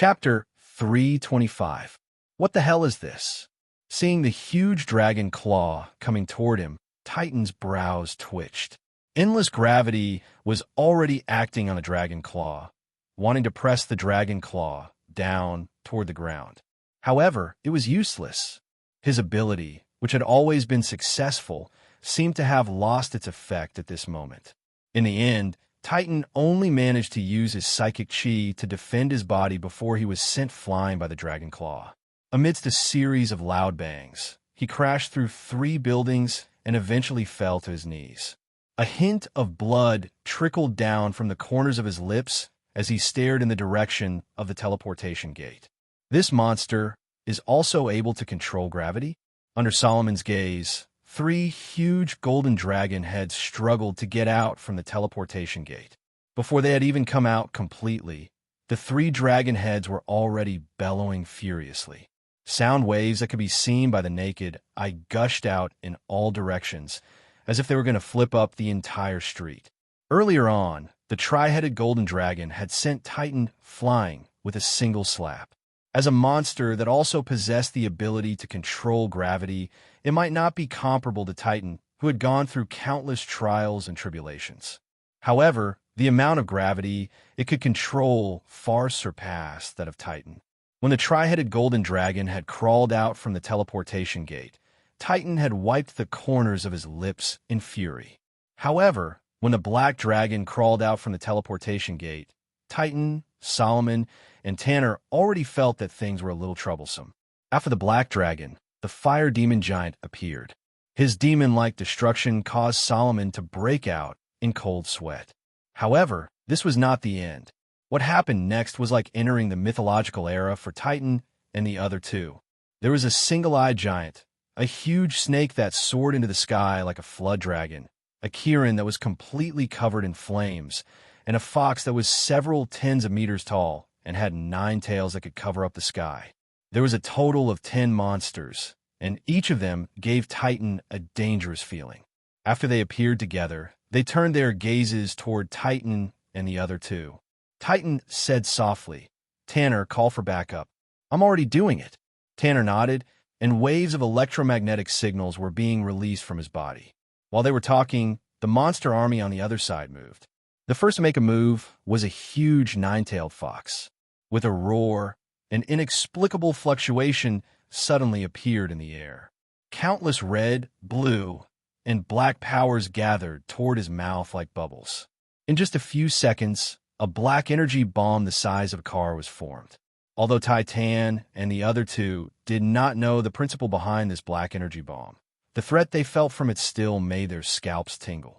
Chapter 325. What the hell is this? Seeing the huge dragon claw coming toward him, Titan's brows twitched. Endless gravity was already acting on the dragon claw, wanting to press the dragon claw down toward the ground. However, it was useless. His ability, which had always been successful, seemed to have lost its effect at this moment. In the end, Titan only managed to use his psychic chi to defend his body before he was sent flying by the dragon claw. Amidst a series of loud bangs, he crashed through 3 buildings and eventually fell to his knees. A hint of blood trickled down from the corners of his lips as he stared in the direction of the teleportation gate. This monster is also able to control gravity? Under Solomon's gaze, 3 huge golden dragon heads struggled to get out from the teleportation gate. Before they had even come out completely, the 3 dragon heads were already bellowing furiously. Sound waves that could be seen by the naked eye gushed out in all directions, as if they were going to flip up the entire street. Earlier on, the tri-headed golden dragon had sent Titan flying with a single slap. As a monster that also possessed the ability to control gravity, it might not be comparable to Titan, who had gone through countless trials and tribulations. However, the amount of gravity it could control far surpassed that of Titan. When the tri-headed golden dragon had crawled out from the teleportation gate, Titan had wiped the corners of his lips in fury. However, when the black dragon crawled out from the teleportation gate, Titan, Solomon, and Tanner already felt that things were a little troublesome. After the black dragon, the fire demon giant appeared. His demon-like destruction caused Solomon to break out in cold sweat. However, this was not the end. What happened next was like entering the mythological era for Titan and the other 2. There was a single-eyed giant, a huge snake that soared into the sky like a flood dragon, a Kirin that was completely covered in flames, and a fox that was several tens of meters tall and had 9 tails that could cover up the sky. There was a total of 10 monsters, and each of them gave Titan a dangerous feeling. After they appeared together, they turned their gazes toward Titan and the other 2. Titan said softly, "Tanner, call for backup." "I'm already doing it." Tanner nodded, and waves of electromagnetic signals were being released from his body. While they were talking, the monster army on the other side moved. The first to make a move was a huge 9-tailed fox. With a roar, an inexplicable fluctuation suddenly appeared in the air. Countless red, blue, and black powers gathered toward his mouth like bubbles. In just a few seconds, a black energy bomb the size of a car was formed. Although Titan and the other 2 did not know the principle behind this black energy bomb, the threat they felt from it still made their scalps tingle.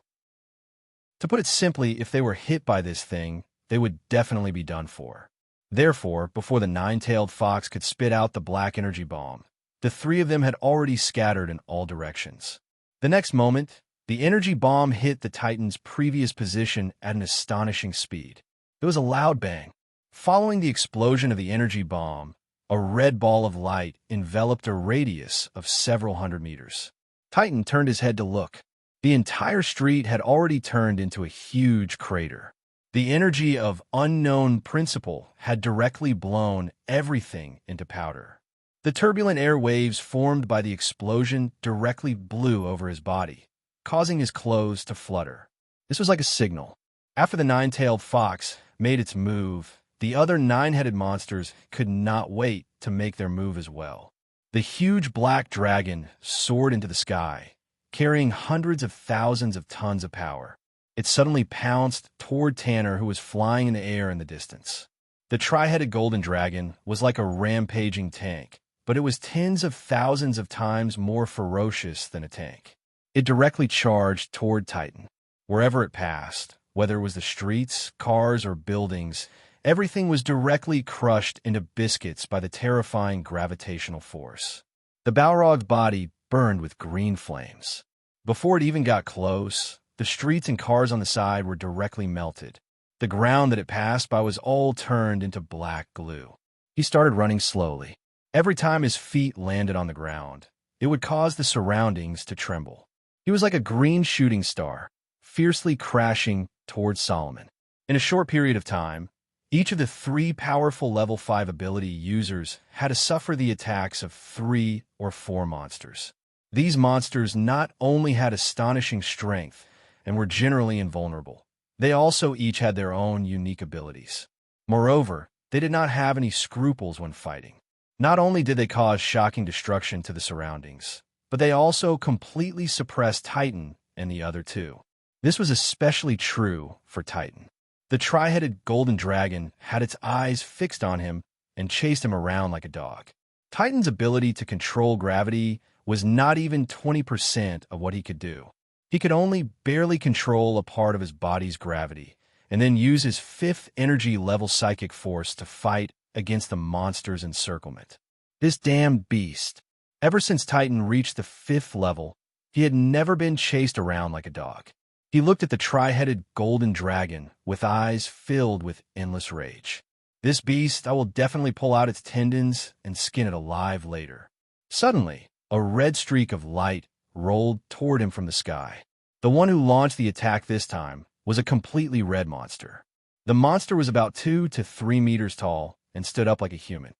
To put it simply, if they were hit by this thing, they would definitely be done for. Therefore, before the 9-tailed fox could spit out the black energy bomb, the 3 of them had already scattered in all directions. The next moment, the energy bomb hit the Titan's previous position at an astonishing speed. There was a loud bang. Following the explosion of the energy bomb, a red ball of light enveloped a radius of several hundred meters. Titan turned his head to look. The entire street had already turned into a huge crater. The energy of unknown principle had directly blown everything into powder. The turbulent air waves formed by the explosion directly blew over his body, causing his clothes to flutter. This was like a signal. After the 9-tailed fox made its move, the other 9-headed monsters could not wait to make their move as well. The huge black dragon soared into the sky, carrying hundreds of thousands of tons of power. It suddenly pounced toward Tanner, who was flying in the air in the distance. The tri-headed golden dragon was like a rampaging tank, but it was tens of thousands of times more ferocious than a tank. It directly charged toward Titan. Wherever it passed, whether it was the streets, cars, or buildings, everything was directly crushed into biscuits by the terrifying gravitational force. The Balrog's body burned with green flames. Before it even got close, the streets and cars on the side were directly melted. The ground that it passed by was all turned into black glue. He started running slowly. Every time his feet landed on the ground, it would cause the surroundings to tremble. He was like a green shooting star, fiercely crashing towards Solomon. In a short period of time, Each of the 3 powerful level 5 ability users had to suffer the attacks of 3 or 4 monsters. These monsters not only had astonishing strength and were generally invulnerable, they also each had their own unique abilities. Moreover, they did not have any scruples when fighting. Not only did they cause shocking destruction to the surroundings, but they also completely suppressed Titan and the other 2. This was especially true for Titan. The tri-headed golden dragon had its eyes fixed on him and chased him around like a dog. Titan's ability to control gravity was not even 20% of what he could do. He could only barely control a part of his body's gravity, and then use his 5th energy level psychic force to fight against the monster's encirclement. This damned beast. Ever since Titan reached the 5th level, he had never been chased around like a dog. He looked at the tri-headed golden dragon with eyes filled with endless rage. This beast, I will definitely pull out its tendons and skin it alive later. Suddenly, a red streak of light rolled toward him from the sky. The one who launched the attack this time was a completely red monster. The monster was about 2 to 3 meters tall and stood up like a human.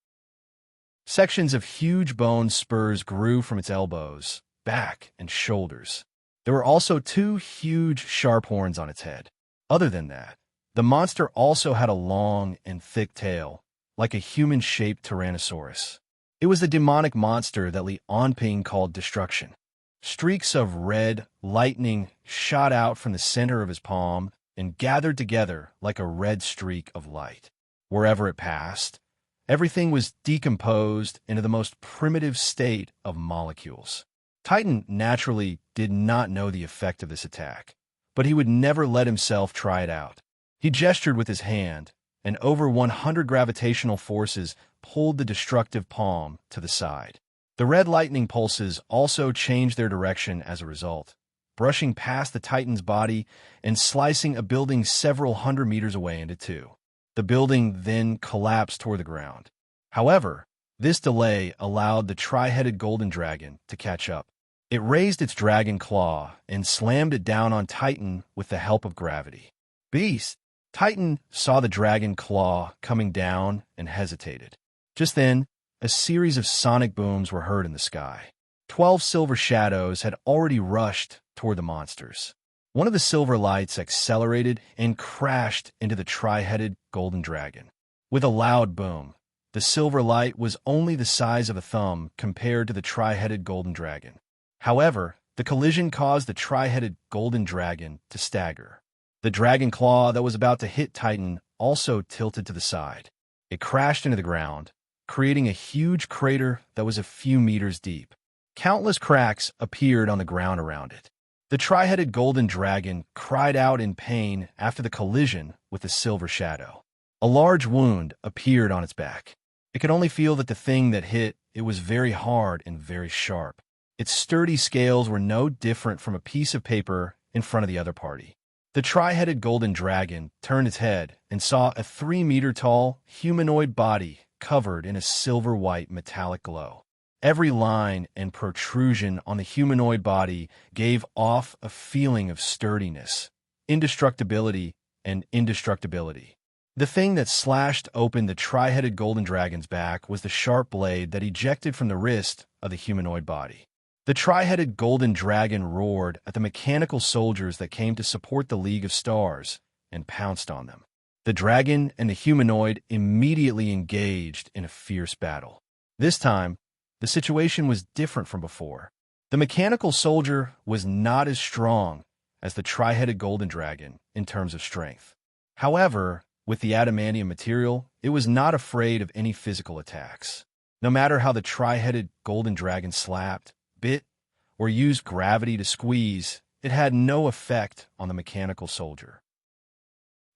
Sections of huge bone spurs grew from its elbows, back, and shoulders. There were also 2 huge sharp horns on its head. Other than that, the monster also had a long and thick tail, like a human-shaped Tyrannosaurus. It was the demonic monster that Li Anping called Destruction. Streaks of red lightning shot out from the center of his palm and gathered together like a red streak of light. Wherever it passed, everything was decomposed into the most primitive state of molecules. Titan naturally did not know the effect of this attack, but he would never let himself try it out. He gestured with his hand, and over 100 gravitational forces pulled the destructive palm to the side. The red lightning pulses also changed their direction as a result, brushing past the Titan's body and slicing a building several hundred meters away into 2. The building then collapsed toward the ground. However, this delay allowed the tri-headed golden dragon to catch up. It raised its dragon claw and slammed it down on Titan with the help of gravity. Beast! Titan saw the dragon claw coming down and hesitated. Just then, a series of sonic booms were heard in the sky. 12 silver shadows had already rushed toward the monsters. One of the silver lights accelerated and crashed into the tri-headed golden dragon. With a loud boom, the silver light was only the size of a thumb compared to the tri-headed golden dragon. However, the collision caused the tri-headed golden dragon to stagger. The dragon claw that was about to hit Titan also tilted to the side. It crashed into the ground, creating a huge crater that was a few meters deep. Countless cracks appeared on the ground around it. The tri-headed golden dragon cried out in pain after the collision with the silver shadow. A large wound appeared on its back. It could only feel that the thing that hit it was very hard and very sharp. Its sturdy scales were no different from a piece of paper in front of the other party. The tri-headed golden dragon turned its head and saw a 3-meter-tall humanoid body covered in a silver-white metallic glow. Every line and protrusion on the humanoid body gave off a feeling of sturdiness, indestructibility, and indestructibility. The thing that slashed open the tri-headed golden dragon's back was the sharp blade that ejected from the wrist of the humanoid body. The tri-headed golden dragon roared at the mechanical soldiers that came to support the League of Stars and pounced on them. The dragon and the humanoid immediately engaged in a fierce battle. This time, the situation was different from before. The mechanical soldier was not as strong as the tri-headed golden dragon in terms of strength. However, with the adamantium material, it was not afraid of any physical attacks. No matter how the tri-headed golden dragon slapped, bit, or used gravity to squeeze, it had no effect on the mechanical soldier.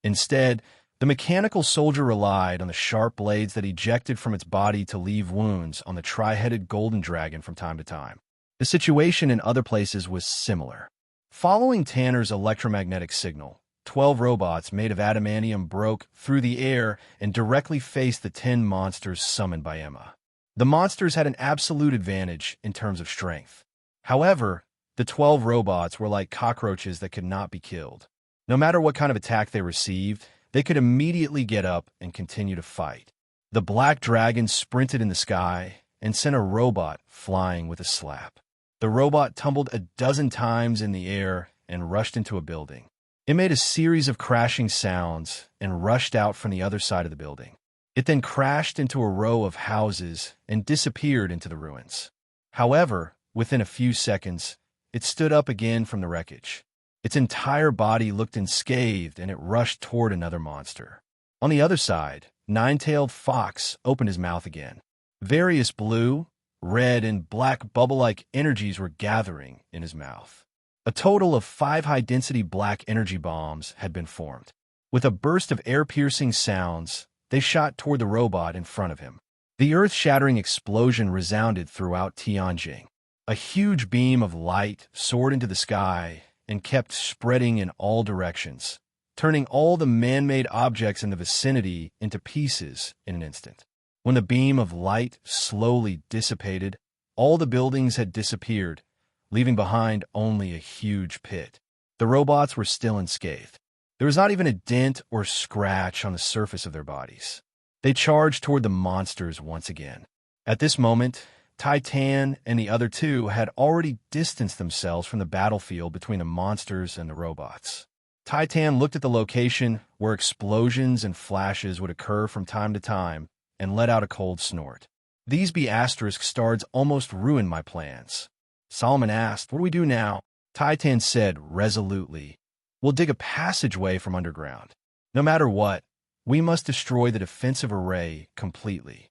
Instead, the mechanical soldier relied on the sharp blades that ejected from its body to leave wounds on the tri-headed golden dragon from time to time. The situation in other places was similar. Following Tanner's electromagnetic signal, 12 robots made of adamantium broke through the air and directly faced the 10 monsters summoned by Emma. The monsters had an absolute advantage in terms of strength. However, the 12 robots were like cockroaches that could not be killed. No matter what kind of attack they received, they could immediately get up and continue to fight. The black dragon sprinted in the sky and sent a robot flying with a slap. The robot tumbled a dozen times in the air and rushed into a building. It made a series of crashing sounds and rushed out from the other side of the building. It then crashed into a row of houses and disappeared into the ruins. However, within a few seconds, it stood up again from the wreckage. Its entire body looked unscathed, and it rushed toward another monster. On the other side, Nine-Tailed Fox opened his mouth again. Various blue, red, and black bubble-like energies were gathering in his mouth. A total of 5 high-density black energy bombs had been formed. With a burst of air-piercing sounds, they shot toward the robot in front of him. The earth-shattering explosion resounded throughout Tianjin. A huge beam of light soared into the sky and kept spreading in all directions, turning all the man-made objects in the vicinity into pieces in an instant. When the beam of light slowly dissipated, all the buildings had disappeared, leaving behind only a huge pit. The robots were still unscathed. There was not even a dent or scratch on the surface of their bodies. They charged toward the monsters once again. At this moment, Titan and the other two had already distanced themselves from the battlefield between the monsters and the robots. Titan looked at the location where explosions and flashes would occur from time to time and let out a cold snort. These B** stars almost ruined my plans. Solomon asked, "What do we do now?" Titan said resolutely, "We'll dig a passageway from underground. No matter what, we must destroy the defensive array completely."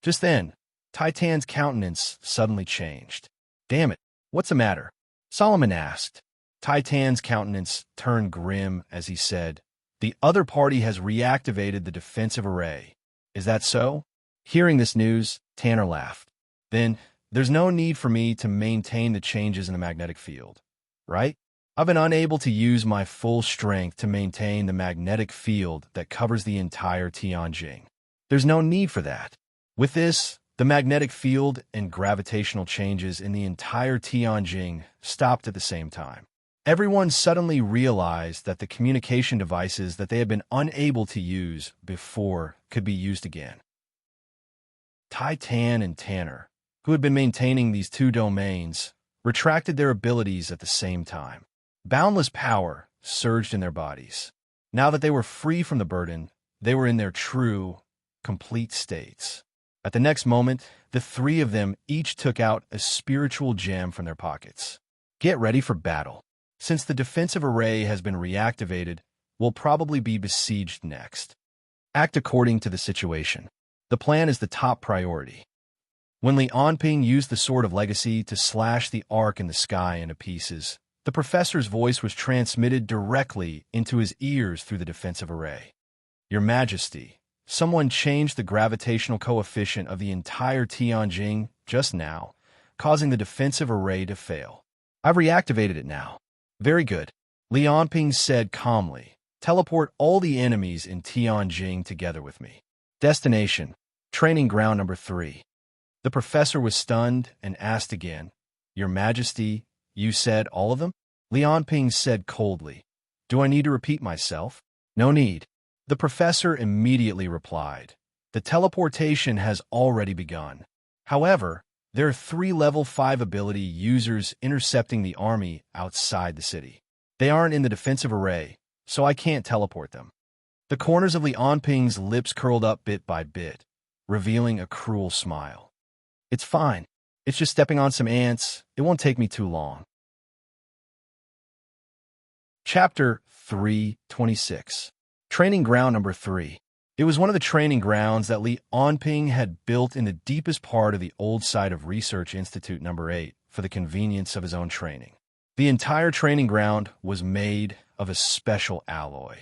Just then, Titan's countenance suddenly changed. "Damn it, what's the matter?" Solomon asked. Titan's countenance turned grim as he said, "The other party has reactivated the defensive array. Is that so?" Hearing this news, Tanner laughed. "Then, there's no need for me to maintain the changes in the magnetic field, right? I've been unable to use my full strength to maintain the magnetic field that covers the entire Tianjin. There's no need for that. With this, the magnetic field and gravitational changes in the entire Tianjin stopped at the same time. Everyone suddenly realized that the communication devices that they had been unable to use before could be used again. Titan and Tanner, who had been maintaining these two domains, retracted their abilities at the same time. Boundless power surged in their bodies. Now that they were free from the burden, they were in their true, complete states. At the next moment, the three of them each took out a spiritual gem from their pockets. Get ready for battle. Since the defensive array has been reactivated, we'll probably be besieged next. Act according to the situation. The plan is the top priority. When Li Anping used the Sword of Legacy to slash the arc in the sky into pieces, the professor's voice was transmitted directly into his ears through the defensive array. "Your Majesty, someone changed the gravitational coefficient of the entire Tianjin just now, causing the defensive array to fail. I've reactivated it now." "Very good," Li Anping said calmly. "Teleport all the enemies in Tianjin together with me. Destination: Training Ground Number 3. The professor was stunned and asked again, "Your Majesty, you said all of them?" Li Anping said coldly, "Do I need to repeat myself?" "No need." The professor immediately replied, "The teleportation has already begun. However, there are 3 level 5 ability users intercepting the army outside the city. They aren't in the defensive array, so I can't teleport them." The corners of Li Anping's lips curled up bit by bit, revealing a cruel smile. "It's fine. It's just stepping on some ants. It won't take me too long." Chapter 326. Training Ground Number 3. It was one of the training grounds that Li Anping had built in the deepest part of the old site of Research Institute Number 8 for the convenience of his own training. The entire training ground was made of a special alloy.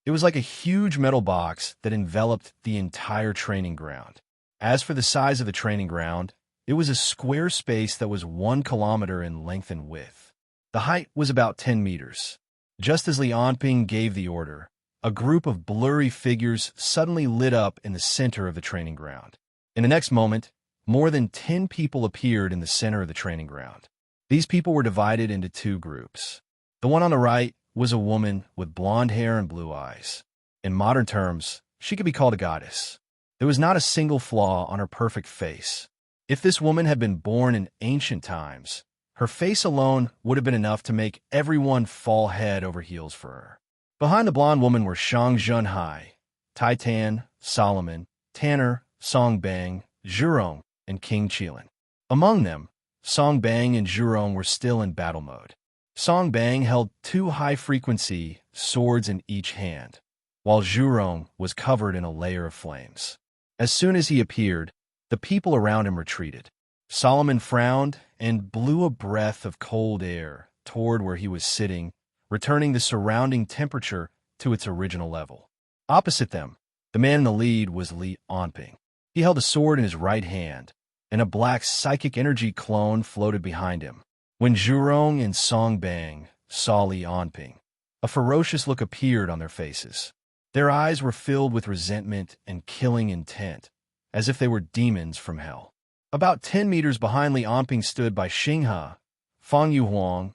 It was like a huge metal box that enveloped the entire training ground. As for the size of the training ground, it was a square space that was 1 kilometer in length and width. The height was about 10 meters. Just as Li Anping gave the order, a group of blurry figures suddenly lit up in the center of the training ground. In the next moment, more than 10 people appeared in the center of the training ground. These people were divided into 2 groups. The one on the right was a woman with blonde hair and blue eyes. In modern terms, she could be called a goddess. There was not a single flaw on her perfect face. If this woman had been born in ancient times, her face alone would have been enough to make everyone fall head over heels for her. Behind the blonde woman were Shang Junhai, Titan, Solomon, Tanner, Song Bang, Zhurong, and King Qilin. Among them, Song Bang and Zhurong were still in battle mode. Song Bang held two high-frequency swords in each hand, while Zhurong was covered in a layer of flames. As soon as he appeared, the people around him retreated. Solomon frowned and blew a breath of cold air toward where he was sitting, returning the surrounding temperature to its original level. Opposite them, the man in the lead was Li Onping. He held a sword in his right hand, and a black psychic energy clone floated behind him. When Zhurong and Song Bang saw Li Onping, a ferocious look appeared on their faces. Their eyes were filled with resentment and killing intent, as if they were demons from hell. About 10 meters behind Li Onping stood by Xinghe, Fang Yuhuang,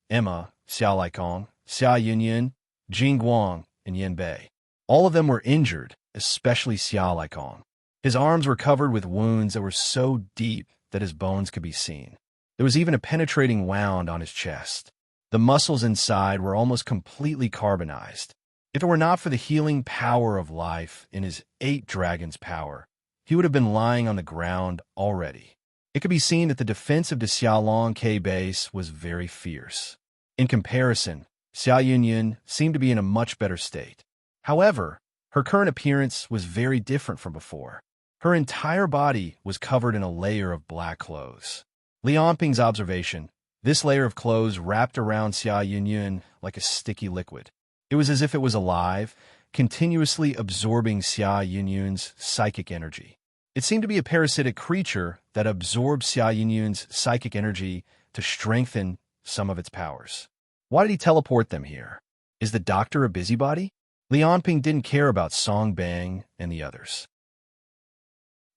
Emma, Xiao Laikong, Xia Yunyan, Jing Guang, and Yan Bei. All of them were injured, especially Xiao Laikong. His arms were covered with wounds that were so deep that his bones could be seen. There was even a penetrating wound on his chest. The muscles inside were almost completely carbonized. If it were not for the healing power of life in his 8 dragons' power, he would have been lying on the ground already. It could be seen that the defense of the Xiaolong K base was very fierce. In comparison, Xia Yunyan seemed to be in a much better state. However, her current appearance was very different from before. Her entire body was covered in a layer of black clothes. Li Onping's observation, this layer of clothes wrapped around Xia Yunyan like a sticky liquid. It was as if it was alive, continuously absorbing Xia Yunyan's psychic energy. It seemed to be a parasitic creature that absorbed Xia Yunyan's psychic energy to strengthen some of its powers. Why did he teleport them here? Is the doctor a busybody? Li Onping didn't care about Song Bang and the others.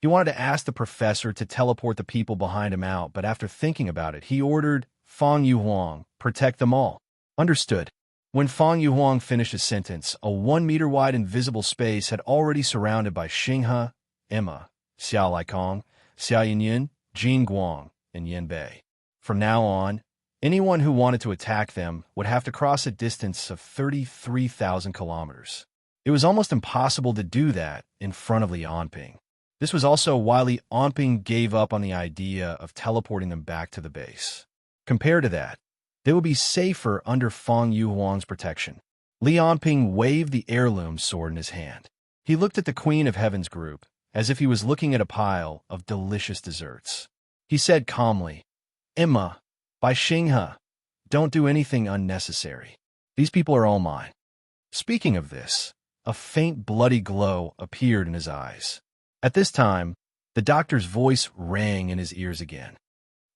He wanted to ask the professor to teleport the people behind him out, but after thinking about it, he ordered Fang Yuhuang, protect them all. Understood. When Fang Yuhuang finished his sentence, a 1-meter-wide invisible space had already surrounded by Xinghe, Emma, Xiao Laikong, Xia Yunyan, Jing Guang, and Yan Bei. From now on, anyone who wanted to attack them would have to cross a distance of 33,000 kilometers. It was almost impossible to do that in front of Li Onping. This was also why Li Onping gave up on the idea of teleporting them back to the base. Compared to that, they would be safer under Fang Yuhuang's protection. Li Onping waved the heirloom sword in his hand. He looked at the Queen of Heaven's group, as if he was looking at a pile of delicious desserts. He said calmly, Emma, by Xinghe, don't do anything unnecessary. These people are all mine. Speaking of this, a faint bloody glow appeared in his eyes. At this time, the doctor's voice rang in his ears again.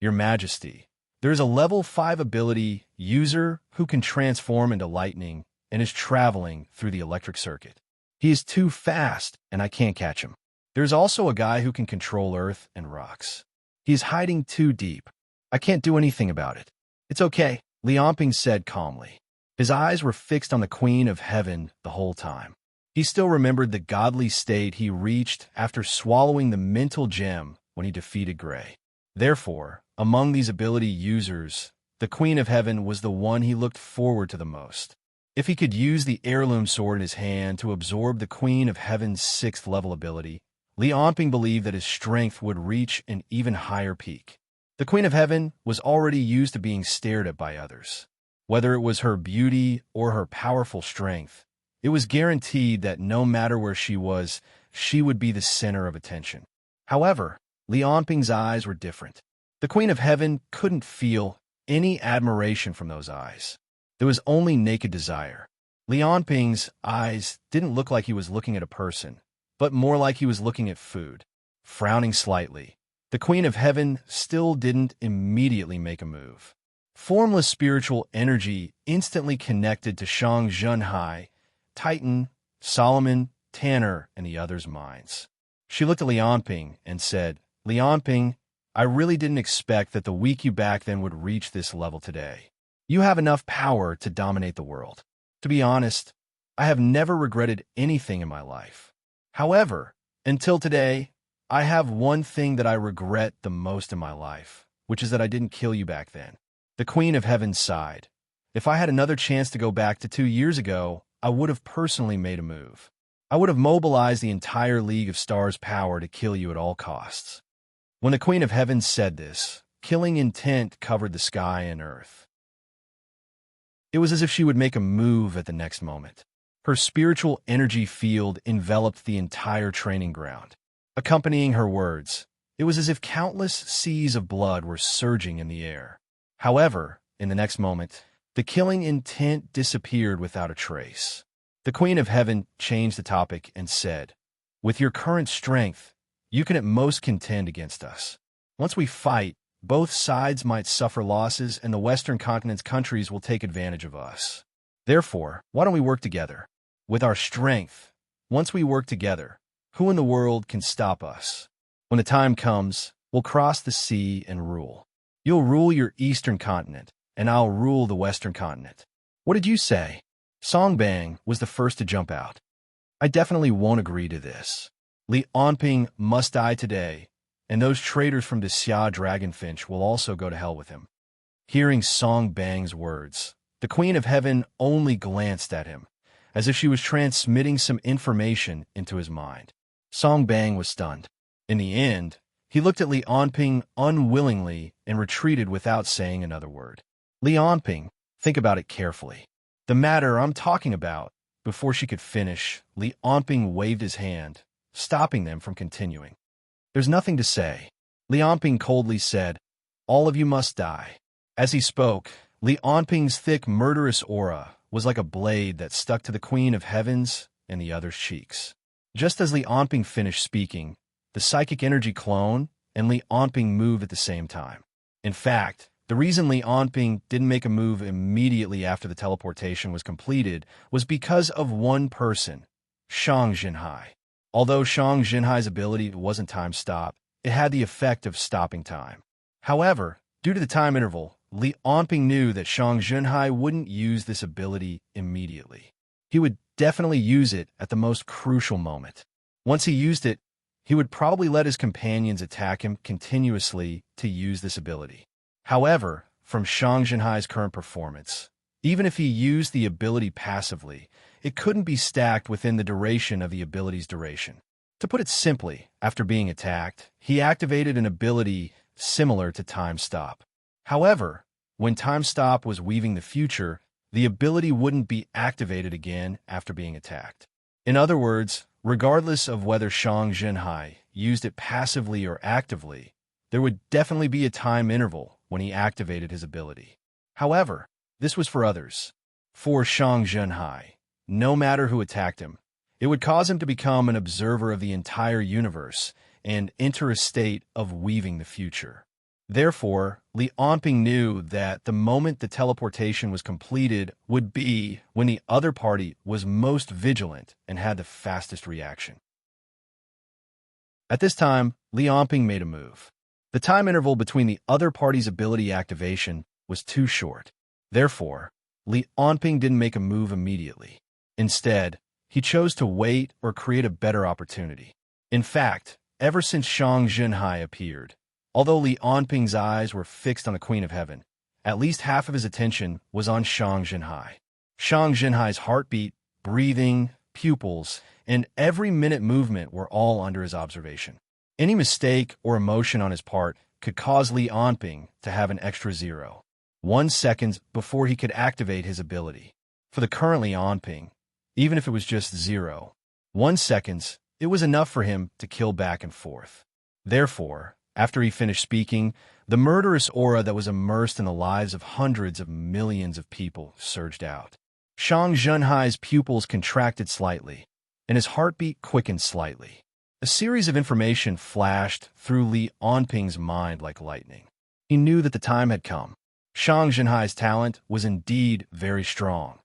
Your Majesty, there is a level 5 ability user who can transform into lightning and is traveling through the electric circuit. He is too fast, and I can't catch him. There's also a guy who can control earth and rocks. He is hiding too deep. I can't do anything about it. It's okay, Li Onping said calmly. His eyes were fixed on the Queen of Heaven the whole time. He still remembered the godly state he reached after swallowing the mental gem when he defeated Gray. Therefore, among these ability users, the Queen of Heaven was the one he looked forward to the most. If he could use the heirloom sword in his hand to absorb the Queen of Heaven's 6th level ability, Li Onping believed that his strength would reach an even higher peak. The Queen of Heaven was already used to being stared at by others. Whether it was her beauty or her powerful strength, it was guaranteed that no matter where she was, she would be the center of attention. However, Li Onping's eyes were different. The Queen of Heaven couldn't feel any admiration from those eyes. There was only naked desire. Li Onping's eyes didn't look like he was looking at a person, but more like he was looking at food. Frowning slightly, the Queen of Heaven still didn't immediately make a move. Formless spiritual energy instantly connected to Shang Junhai, Titan, Solomon, Tanner, and the others' minds. She looked at Li Onping and said, Li Onping, I really didn't expect that the weak you back then would reach this level today. You have enough power to dominate the world. To be honest, I have never regretted anything in my life. However, until today, I have one thing that I regret the most in my life, which is that I didn't kill you back then." The Queen of Heaven sighed. "If I had another chance to go back to 2 years ago, I would have personally made a move. I would have mobilized the entire League of Stars' power to kill you at all costs." When the Queen of Heaven said this, killing intent covered the sky and earth. It was as if she would make a move at the next moment. Her spiritual energy field enveloped the entire training ground. Accompanying her words, it was as if countless seas of blood were surging in the air. However, in the next moment, the killing intent disappeared without a trace. The Queen of Heaven changed the topic and said, "With your current strength, you can at most contend against us. Once we fight, both sides might suffer losses and the Western continent's countries will take advantage of us. Therefore, why don't we work together? With our strength, once we work together, who in the world can stop us? When the time comes, we'll cross the sea and rule. You'll rule your eastern continent, and I'll rule the western continent. What did you say?" Songbang was the first to jump out. "I definitely won't agree to this. Li Onping must die today, and those traitors from the Xia Dragonfinch will also go to hell with him." Hearing Song Bang's words, the Queen of Heaven only glanced at him, as if she was transmitting some information into his mind. Song Bang was stunned. In the end, he looked at Li Onping unwillingly and retreated without saying another word. "Li Onping, think about it carefully. The matter I'm talking about." Before she could finish, Li Onping waved his hand, stopping them from continuing. "There's nothing to say." Li Onping coldly said, "All of you must die." As he spoke, Li Onping's thick, murderous aura was like a blade that stuck to the Queen of Heaven's and the other's cheeks. Just as Li Onping finished speaking, the psychic energy clone and Li Onping moved at the same time. In fact, the reason Li Onping didn't make a move immediately after the teleportation was completed was because of one person, Shang Jinhai. Although Shang Jinhai's ability wasn't time stop, it had the effect of stopping time. However, due to the time interval, Li Onping knew that Shang Jinhai wouldn't use this ability immediately. He would definitely use it at the most crucial moment. Once he used it, he would probably let his companions attack him continuously to use this ability. However, from Shang Jinhai's current performance, even if he used the ability passively, it couldn't be stacked within the duration of the ability's duration. To put it simply, after being attacked, he activated an ability similar to Time Stop. However, when Time Stop was weaving the future, the ability wouldn't be activated again after being attacked. In other words, regardless of whether Shang Jinhai used it passively or actively, there would definitely be a time interval when he activated his ability. However, this was for others. For Shang Jinhai, no matter who attacked him, it would cause him to become an observer of the entire universe and enter a state of weaving the future. Therefore, Li Onping knew that the moment the teleportation was completed would be when the other party was most vigilant and had the fastest reaction. At this time, Li Onping made a move. The time interval between the other party's ability activation was too short. Therefore, Li Onping didn't make a move immediately. Instead, he chose to wait or create a better opportunity. In fact, ever since Shang Jinhai appeared, although Li Onping's eyes were fixed on the Queen of Heaven, at least half of his attention was on Shang Jinhai. Shang Jinhai's heartbeat, breathing, pupils, and every minute movement were all under his observation. Any mistake or emotion on his part could cause Li Onping to have an extra 0.1 seconds before he could activate his ability. For the current Li Onping, even if it was just 0.1 seconds, it was enough for him to kill back and forth. Therefore, after he finished speaking, the murderous aura that was immersed in the lives of hundreds of millions of people surged out. Shang Jinhai's pupils contracted slightly, and his heartbeat quickened slightly. A series of information flashed through Li Onping's mind like lightning. He knew that the time had come. Shang Jinhai's talent was indeed very strong,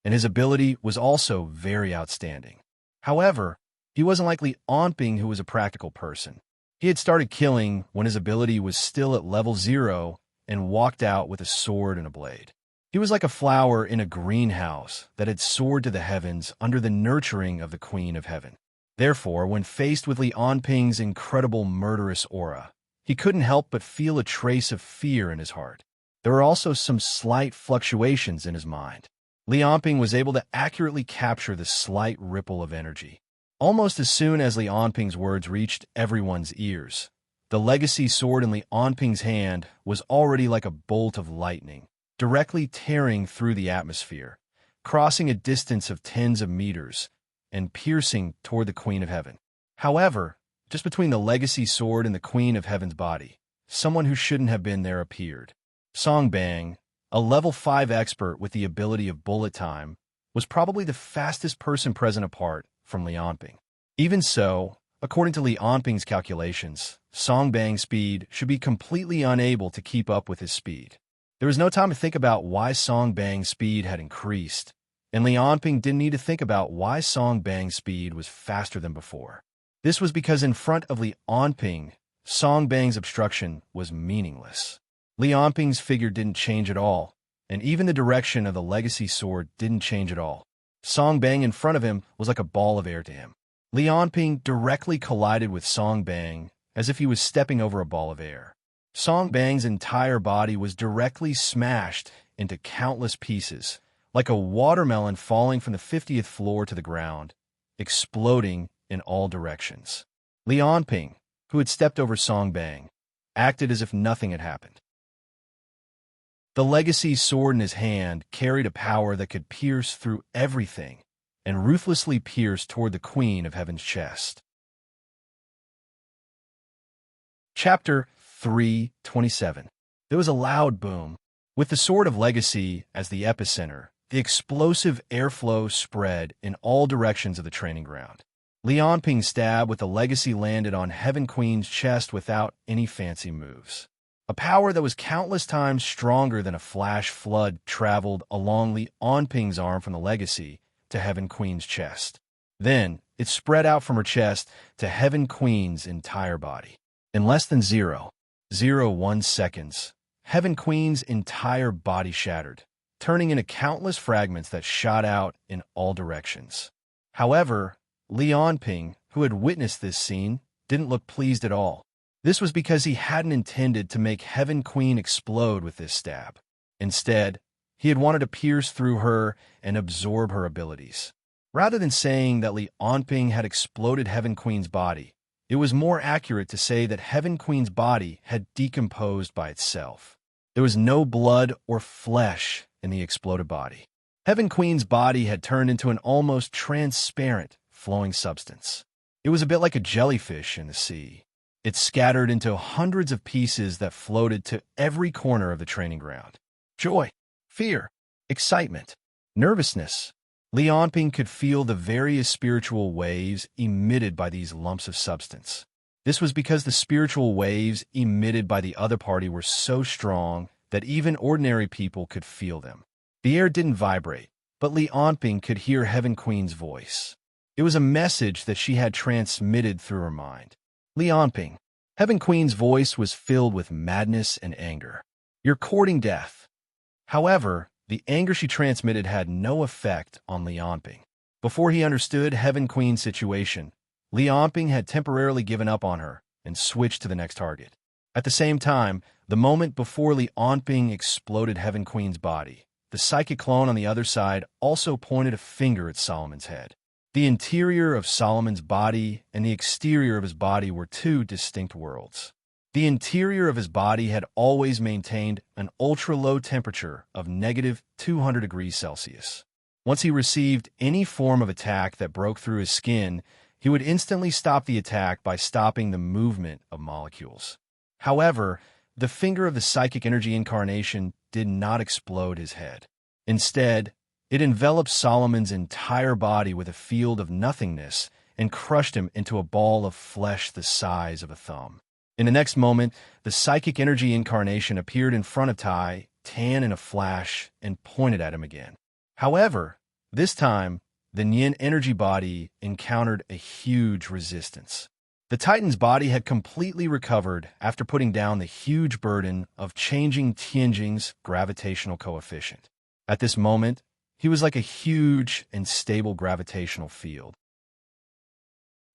and his ability was also very outstanding. However, he wasn't like Li Onping, who was a practical person. He had started killing when his ability was still at level 0 and walked out with a sword and a blade. He was like a flower in a greenhouse that had soared to the heavens under the nurturing of the Queen of Heaven. Therefore, when faced with Li Anping's incredible murderous aura, he couldn't help but feel a trace of fear in his heart. There were also some slight fluctuations in his mind. Li Anping was able to accurately capture the slight ripple of energy. Almost as soon as Li Anping's words reached everyone's ears, the legacy sword in Li Anping's hand was already like a bolt of lightning, directly tearing through the atmosphere, crossing a distance of tens of meters, and piercing toward the Queen of Heaven. However, just between the legacy sword and the Queen of Heaven's body, someone who shouldn't have been there appeared. Song Bang, a level 5 expert with the ability of bullet time, was probably the fastest person present apart from Li Anping. Even so, according to Li Anping's calculations, Song Bang's speed should be completely unable to keep up with his speed. There was no time to think about why Song Bang's speed had increased, and Li Anping didn't need to think about why Song Bang's speed was faster than before. This was because in front of Li Anping, Song Bang's obstruction was meaningless. Li Anping's figure didn't change at all, and even the direction of the legacy sword didn't change at all. Song Bang in front of him was like a ball of air to him. Li Anping directly collided with Song Bang as if he was stepping over a ball of air. Song Bang's entire body was directly smashed into countless pieces, like a watermelon falling from the 50th floor to the ground, exploding in all directions. Li Anping, who had stepped over Song Bang, acted as if nothing had happened. The legacy sword in his hand carried a power that could pierce through everything and ruthlessly pierce toward the Queen of Heaven's chest. Chapter 3:27. There was a loud boom. With the Sword of Legacy as the epicenter, the explosive airflow spread in all directions of the training ground. Li Anping's stab with the legacy landed on Heaven Queen's chest without any fancy moves. A power that was countless times stronger than a flash flood traveled along Li Anping's arm from the legacy to Heaven Queen's chest. Then, it spread out from her chest to Heaven Queen's entire body. In less than 0.01 seconds, Heaven Queen's entire body shattered, turning into countless fragments that shot out in all directions. However, Li Anping, who had witnessed this scene, didn't look pleased at all. This was because he hadn't intended to make Heaven Queen explode with this stab. Instead, he had wanted to pierce through her and absorb her abilities. Rather than saying that Li Anping had exploded Heaven Queen's body, it was more accurate to say that Heaven Queen's body had decomposed by itself. There was no blood or flesh in the exploded body. Heaven Queen's body had turned into an almost transparent, flowing substance. It was a bit like a jellyfish in the sea. It scattered into hundreds of pieces that floated to every corner of the training ground. Joy, fear, excitement, nervousness. Li Anping could feel the various spiritual waves emitted by these lumps of substance. This was because the spiritual waves emitted by the other party were so strong that even ordinary people could feel them. The air didn't vibrate, but Li Anping could hear Heaven Queen's voice. It was a message that she had transmitted through her mind. Li Anping, Heaven Queen's voice was filled with madness and anger. You're courting death. However, the anger she transmitted had no effect on Li Anping. Before he understood Heaven Queen's situation, Li Anping had temporarily given up on her and switched to the next target. At the same time, the moment before Li Anping exploded Heaven Queen's body, the psychic clone on the other side also pointed a finger at Solomon's head. The interior of Solomon's body and the exterior of his body were two distinct worlds. The interior of his body had always maintained an ultra-low temperature of -200 degrees Celsius. Once he received any form of attack that broke through his skin, he would instantly stop the attack by stopping the movement of molecules. However, the finger of the psychic energy incarnation did not explode his head. Instead, it enveloped Solomon's entire body with a field of nothingness and crushed him into a ball of flesh the size of a thumb. In the next moment, the psychic energy incarnation appeared in front of Tan in a flash and pointed at him again. However, this time, the Yin energy body encountered a huge resistance. The Titan's body had completely recovered after putting down the huge burden of changing Tianjing's gravitational coefficient. At this moment, he was like a huge and stable gravitational field.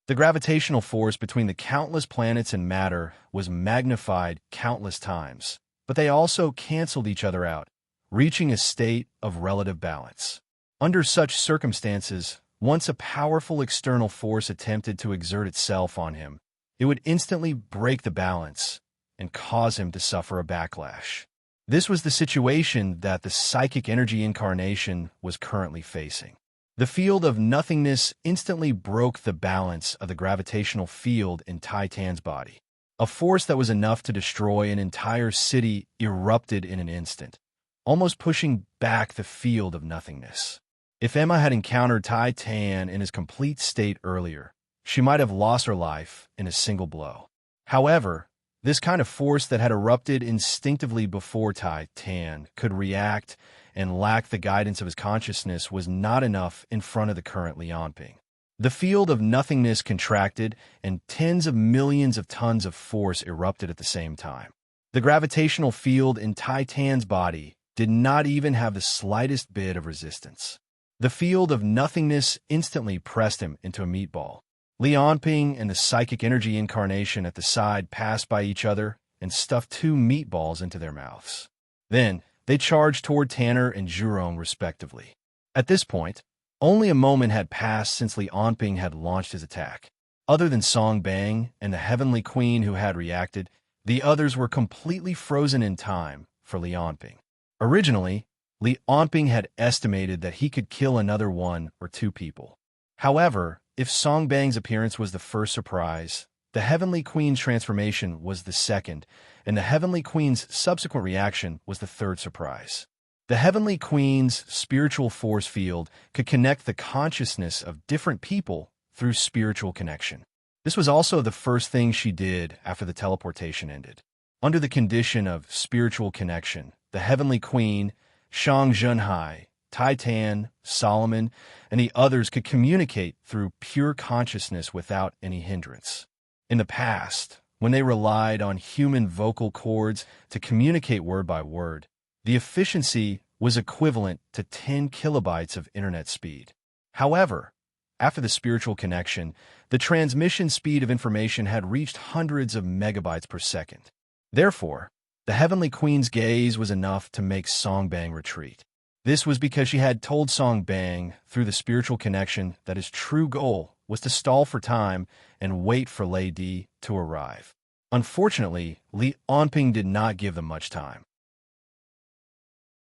The gravitational force between the countless planets and matter was magnified countless times, but they also canceled each other out, reaching a state of relative balance. Under such circumstances, once a powerful external force attempted to exert itself on him, it would instantly break the balance and cause him to suffer a backlash. This was the situation that the psychic energy incarnation was currently facing. The field of nothingness instantly broke the balance of the gravitational field in Titan's body. A force that was enough to destroy an entire city erupted in an instant, almost pushing back the field of nothingness. If Emma had encountered Titan in his complete state earlier, she might have lost her life in a single blow. However, this kind of force that had erupted instinctively before Titan could react and lack the guidance of his consciousness was not enough in front of the current Lianping. The field of nothingness contracted, and tens of millions of tons of force erupted at the same time. The gravitational field in Titan's body did not even have the slightest bit of resistance. The field of nothingness instantly pressed him into a meatball. Lianping and the psychic energy incarnation at the side passed by each other and stuffed 2 meatballs into their mouths. Then, they charged toward Tanner and Zhurong respectively. At this point, only a moment had passed since Lianping had launched his attack. Other than Song Bang and the Heavenly Queen who had reacted, the others were completely frozen in time for Lianping. Originally, Lianping had estimated that he could kill another 1 or 2 people. However, if Song Bang's appearance was the first surprise, the Heavenly Queen's transformation was the second, and the Heavenly Queen's subsequent reaction was the third surprise. The Heavenly Queen's spiritual force field could connect the consciousness of different people through spiritual connection. This was also the first thing she did after the teleportation ended. Under the condition of spiritual connection, the Heavenly Queen, Shang Zhenhai, Titan, Solomon, and the others could communicate through pure consciousness without any hindrance. In the past, when they relied on human vocal cords to communicate word by word, the efficiency was equivalent to 10 kilobytes of internet speed. However, after the spiritual connection, the transmission speed of information had reached hundreds of megabytes per second. Therefore, the Heavenly Queen's gaze was enough to make Song Bang retreat. This was because she had told Song Bang through the spiritual connection that his true goal was to stall for time and wait for Lady to arrive. Unfortunately, Lianping did not give them much time.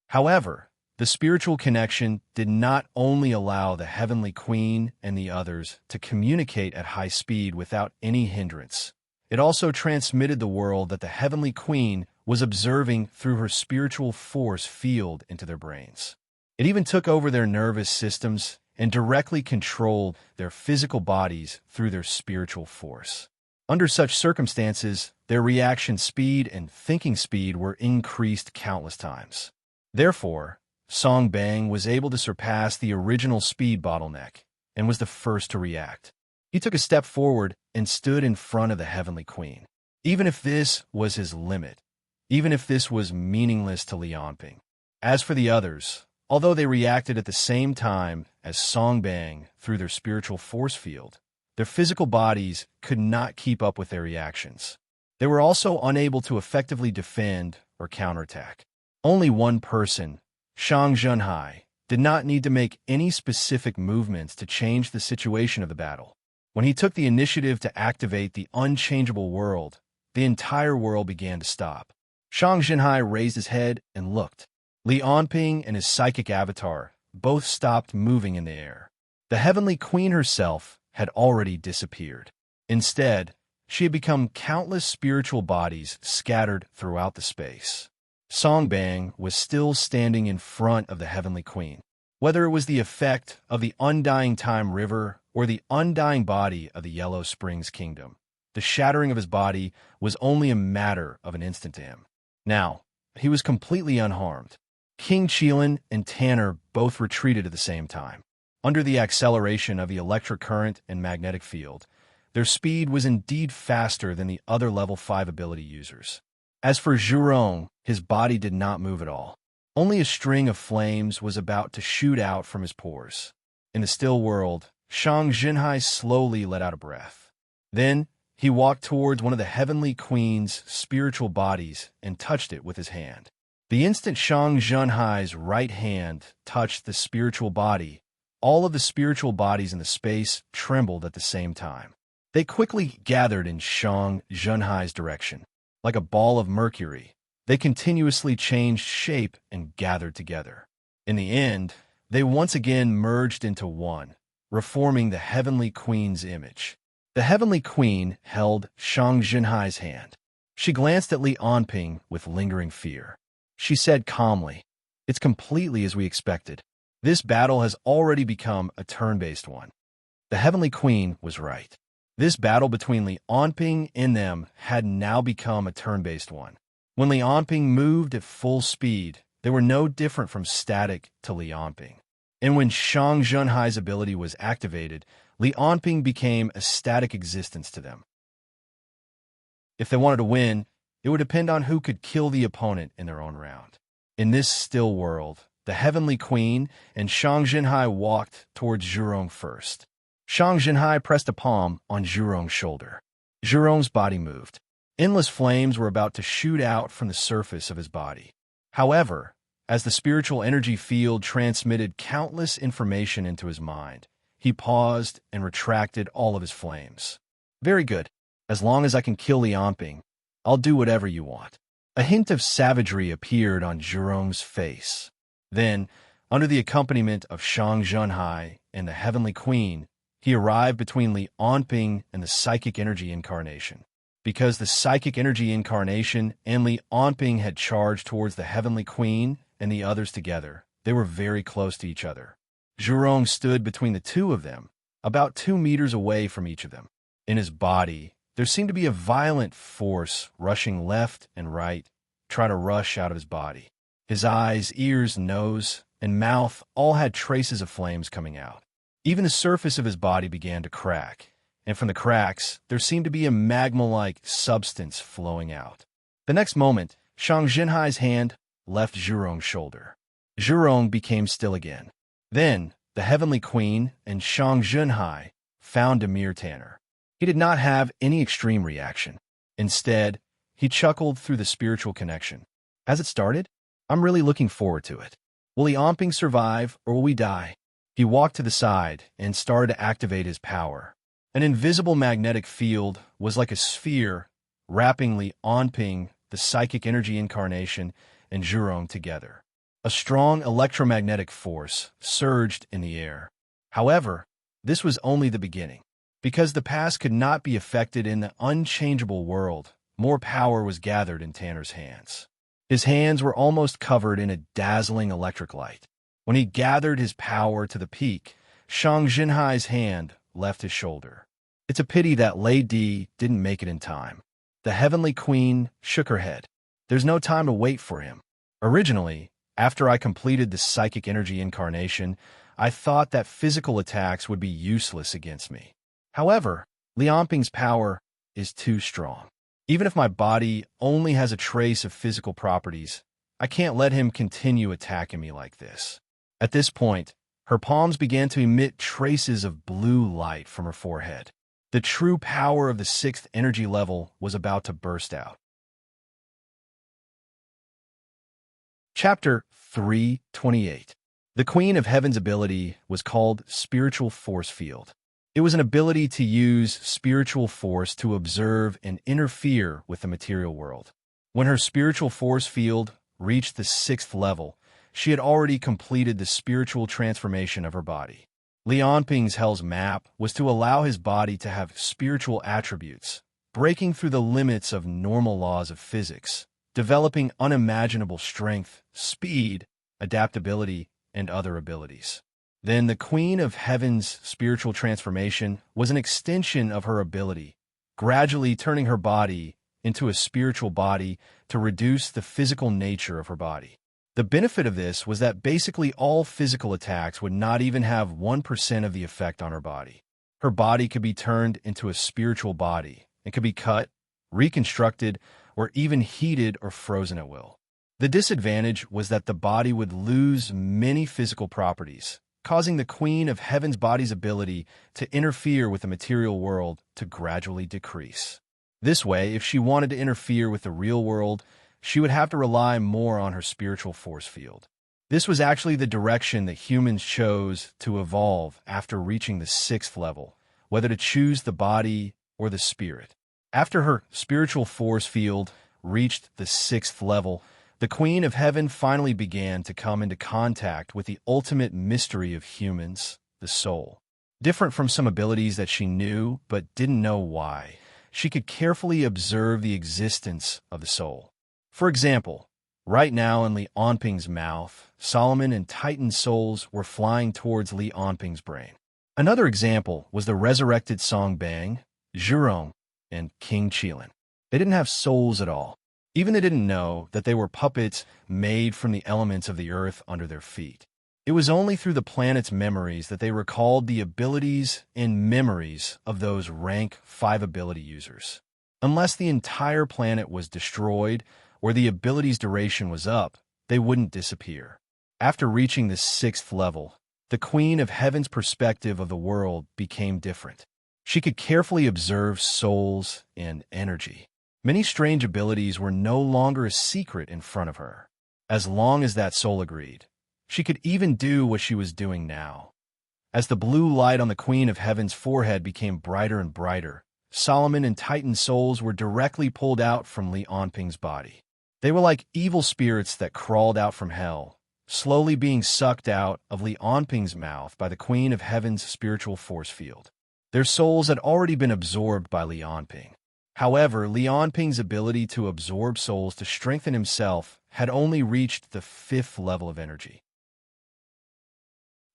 However, the spiritual connection did not only allow the Heavenly Queen and the others to communicate at high speed without any hindrance. It also transmitted the world that the Heavenly Queen was observing through her spiritual force field into their brains. It even took over their nervous systems and directly controlled their physical bodies through their spiritual force. Under such circumstances, their reaction speed and thinking speed were increased countless times. Therefore, Song Bang was able to surpass the original speed bottleneck and was the first to react. He took a step forward and stood in front of the Heavenly Queen. Even if this was his limit, even if this was meaningless to Lianping. As for the others, although they reacted at the same time as Song Bang through their spiritual force field, their physical bodies could not keep up with their reactions. They were also unable to effectively defend or counterattack. Only one person, Shang Zhenhai, did not need to make any specific movements to change the situation of the battle. When he took the initiative to activate the unchangeable world, the entire world began to stop. Shang Zhenhai raised his head and looked. Lianping and his psychic avatar both stopped moving in the air. The Heavenly Queen herself had already disappeared. Instead, she had become countless spiritual bodies scattered throughout the space. Song Bang was still standing in front of the Heavenly Queen. Whether it was the effect of the undying time river or the undying body of the Yellow Springs Kingdom, the shattering of his body was only a matter of an instant to him. Now, he was completely unharmed. King Qilin and Tanner both retreated at the same time. Under the acceleration of the electric current and magnetic field, their speed was indeed faster than the other level 5 ability users. As for Zhurong, his body did not move at all. Only a string of flames was about to shoot out from his pores. In the still world, Shang Jinhai slowly let out a breath. Then, he walked towards one of the heavenly queen's spiritual bodies and touched it with his hand. The instant Shang Jinhai's right hand touched the spiritual body, all of the spiritual bodies in the space trembled at the same time. They quickly gathered in Shang Jinhai's direction. Like a ball of mercury, they continuously changed shape and gathered together. In the end, they once again merged into one, reforming the heavenly queen's image. The heavenly queen held Shang Jinhai's hand. She glanced at Li Anping with lingering fear. She said calmly, "It's completely as we expected. This battle has already become a turn-based one." The heavenly queen was right. This battle between Li Anping and them had now become a turn-based one. When Li Anping moved at full speed, they were no different from static to Li Anping. And when Shang Jinhai's ability was activated, Li Anping became a static existence to them. If they wanted to win, it would depend on who could kill the opponent in their own round. In this still world, the heavenly queen and Shang Jinhai walked towards Zhurong first. Shang Jinhai pressed a palm on Zhurong's shoulder. Zhurong's body moved. Endless flames were about to shoot out from the surface of his body. However, as the spiritual energy field transmitted countless information into his mind, he paused and retracted all of his flames. "Very good. As long as I can kill Li Anping, I'll do whatever you want." A hint of savagery appeared on Zhurong's face. Then, under the accompaniment of Shang Jinhai and the Heavenly Queen, he arrived between Li Anping and the Psychic Energy Incarnation. Because the Psychic Energy Incarnation and Li Anping had charged towards the Heavenly Queen and the others together, they were very close to each other. Zhurong stood between the two of them, about 2 meters away from each of them. In his body, there seemed to be a violent force rushing left and right, trying to rush out of his body. His eyes, ears, nose, and mouth all had traces of flames coming out. Even the surface of his body began to crack, and from the cracks, there seemed to be a magma-like substance flowing out. The next moment, Shang Jinhai's hand left Zhurong's shoulder. Zhurong became still again. Then, the Heavenly Queen and Shang Jinhai found Demir Tanner. He did not have any extreme reaction. Instead, he chuckled through the spiritual connection. "Has it started? I'm really looking forward to it. Will Li Anping survive, or will we die?" He walked to the side and started to activate his power. An invisible magnetic field was like a sphere, wrapping Li Anping, the Psychic Energy Incarnation, and Zhurong together. A strong electromagnetic force surged in the air. However, this was only the beginning. Because the past could not be affected in the unchangeable world, more power was gathered in Tanner's hands. His hands were almost covered in a dazzling electric light. When he gathered his power to the peak, Shang Jinhai's hand left his shoulder. It's a pity that Lady didn't make it in time. The Heavenly Queen shook her head. There's no time to wait for him. Originally, after I completed the Psychic Energy Incarnation, I thought that physical attacks would be useless against me. However, Li Anping's power is too strong. Even if my body only has a trace of physical properties, I can't let him continue attacking me like this. At this point, her palms began to emit traces of blue light from her forehead. The true power of the 6th energy level was about to burst out. Chapter 328. The Queen of Heaven's ability was called Spiritual Force Field. It was an ability to use spiritual force to observe and interfere with the material world. When her spiritual force field reached the 6th level, she had already completed the spiritual transformation of her body. Li Anping's Hell's map was to allow his body to have spiritual attributes, breaking through the limits of normal laws of physics, developing unimaginable strength, speed, adaptability, and other abilities. Then the Queen of Heaven's spiritual transformation was an extension of her ability, gradually turning her body into a spiritual body to reduce the physical nature of her body. The benefit of this was that basically all physical attacks would not even have 1% of the effect on her body. Her body could be turned into a spiritual body and could be cut, reconstructed, or even heated or frozen at will. The disadvantage was that the body would lose many physical properties, causing the Queen of Heaven's body's ability to interfere with the material world to gradually decrease. This way, if she wanted to interfere with the real world, she would have to rely more on her spiritual force field. This was actually the direction that humans chose to evolve after reaching the 6th level, whether to choose the body or the spirit. After her spiritual force field reached the 6th level, the Queen of Heaven finally began to come into contact with the ultimate mystery of humans, the soul. Different from some abilities that she knew but didn't know why, she could carefully observe the existence of the soul. For example, right now in Li Anping's mouth, Solomon and Titan's souls were flying towards Li Anping's brain. Another example was the resurrected Song Bang, Zhurong, and King Qilin. They didn't have souls at all. Even they didn't know that they were puppets made from the elements of the earth under their feet. It was only through the planet's memories that they recalled the abilities and memories of those rank 5 ability users. Unless the entire planet was destroyed or the ability's duration was up, they wouldn't disappear. After reaching the 6th level, the Queen of Heaven's perspective of the world became different. She could carefully observe souls and energy. Many strange abilities were no longer a secret in front of her. As long as that soul agreed, she could even do what she was doing now. As the blue light on the Queen of Heaven's forehead became brighter and brighter, Solomon and Titan's souls were directly pulled out from Li Anping's body. They were like evil spirits that crawled out from hell, slowly being sucked out of Li Anping's mouth by the Queen of Heaven's spiritual force field. Their souls had already been absorbed by Li Anping. However, Li Anping's ability to absorb souls to strengthen himself had only reached the 5th level of energy.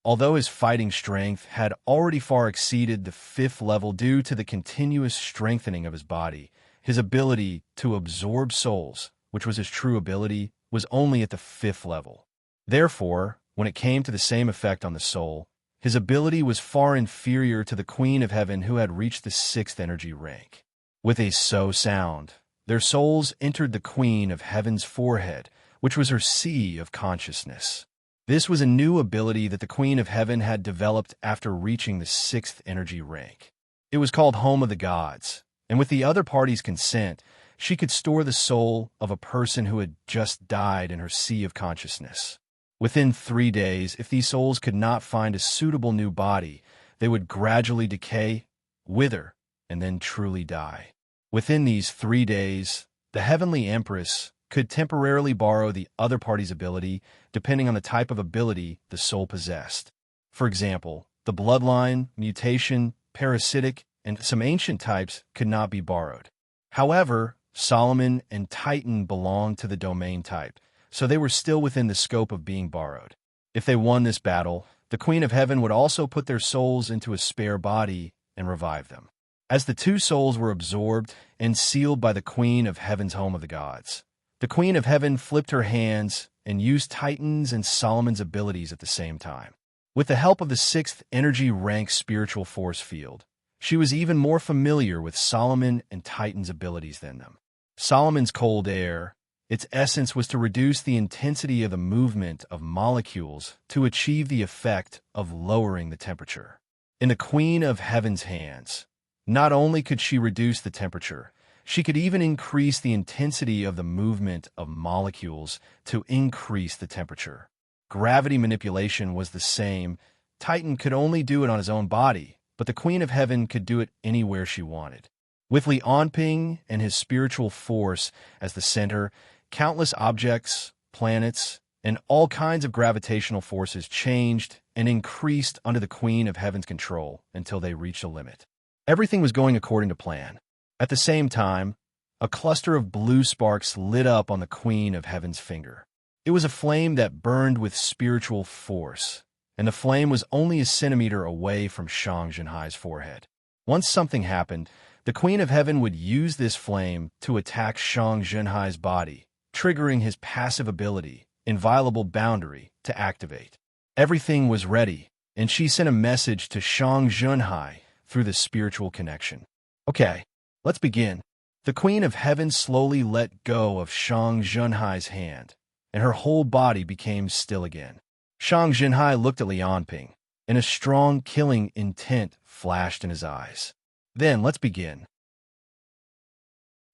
Although his fighting strength had already far exceeded the 5th level due to the continuous strengthening of his body, his ability to absorb souls, which was his true ability, was only at the 5th level. Therefore, when it came to the same effect on the soul, his ability was far inferior to the Queen of Heaven who had reached the 6th energy rank. With a so sound, their souls entered the Queen of Heaven's forehead, which was her sea of consciousness. This was a new ability that the Queen of Heaven had developed after reaching the 6th energy rank. It was called Home of the Gods, and with the other party's consent, she could store the soul of a person who had just died in her sea of consciousness. Within 3 days, if these souls could not find a suitable new body, they would gradually decay, wither, and then truly die. Within these 3 days, the Heavenly Empress could temporarily borrow the other party's ability depending on the type of ability the soul possessed. For example, the bloodline, mutation, parasitic, and some ancient types could not be borrowed. However, Solomon and Titan belonged to the domain type, so they were still within the scope of being borrowed. If they won this battle, the Queen of Heaven would also put their souls into a spare body and revive them. As the 2 souls were absorbed and sealed by the Queen of Heaven's Home of the Gods, the Queen of Heaven flipped her hands and used Titan's and Solomon's abilities at the same time. With the help of the 6th energy rank spiritual force field, she was even more familiar with Solomon and Titan's abilities than them. Solomon's cold air, its essence was to reduce the intensity of the movement of molecules to achieve the effect of lowering the temperature. In the Queen of Heaven's hands, not only could she reduce the temperature, she could even increase the intensity of the movement of molecules to increase the temperature. Gravity manipulation was the same. Titan could only do it on his own body, but the Queen of Heaven could do it anywhere she wanted. With Li Anping and his spiritual force as the center, countless objects, planets, and all kinds of gravitational forces changed and increased under the Queen of Heaven's control until they reached a limit. Everything was going according to plan. At the same time, a cluster of blue sparks lit up on the Queen of Heaven's finger. It was a flame that burned with spiritual force, and the flame was only a centimeter away from Shang Zhenhai's forehead. Once something happened, the Queen of Heaven would use this flame to attack Shang Zhenhai's body, triggering his passive ability, Inviolable Boundary, to activate. Everything was ready, and she sent a message to Shang Zhenhai through the spiritual connection. Okay, let's begin. The Queen of Heaven slowly let go of Shang Zhenhai's hand, and her whole body became still again. Shang Jinhai looked at Li Anping, and a strong, killing intent flashed in his eyes. Then, let's begin.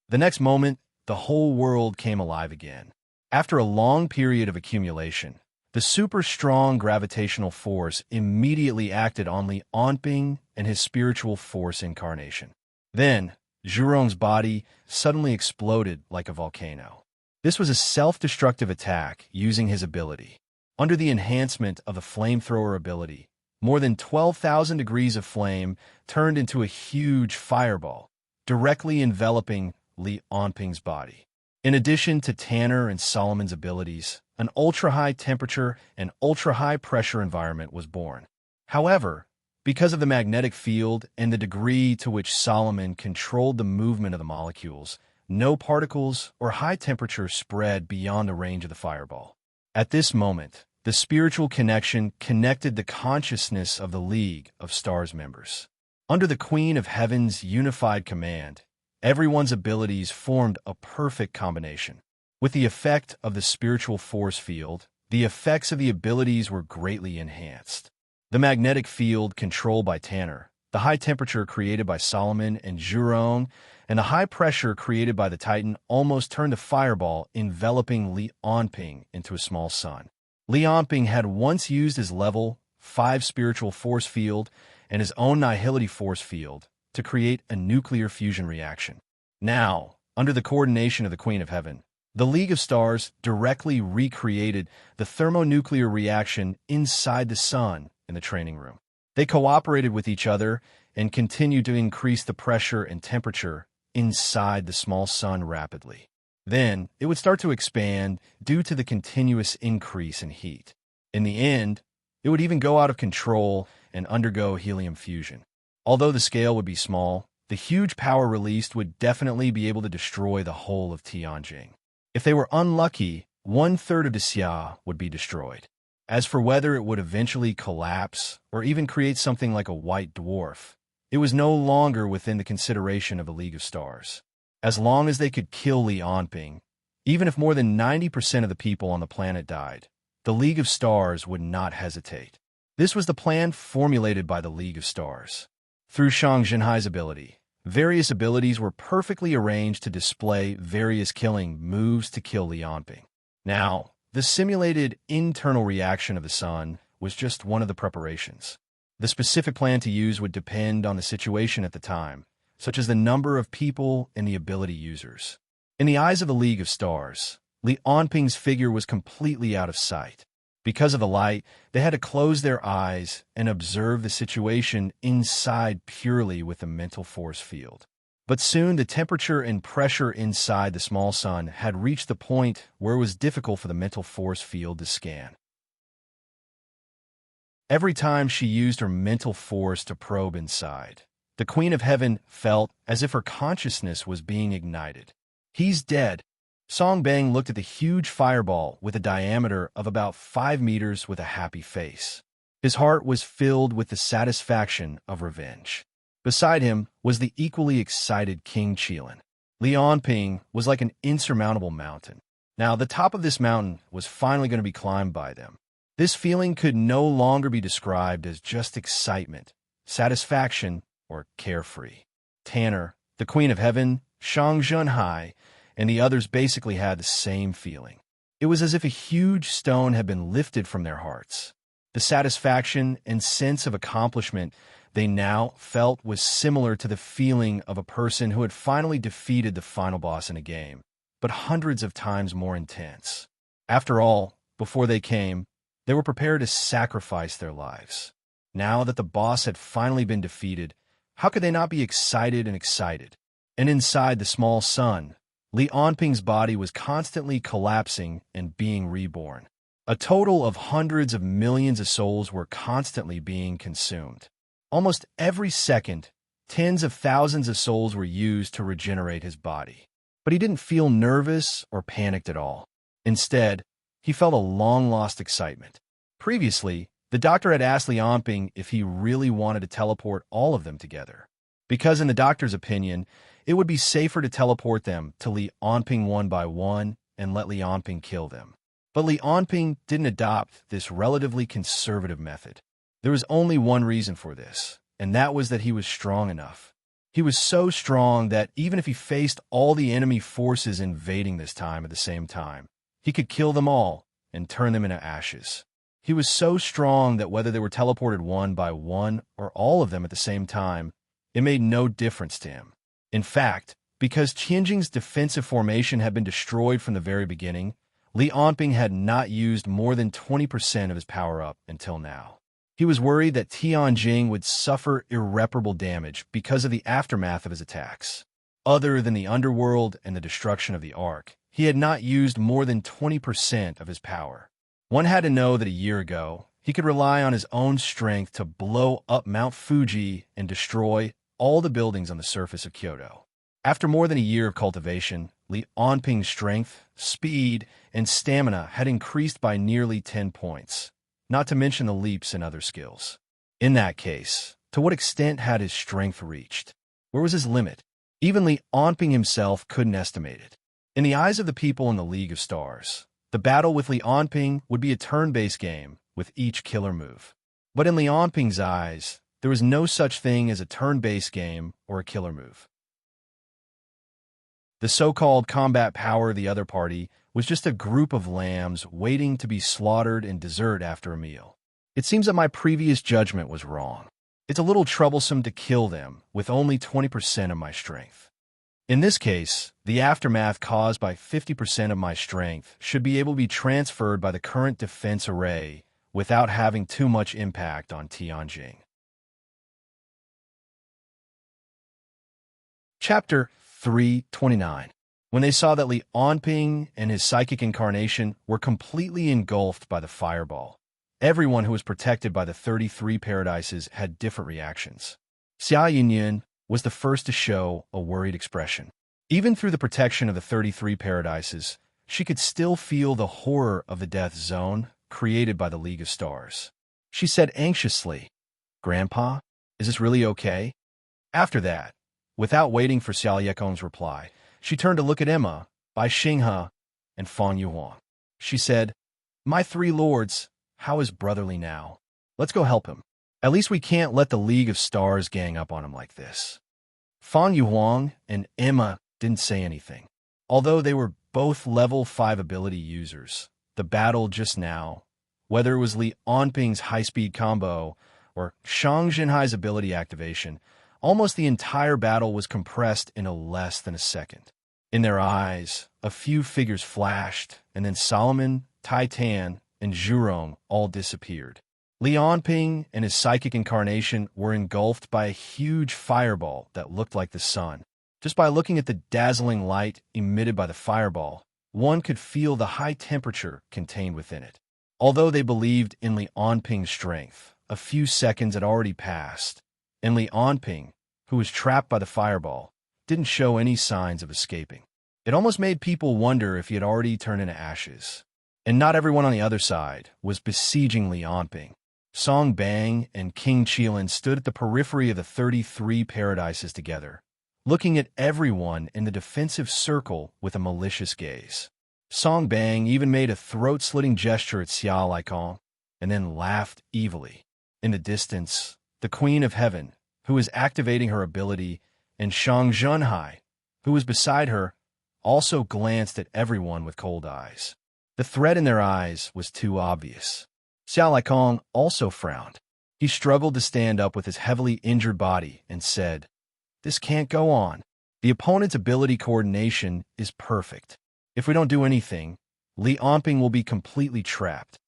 The next moment, the whole world came alive again. After a long period of accumulation, the super-strong gravitational force immediately acted on Li Anping and his spiritual force incarnation. Then, Zhurong's body suddenly exploded like a volcano. This was a self-destructive attack using his ability. Under the enhancement of the flamethrower ability, more than 12,000 degrees of flame turned into a huge fireball, directly enveloping Li Anping's body. In addition to Tanner and Solomon's abilities, an ultra-high temperature and ultra-high pressure environment was born. However, because of the magnetic field and the degree to which Solomon controlled the movement of the molecules, no particles or high temperature spread beyond the range of the fireball. At this moment, the spiritual connection connected the consciousness of the League of Stars members. Under the Queen of Heaven's unified command, everyone's abilities formed a perfect combination. With the effect of the spiritual force field, the effects of the abilities were greatly enhanced. The magnetic field controlled by Tanner, the high temperature created by Solomon and Zhurong, and the high pressure created by the Titan almost turned the fireball enveloping Li Anping into a small sun. Li Anping had once used his level 5 spiritual force field and his own nihility force field to create a nuclear fusion reaction. Now, under the coordination of the Queen of Heaven, the League of Stars directly recreated the thermonuclear reaction inside the sun in the training room. They cooperated with each other and continued to increase the pressure and temperature inside the small sun rapidly. Then, it would start to expand due to the continuous increase in heat. In the end, it would even go out of control and undergo helium fusion. Although the scale would be small, the huge power released would definitely be able to destroy the whole of Tianjin. If they were unlucky, 1/3 of Xia would be destroyed. As for whether it would eventually collapse or even create something like a white dwarf, it was no longer within the consideration of the League of Stars. As long as they could kill Li Anping, even if more than 90% of the people on the planet died, the League of Stars would not hesitate. This was the plan formulated by the League of Stars. Through Shang Jinhai's ability, various abilities were perfectly arranged to display various killing moves to kill Li Anping. Now, the simulated internal reaction of the sun was just one of the preparations. The specific plan to use would depend on the situation at the time, such as the number of people and the ability users. In the eyes of the League of Stars, Li Anping's figure was completely out of sight. Because of the light, they had to close their eyes and observe the situation inside purely with the mental force field. But soon the temperature and pressure inside the small sun had reached the point where it was difficult for the mental force field to scan. Every time she used her mental force to probe inside, the Queen of Heaven felt as if her consciousness was being ignited. "He's dead." Song Bang looked at the huge fireball with a diameter of about 5 meters with a happy face. His heart was filled with the satisfaction of revenge. Beside him was the equally excited King Qilin. Li Anping was like an insurmountable mountain. Now, the top of this mountain was finally going to be climbed by them. This feeling could no longer be described as just excitement, satisfaction, or carefree. Tanner, the Queen of Heaven, Shang Jinhai, and the others basically had the same feeling. It was as if a huge stone had been lifted from their hearts. The satisfaction and sense of accomplishment they now felt was similar to the feeling of a person who had finally defeated the final boss in a game, but hundreds of times more intense. After all, before they came, they were prepared to sacrifice their lives. Now that the boss had finally been defeated, how could they not be excited and excited? And inside the small sun, Li Anping's body was constantly collapsing and being reborn. A total of hundreds of millions of souls were constantly being consumed. Almost every second, tens of thousands of souls were used to regenerate his body. But he didn't feel nervous or panicked at all. Instead, he felt a long-lost excitement. Previously, the doctor had asked Li Anping if he really wanted to teleport all of them together. Because in the doctor's opinion, it would be safer to teleport them to Li Anping one by one and let Li Anping kill them. But Li Onping didn't adopt this relatively conservative method. There was only one reason for this, and that was that he was strong enough. He was so strong that even if he faced all the enemy forces invading this time at the same time, he could kill them all and turn them into ashes. He was so strong that whether they were teleported one by one or all of them at the same time, it made no difference to him. In fact, because Qianjing's defensive formation had been destroyed from the very beginning, Li Onping had not used more than 20% of his power-up until now. He was worried that Tianjing would suffer irreparable damage because of the aftermath of his attacks. Other than the underworld and the destruction of the Ark, he had not used more than 20% of his power. One had to know that a year ago, he could rely on his own strength to blow up Mount Fuji and destroy all the buildings on the surface of Kyoto. After more than a year of cultivation, Li Onping's strength, speed, and stamina had increased by nearly 10 points, not to mention the leaps in other skills. In that case, to what extent had his strength reached? Where was his limit? Even Li Onping himself couldn't estimate it. In the eyes of the people in the League of Stars, the battle with Li Onping would be a turn-based game with each killer move. But in Li Onping's eyes, there was no such thing as a turn-based game or a killer move. The so-called combat power of the other party was just a group of lambs waiting to be slaughtered in dessert after a meal. It seems that my previous judgment was wrong. It's a little troublesome to kill them with only 20% of my strength. In this case, the aftermath caused by 50% of my strength should be able to be transferred by the current defense array without having too much impact on Tianjing. Chapter 329. When they saw that Li Onping and his psychic incarnation were completely engulfed by the fireball, everyone who was protected by the 33 paradises had different reactions. Xia Yinyan was the first to show a worried expression. Even through the protection of the 33 paradises, she could still feel the horror of the death zone created by the League of Stars. She said anxiously, "Grandpa, is this really okay?" After that, without waiting for Xiao Yekong's reply, she turned to look at Emma, Bai Xinghe, and Fang Yuhuang. She said, "My three lords, how is brotherly now? Let's go help him. At least we can't let the League of Stars gang up on him like this." Fang Yuhuang and Emma didn't say anything. Although they were both level 5 ability users, the battle just now, whether it was Li Onping's high-speed combo or Shang Jinhai's ability activation, almost the entire battle was compressed in less than a second. In their eyes, a few figures flashed, and then Solomon, Tai Tan, and Zhurong all disappeared. Li Onping and his psychic incarnation were engulfed by a huge fireball that looked like the sun. Just by looking at the dazzling light emitted by the fireball, one could feel the high temperature contained within it. Although they believed in Li Onping's strength, a few seconds had already passed, and Li Onping, who was trapped by the fireball, didn't show any signs of escaping. It almost made people wonder if he had already turned into ashes. And not everyone on the other side was besieging Li Onping. Song Bang and King Qilin stood at the periphery of the 33 paradises together, looking at everyone in the defensive circle with a malicious gaze. Song Bang even made a throat-slitting gesture at Xia Laikong, and then laughed evilly. In the distance, the Queen of Heaven, who was activating her ability, and Shang Zhenhai, who was beside her, also glanced at everyone with cold eyes. The threat in their eyes was too obvious. Xia Laikong also frowned. He struggled to stand up with his heavily injured body and said, "This can't go on. The opponent's ability coordination is perfect. If we don't do anything, Li Onping will be completely trapped."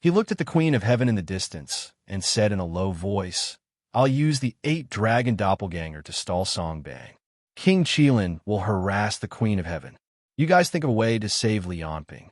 He looked at the Queen of Heaven in the distance and said in a low voice, "I'll use the 8-dragon doppelganger to stall Song Bang. King Qilin will harass the Queen of Heaven. You guys think of a way to save Li Onping."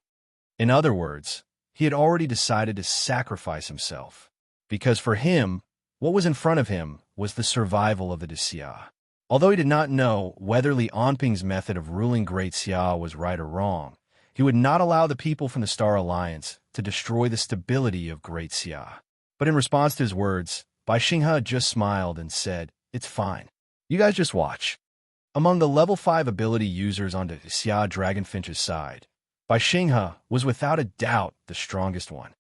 In other words, he had already decided to sacrifice himself, because for him, what was in front of him was the survival of the Xia. Although he did not know whether Li Onping's method of ruling Great Xia was right or wrong, he would not allow the people from the Star Alliance to destroy the stability of Great Xia. But in response to his words, Bai Xinghe just smiled and said, "It's fine. You guys just watch." Among the level 5 ability users on the Xia Dragonfinch's side, by Xinghe was without a doubt the strongest one.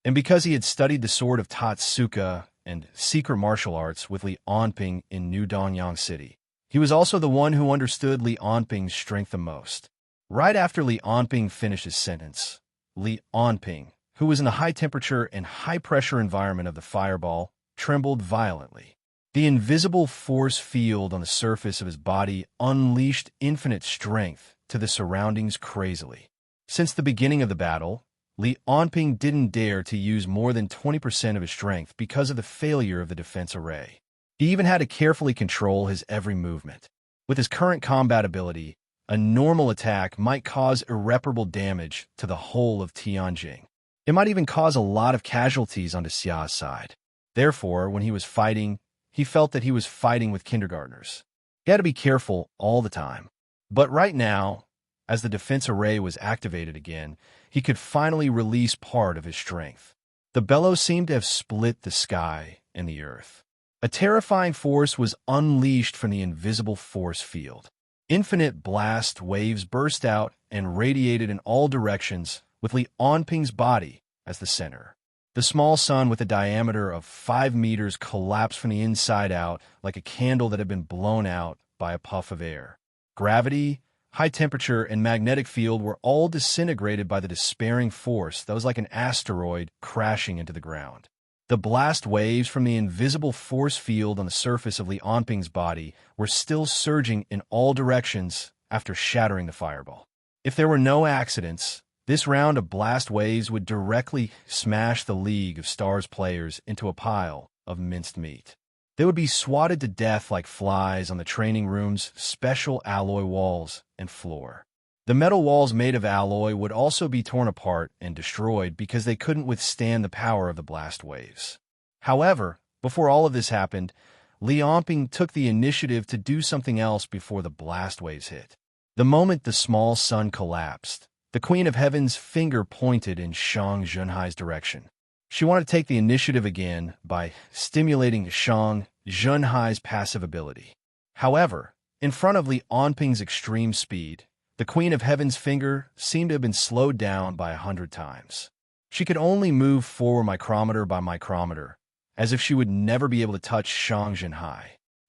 And because he had studied the sword of Tatsuka and secret martial arts with Li Onping in New Danyang City, he was also the one who understood Li Onping's strength the most. Right after Li Onping finished his sentence, Li Onping, who was in the high-temperature and high-pressure environment of the fireball, trembled violently. The invisible force field on the surface of his body unleashed infinite strength to the surroundings crazily. Since the beginning of the battle, Li Onping didn't dare to use more than 20% of his strength because of the failure of the defense array. He even had to carefully control his every movement. With his current combat ability, a normal attack might cause irreparable damage to the whole of Tianjing. It might even cause a lot of casualties on Xia's side. Therefore, when he was fighting, he felt that he was fighting with kindergartners. He had to be careful all the time. But right now, as the defense array was activated again, he could finally release part of his strength. The bellows seemed to have split the sky and the earth. A terrifying force was unleashed from the invisible force field. Infinite blast waves burst out and radiated in all directions, with Li Onping's body as the center. The small sun with a diameter of 5 meters collapsed from the inside out like a candle that had been blown out by a puff of air. Gravity, high temperature, and magnetic field were all disintegrated by the despairing force that was like an asteroid crashing into the ground. The blast waves from the invisible force field on the surface of Li Onping's body were still surging in all directions after shattering the fireball. If there were no accidents, this round of blast waves would directly smash the League of Stars players into a pile of minced meat. They would be swatted to death like flies on the training room's special alloy walls and floor. The metal walls made of alloy would also be torn apart and destroyed because they couldn't withstand the power of the blast waves. However, before all of this happened, Li Onping took the initiative to do something else before the blast waves hit. The moment the small sun collapsed, the Queen of Heaven's finger pointed in Shang Zhenhai's direction. She wanted to take the initiative again by stimulating Shang Zhenhai's passive ability. However, in front of Li Onping's extreme speed, the Queen of Heaven's finger seemed to have been slowed down by 100 times. She could only move forward micrometer by micrometer, as if she would never be able to touch Shang Zhenhai.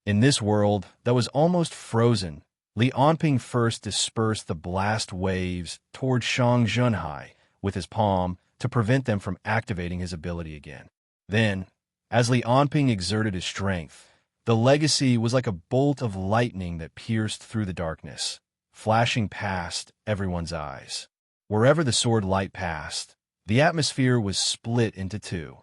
In this world that was almost frozen, Li Onping first dispersed the blast waves toward Shang Zhenhai with his palm to prevent them from activating his ability again. Then, as Li Onping exerted his strength, the legacy was like a bolt of lightning that pierced through the darkness, flashing past everyone's eyes. Wherever the sword light passed, the atmosphere was split into two.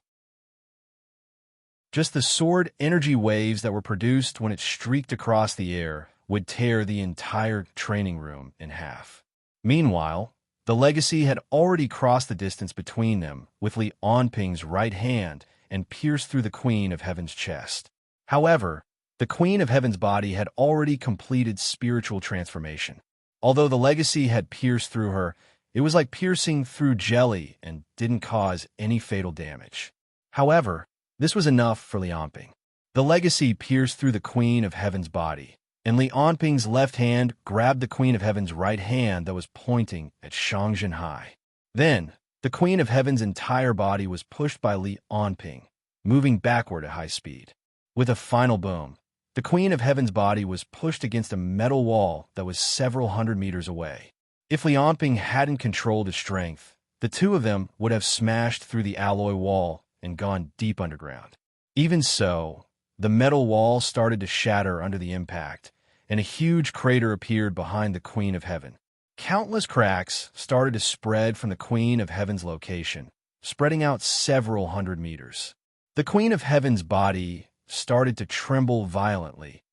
Just the sword energy waves that were produced when it streaked across the air would tear the entire training room in half. Meanwhile, the legacy had already crossed the distance between them with Li Onping's right hand and pierced through the Queen of Heaven's chest. However, the Queen of Heaven's body had already completed spiritual transformation. Although the legacy had pierced through her, it was like piercing through jelly and didn't cause any fatal damage. However, this was enough for Li Onping. The legacy pierced through the Queen of Heaven's body, and Li Onping's left hand grabbed the Queen of Heaven's right hand that was pointing at Shang Zhenhai. Then, the Queen of Heaven's entire body was pushed by Li Onping, moving backward at high speed. With a final boom, the Queen of Heaven's body was pushed against a metal wall that was several hundred meters away. If Li Onping hadn't controlled his strength, the two of them would have smashed through the alloy wall and gone deep underground. Even so, the metal wall started to shatter under the impact, and a huge crater appeared behind the Queen of Heaven. Countless cracks started to spread from the Queen of Heaven's location, spreading out several hundred meters. The Queen of Heaven's body started to tremble violently,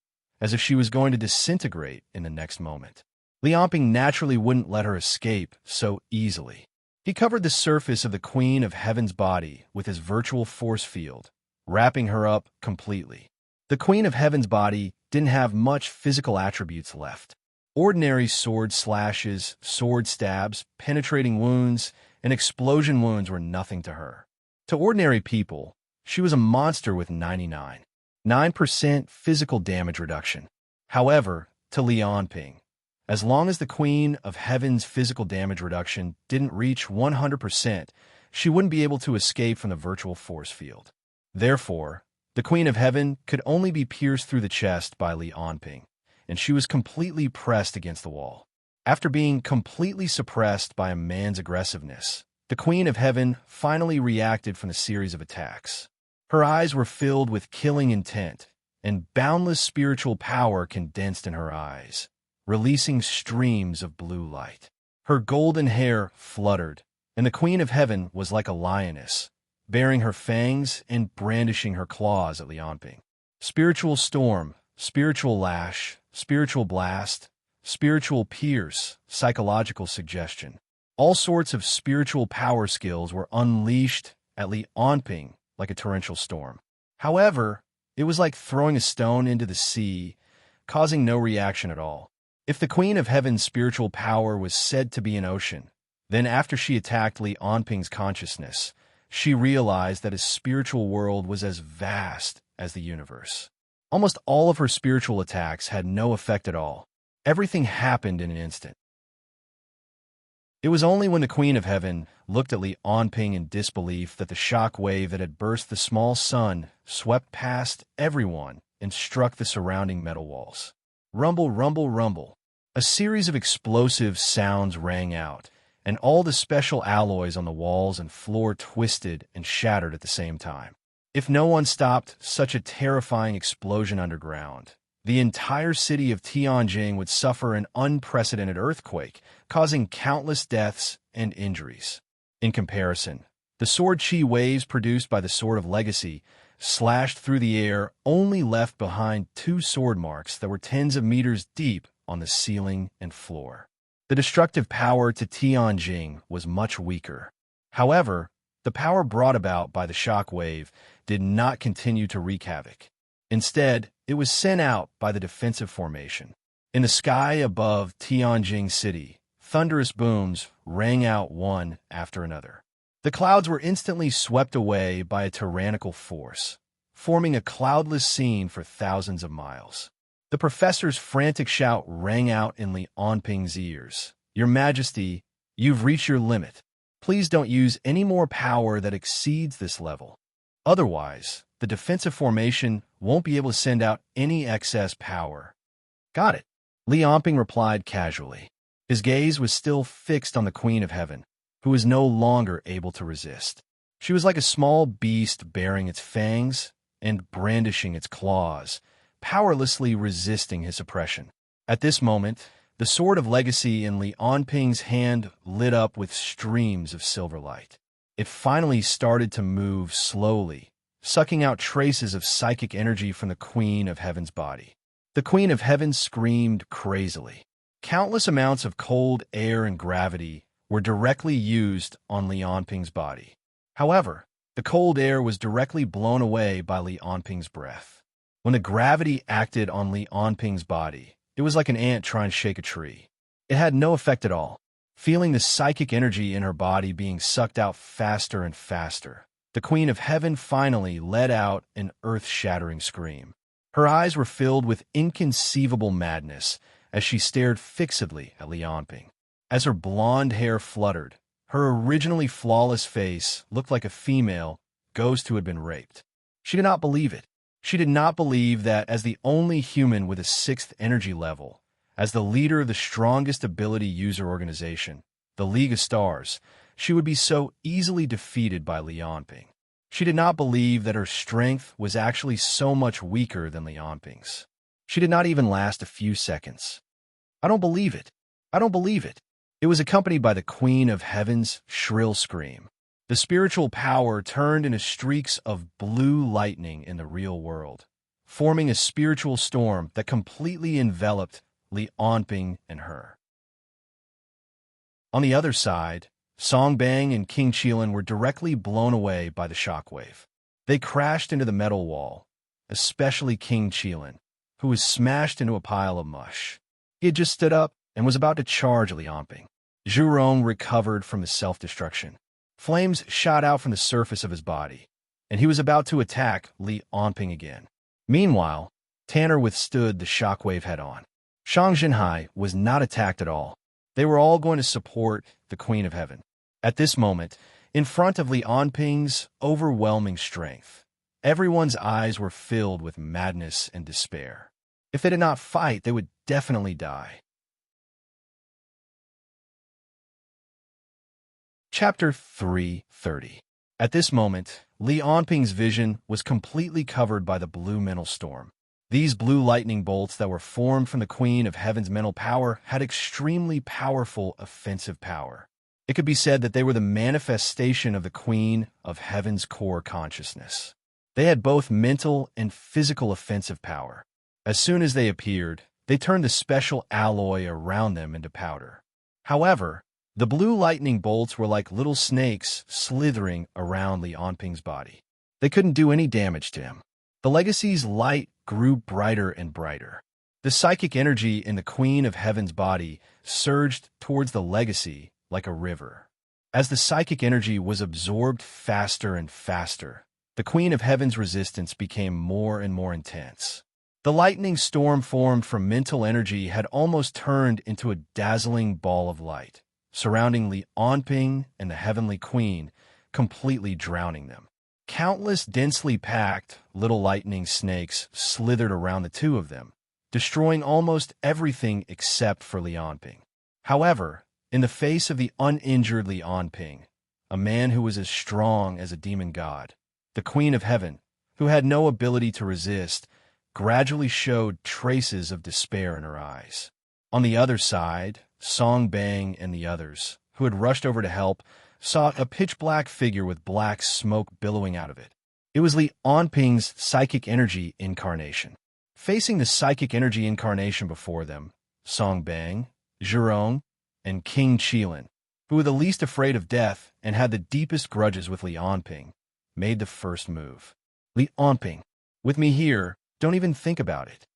as if she was going to disintegrate in the next moment. Li Onping naturally wouldn't let her escape so easily. He covered the surface of the Queen of Heaven's body with his virtual force field, wrapping her up completely. The Queen of Heaven's body didn't have much physical attributes left. Ordinary sword slashes, sword stabs, penetrating wounds, and explosion wounds were nothing to her. To ordinary people, she was a monster with 99.9% physical damage reduction. However, to Li Onping, As long as the Queen of Heaven's physical damage reduction didn't reach 100%, she wouldn't be able to escape from the virtual force field. Therefore, the Queen of Heaven could only be pierced through the chest by Li Anping, and she was completely pressed against the wall. After being completely suppressed by a man's aggressiveness, the Queen of Heaven finally reacted from the series of attacks. Her eyes were filled with killing intent, and boundless spiritual power condensed in her eyes, releasing streams of blue light. Her golden hair fluttered, and the Queen of Heaven was like a lioness, baring her fangs and brandishing her claws at Li Anping. Spiritual storm, spiritual lash, spiritual blast, spiritual pierce, psychological suggestion. All sorts of spiritual power skills were unleashed at Li Anping like a torrential storm. However, it was like throwing a stone into the sea, causing no reaction at all. If the Queen of Heaven's spiritual power was said to be an ocean, then after she attacked Li Anping's consciousness, she realized that his spiritual world was as vast as the universe. Almost all of her spiritual attacks had no effect at all. Everything happened in an instant. It was only when the Queen of Heaven looked at Li Anping in disbelief that the shock wave that had burst the small sun swept past everyone and struck the surrounding metal walls. Rumble, rumble, rumble. A series of explosive sounds rang out, and all the special alloys on the walls and floor twisted and shattered at the same time. If no one stopped such a terrifying explosion underground, the entire city of Tianjin would suffer an unprecedented earthquake, causing countless deaths and injuries. In comparison, the sword chi waves produced by the Sword of Legacy slashed through the air only left behind 2 sword marks that were tens of meters deep on the ceiling and floor. The destructive power to Tianjin was much weaker. However, the power brought about by the shock wave did not continue to wreak havoc. Instead, it was sent out by the defensive formation. In the sky above Tianjin City, thunderous booms rang out one after another. The clouds were instantly swept away by a tyrannical force, forming a cloudless scene for thousands of miles. The professor's frantic shout rang out in Li Anping's ears. "Your Majesty, you've reached your limit. Please don't use any more power that exceeds this level. Otherwise, the defensive formation won't be able to send out any excess power." "Got it," Li Anping replied casually. His gaze was still fixed on the Queen of Heaven, who was no longer able to resist. She was like a small beast baring its fangs and brandishing its claws, powerlessly resisting his oppression. At this moment, the Sword of Legacy in Li Anping's hand lit up with streams of silver light. It finally started to move slowly, sucking out traces of psychic energy from the Queen of Heaven's body. The Queen of Heaven screamed crazily. Countless amounts of cold air and gravity were directly used on Li Anping's body. However, the cold air was directly blown away by Li Anping's breath. When the gravity acted on Li Anping's body, it was like an ant trying to shake a tree. It had no effect at all. Feeling the psychic energy in her body being sucked out faster and faster, the Queen of Heaven finally let out an earth-shattering scream. Her eyes were filled with inconceivable madness as she stared fixedly at Li Anping. As her blonde hair fluttered, her originally flawless face looked like a female ghost who had been raped. She did not believe it. She did not believe that as the only human with a 6th energy level, as the leader of the strongest ability user organization, the League of Stars, she would be so easily defeated by Li Anping. She did not believe that her strength was actually so much weaker than Li Anping's. She did not even last a few seconds. "I don't believe it. I don't believe it." It was accompanied by the Queen of Heaven's shrill scream. The spiritual power turned into streaks of blue lightning in the real world, forming a spiritual storm that completely enveloped Li Anping and her. On the other side, Song Bang and King Qilin were directly blown away by the shockwave. They crashed into the metal wall, especially King Qilin, who was smashed into a pile of mush. He had just stood up and was about to charge Li Anping. Zhu Rong recovered from his self-destruction. Flames shot out from the surface of his body, and he was about to attack Li Anping again. Meanwhile, Tanner withstood the shockwave head-on. Shang Xinhai was not attacked at all. They were all going to support the Queen of Heaven. At this moment, in front of Li Anping's overwhelming strength, everyone's eyes were filled with madness and despair. If they did not fight, they would definitely die. Chapter 3:30. At this moment, Li Anping's vision was completely covered by the blue mental storm. These blue lightning bolts that were formed from the Queen of Heaven's mental power had extremely powerful offensive power. It could be said that they were the manifestation of the Queen of Heaven's core consciousness. They had both mental and physical offensive power. As soon as they appeared, they turned the special alloy around them into powder. However, the blue lightning bolts were like little snakes slithering around Li Anping's body. They couldn't do any damage to him. The legacy's light grew brighter and brighter. The psychic energy in the Queen of Heaven's body surged towards the legacy like a river. As the psychic energy was absorbed faster and faster, the Queen of Heaven's resistance became more and more intense. The lightning storm formed from mental energy had almost turned into a dazzling ball of light, surrounding Li Anping and the Heavenly Queen, completely drowning them. Countless densely packed little lightning snakes slithered around the two of them, destroying almost everything except for Li Anping. However, in the face of the uninjured Li Anping, a man who was as strong as a demon god, the Queen of Heaven, who had no ability to resist, gradually showed traces of despair in her eyes. On the other side, Song Bang and the others, who had rushed over to help, saw a pitch-black figure with black smoke billowing out of it. It was Li Anping's psychic energy incarnation. Facing the psychic energy incarnation before them, Song Bang, Zhurong, and King Qilin, who were the least afraid of death and had the deepest grudges with Li Anping, made the first move. Li Anping, with me here, don't even think about it.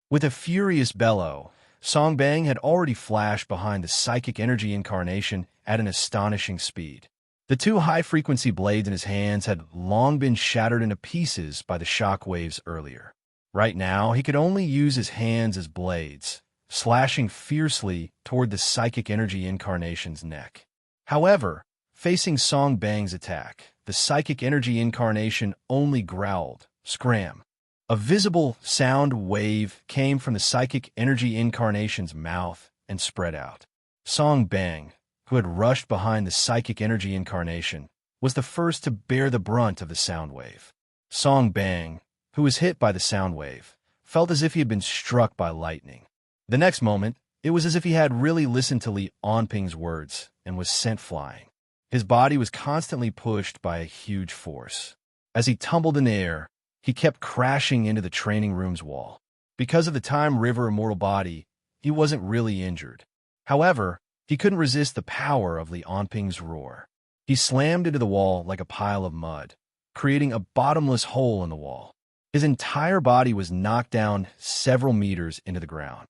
With a furious bellow, Song Bang had already flashed behind the psychic energy incarnation at an astonishing speed. The two high-frequency blades in his hands had long been shattered into pieces by the shock waves earlier. Right now, he could only use his hands as blades, slashing fiercely toward the psychic energy incarnation's neck. However, facing Song Bang's attack, the psychic energy incarnation only growled, "Scram." A visible sound wave came from the psychic energy incarnation's mouth and spread out. Song Bang, who had rushed behind the psychic energy incarnation, was the first to bear the brunt of the sound wave. Song Bang, who was hit by the sound wave, felt as if he had been struck by lightning. The next moment, it was as if he had really listened to Li Anping's words and was sent flying. His body was constantly pushed by a huge force. As he tumbled in the air, he kept crashing into the training room's wall. Because of the Time River immortal body, he wasn't really injured. However, he couldn't resist the power of Li Anping's roar. He slammed into the wall like a pile of mud, creating a bottomless hole in the wall. His entire body was knocked down several meters into the ground.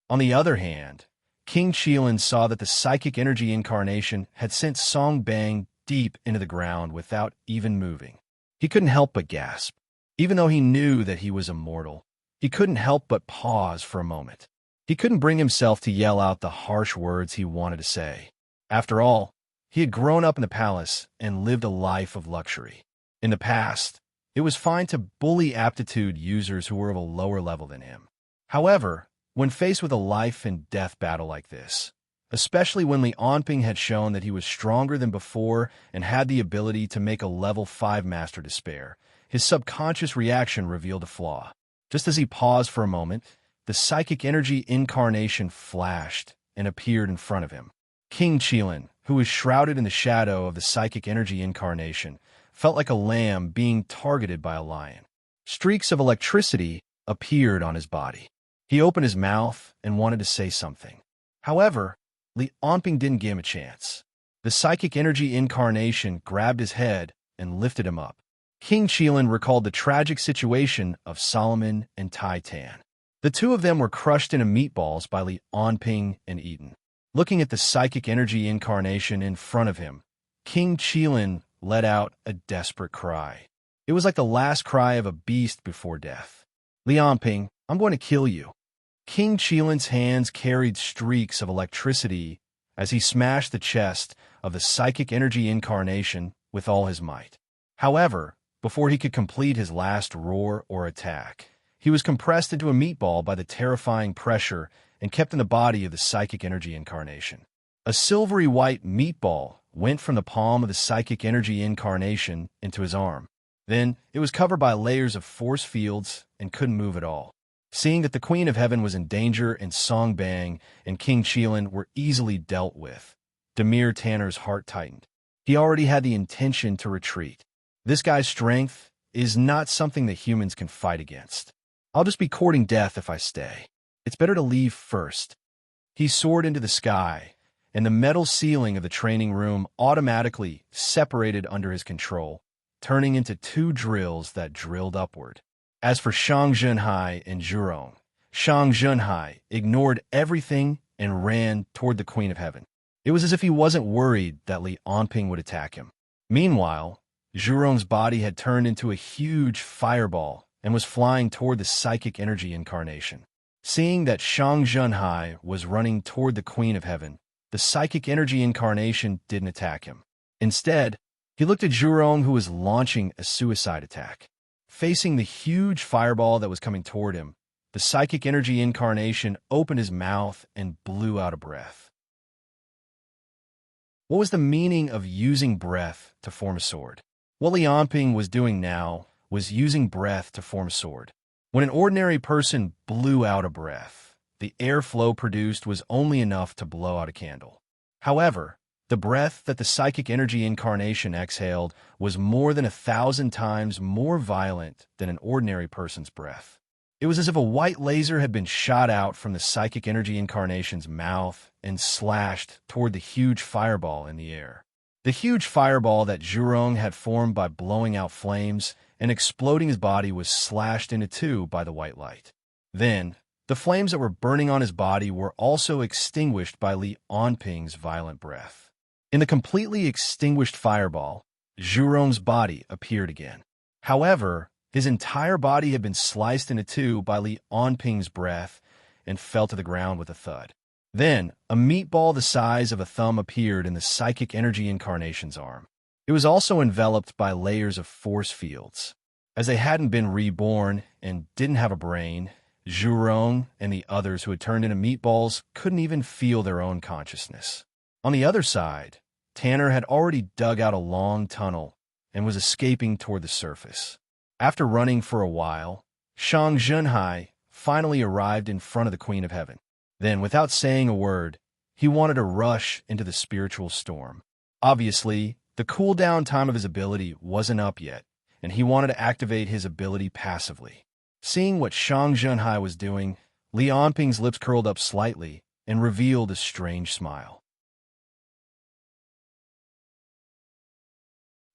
On the other hand, King Qilin saw that the psychic energy incarnation had sent Song Bang deep into the ground without even moving. He couldn't help but gasp. Even though he knew that he was immortal, he couldn't help but pause for a moment. He couldn't bring himself to yell out the harsh words he wanted to say. After all, he had grown up in the palace and lived a life of luxury. In the past, it was fine to bully aptitude users who were of a lower level than him. However, when faced with a life and death battle like this, especially when Li Anping had shown that he was stronger than before and had the ability to make a level 5 master despair, his subconscious reaction revealed a flaw. Just as he paused for a moment, the psychic energy incarnation flashed and appeared in front of him. King Qilin, who was shrouded in the shadow of the psychic energy incarnation, felt like a lamb being targeted by a lion. Streaks of electricity appeared on his body. He opened his mouth and wanted to say something. However, Li Anping didn't give him a chance. The psychic energy incarnation grabbed his head and lifted him up. King Qilin recalled the tragic situation of Solomon and Tai Tan. The two of them were crushed into meatballs by Li Anping and eaten. Looking at the psychic energy incarnation in front of him, King Qilin let out a desperate cry. It was like the last cry of a beast before death. "Li Anping, I'm going to kill you." King Qilin's hands carried streaks of electricity as he smashed the chest of the psychic energy incarnation with all his might. However, before he could complete his last roar or attack, he was compressed into a meatball by the terrifying pressure and kept in the body of the psychic energy incarnation. A silvery white meatball went from the palm of the psychic energy incarnation into his arm. Then it was covered by layers of force fields and couldn't move at all. Seeing that the Queen of Heaven was in danger and Song Bang and King Qilin were easily dealt with, Demir Tanner's heart tightened. He already had the intention to retreat. This guy's strength is not something that humans can fight against. I'll just be courting death if I stay. It's better to leave first. He soared into the sky, and the metal ceiling of the training room automatically separated under his control, turning into two drills that drilled upward. As for Shang Junhai and Zhurong, Shang Junhai ignored everything and ran toward the Queen of Heaven. It was as if he wasn't worried that Li Anping would attack him. Meanwhile, Zhurong's body had turned into a huge fireball and was flying toward the psychic energy incarnation. Seeing that Shang Junhai was running toward the Queen of Heaven, the psychic energy incarnation didn't attack him. Instead, he looked at Zhurong, who was launching a suicide attack. Facing the huge fireball that was coming toward him, the psychic energy incarnation opened his mouth and blew out a breath. What was the meaning of using breath to form a sword? What Li Anping was doing now was using breath to form a sword. When an ordinary person blew out a breath, the airflow produced was only enough to blow out a candle. However, the breath that the psychic energy incarnation exhaled was more than 1,000 times more violent than an ordinary person's breath. It was as if a white laser had been shot out from the psychic energy incarnation's mouth and slashed toward the huge fireball in the air. The huge fireball that Zhurong had formed by blowing out flames and exploding his body was slashed into two by the white light. Then, the flames that were burning on his body were also extinguished by Li Anping's violent breath. In the completely extinguished fireball, Zhurong's body appeared again. However, his entire body had been sliced into two by Li Anping's breath and fell to the ground with a thud. Then, a meatball the size of a thumb appeared in the psychic energy incarnation's arm. It was also enveloped by layers of force fields. As they hadn't been reborn and didn't have a brain, Zhurong and the others who had turned into meatballs couldn't even feel their own consciousness. On the other side, Tanner had already dug out a long tunnel and was escaping toward the surface. After running for a while, Shang Junhai finally arrived in front of the Queen of Heaven. Then, without saying a word, he wanted to rush into the spiritual storm. Obviously, the cooldown time of his ability wasn't up yet, and he wanted to activate his ability passively. Seeing what Shang Junhai was doing, Li Anping's lips curled up slightly and revealed a strange smile.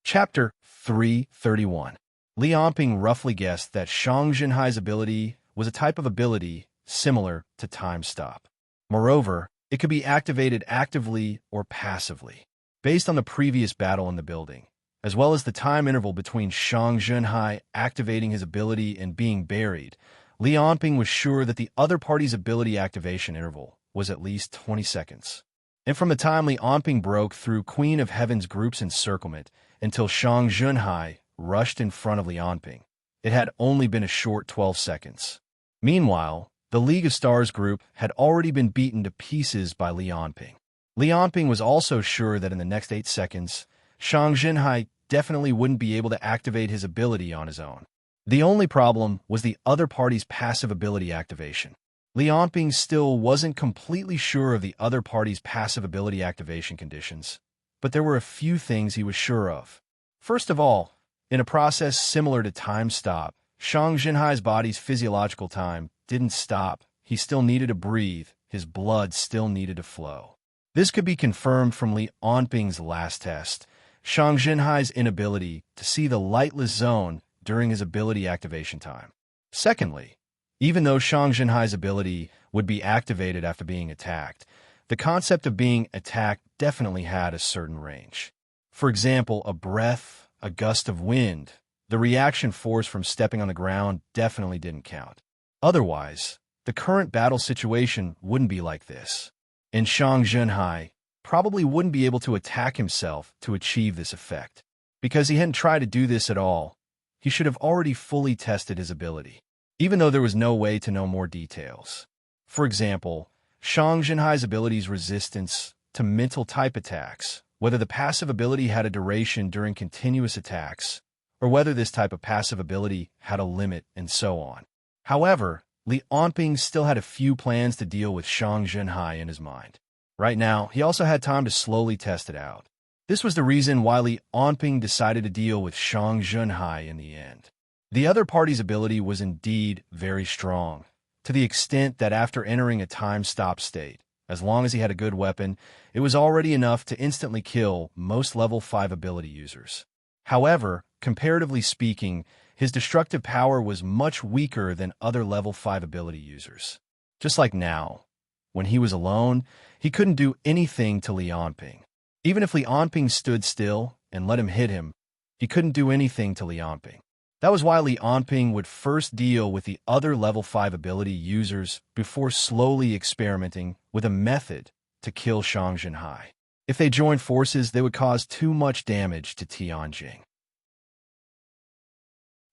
Chapter 331. Li Anping roughly guessed that Shang Junhai's ability was a type of ability similar to Time Stop. Moreover, it could be activated actively or passively, based on the previous battle in the building, as well as the time interval between Shang Junhai activating his ability and being buried. Li Anping was sure that the other party's ability activation interval was at least 20 seconds. And from the time Li Anping broke through Queen of Heaven's group's encirclement until Shang Junhai rushed in front of Li Anping, it had only been a short 12 seconds. Meanwhile, the League of Stars group had already been beaten to pieces by Li Anping. Li Anping was also sure that in the next 8 seconds, Shang Junhai definitely wouldn't be able to activate his ability on his own. The only problem was the other party's passive ability activation. Li Anping still wasn't completely sure of the other party's passive ability activation conditions, but there were a few things he was sure of. First of all, in a process similar to Time Stop, Shang Junhai's body's physiological time didn't stop. He still needed to breathe. His blood still needed to flow. This could be confirmed from Li Anping's last test, Shang Junhai's inability to see the lightless zone during his ability activation time. Secondly, even though Shang Junhai's ability would be activated after being attacked, the concept of being attacked definitely had a certain range. For example, a breath, a gust of wind, the reaction force from stepping on the ground definitely didn't count. Otherwise, the current battle situation wouldn't be like this. And Shang Junhai probably wouldn't be able to attack himself to achieve this effect. Because he hadn't tried to do this at all, he should have already fully tested his ability, even though there was no way to know more details. For example, Shang Junhai's ability's resistance to mental type attacks, whether the passive ability had a duration during continuous attacks, or whether this type of passive ability had a limit, and so on. However, Li Onping still had a few plans to deal with Shang Junhai in his mind. Right now, he also had time to slowly test it out. This was the reason why Li Onping decided to deal with Shang Junhai in the end. The other party's ability was indeed very strong, to the extent that after entering a time-stop state, as long as he had a good weapon, it was already enough to instantly kill most level 5 ability users. However, comparatively speaking, his destructive power was much weaker than other level 5 ability users. Just like now, when he was alone, he couldn't do anything to Li Onping. Even if Li Onping stood still and let him hit him, he couldn't do anything to Li Onping. That was why Li Onping would first deal with the other level 5 ability users before slowly experimenting with a method to kill Shang Junhai. If they joined forces, they would cause too much damage to Tianjing.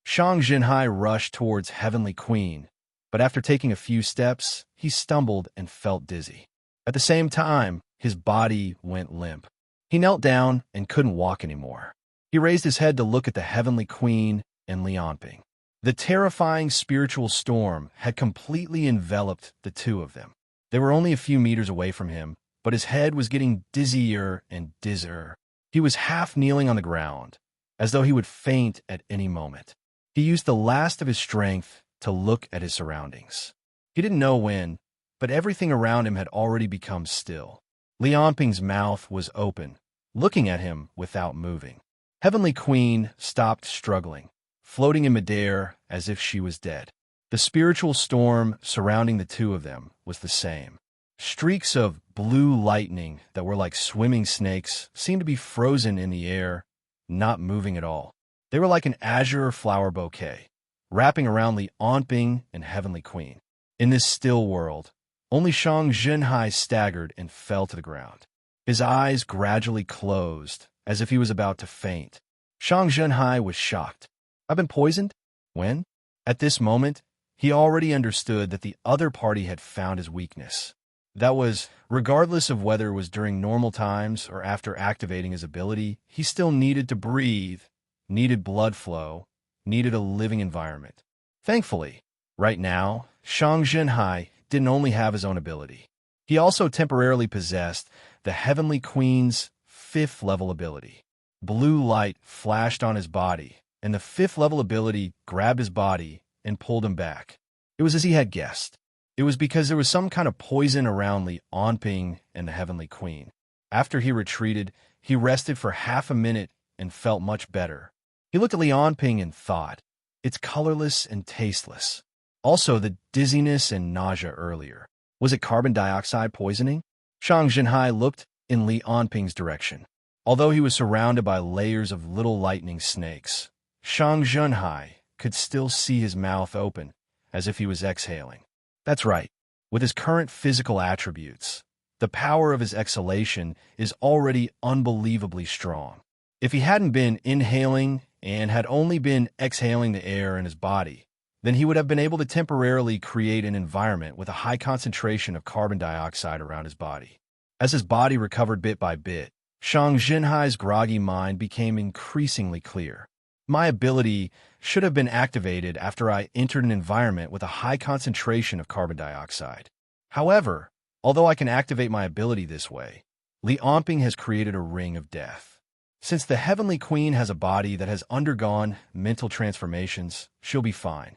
Shang Junhai rushed towards Heavenly Queen, but after taking a few steps, he stumbled and felt dizzy. At the same time, his body went limp. He knelt down and couldn't walk anymore. He raised his head to look at the Heavenly Queen and Li Onping. The terrifying spiritual storm had completely enveloped the two of them. They were only a few meters away from him, but his head was getting dizzier and dizzier. He was half kneeling on the ground, as though he would faint at any moment. He used the last of his strength to look at his surroundings. He didn't know when, but everything around him had already become still. Li Onping's mouth was open, looking at him without moving. Heavenly Queen stopped struggling, floating in midair as if she was dead. The spiritual storm surrounding the two of them was the same. Streaks of blue lightning that were like swimming snakes seemed to be frozen in the air, not moving at all. They were like an azure flower bouquet, wrapping around Li Onping and Heavenly Queen. In this still world, only Shang Junhai staggered and fell to the ground. His eyes gradually closed, as if he was about to faint. Shang Junhai was shocked. "I've been poisoned? When?" At this moment, he already understood that the other party had found his weakness. That was, regardless of whether it was during normal times or after activating his ability, he still needed to breathe, needed blood flow, needed a living environment. Thankfully, right now, Shang Junhai didn't only have his own ability. He also temporarily possessed the Heavenly Queen's 5th level ability. Blue light flashed on his body, and the 5th level ability grabbed his body and pulled him back. It was as he had guessed. It was because there was some kind of poison around Li Onping and the Heavenly Queen. After he retreated, he rested for half a minute and felt much better. He looked at Li Onping and thought, "It's colorless and tasteless." Also, the dizziness and nausea earlier. Was it carbon dioxide poisoning? Shang Junhai looked in Li Onping's direction. Although he was surrounded by layers of little lightning snakes, Shang Junhai could still see his mouth open, as if he was exhaling. That's right. With his current physical attributes, the power of his exhalation is already unbelievably strong. If he hadn't been inhaling and had only been exhaling the air in his body, then he would have been able to temporarily create an environment with a high concentration of carbon dioxide around his body. As his body recovered bit by bit, Shang Junhai's groggy mind became increasingly clear. My ability should have been activated after I entered an environment with a high concentration of carbon dioxide. However, although I can activate my ability this way, Li Onping has created a ring of death. Since the Heavenly Queen has a body that has undergone mental transformations, she'll be fine.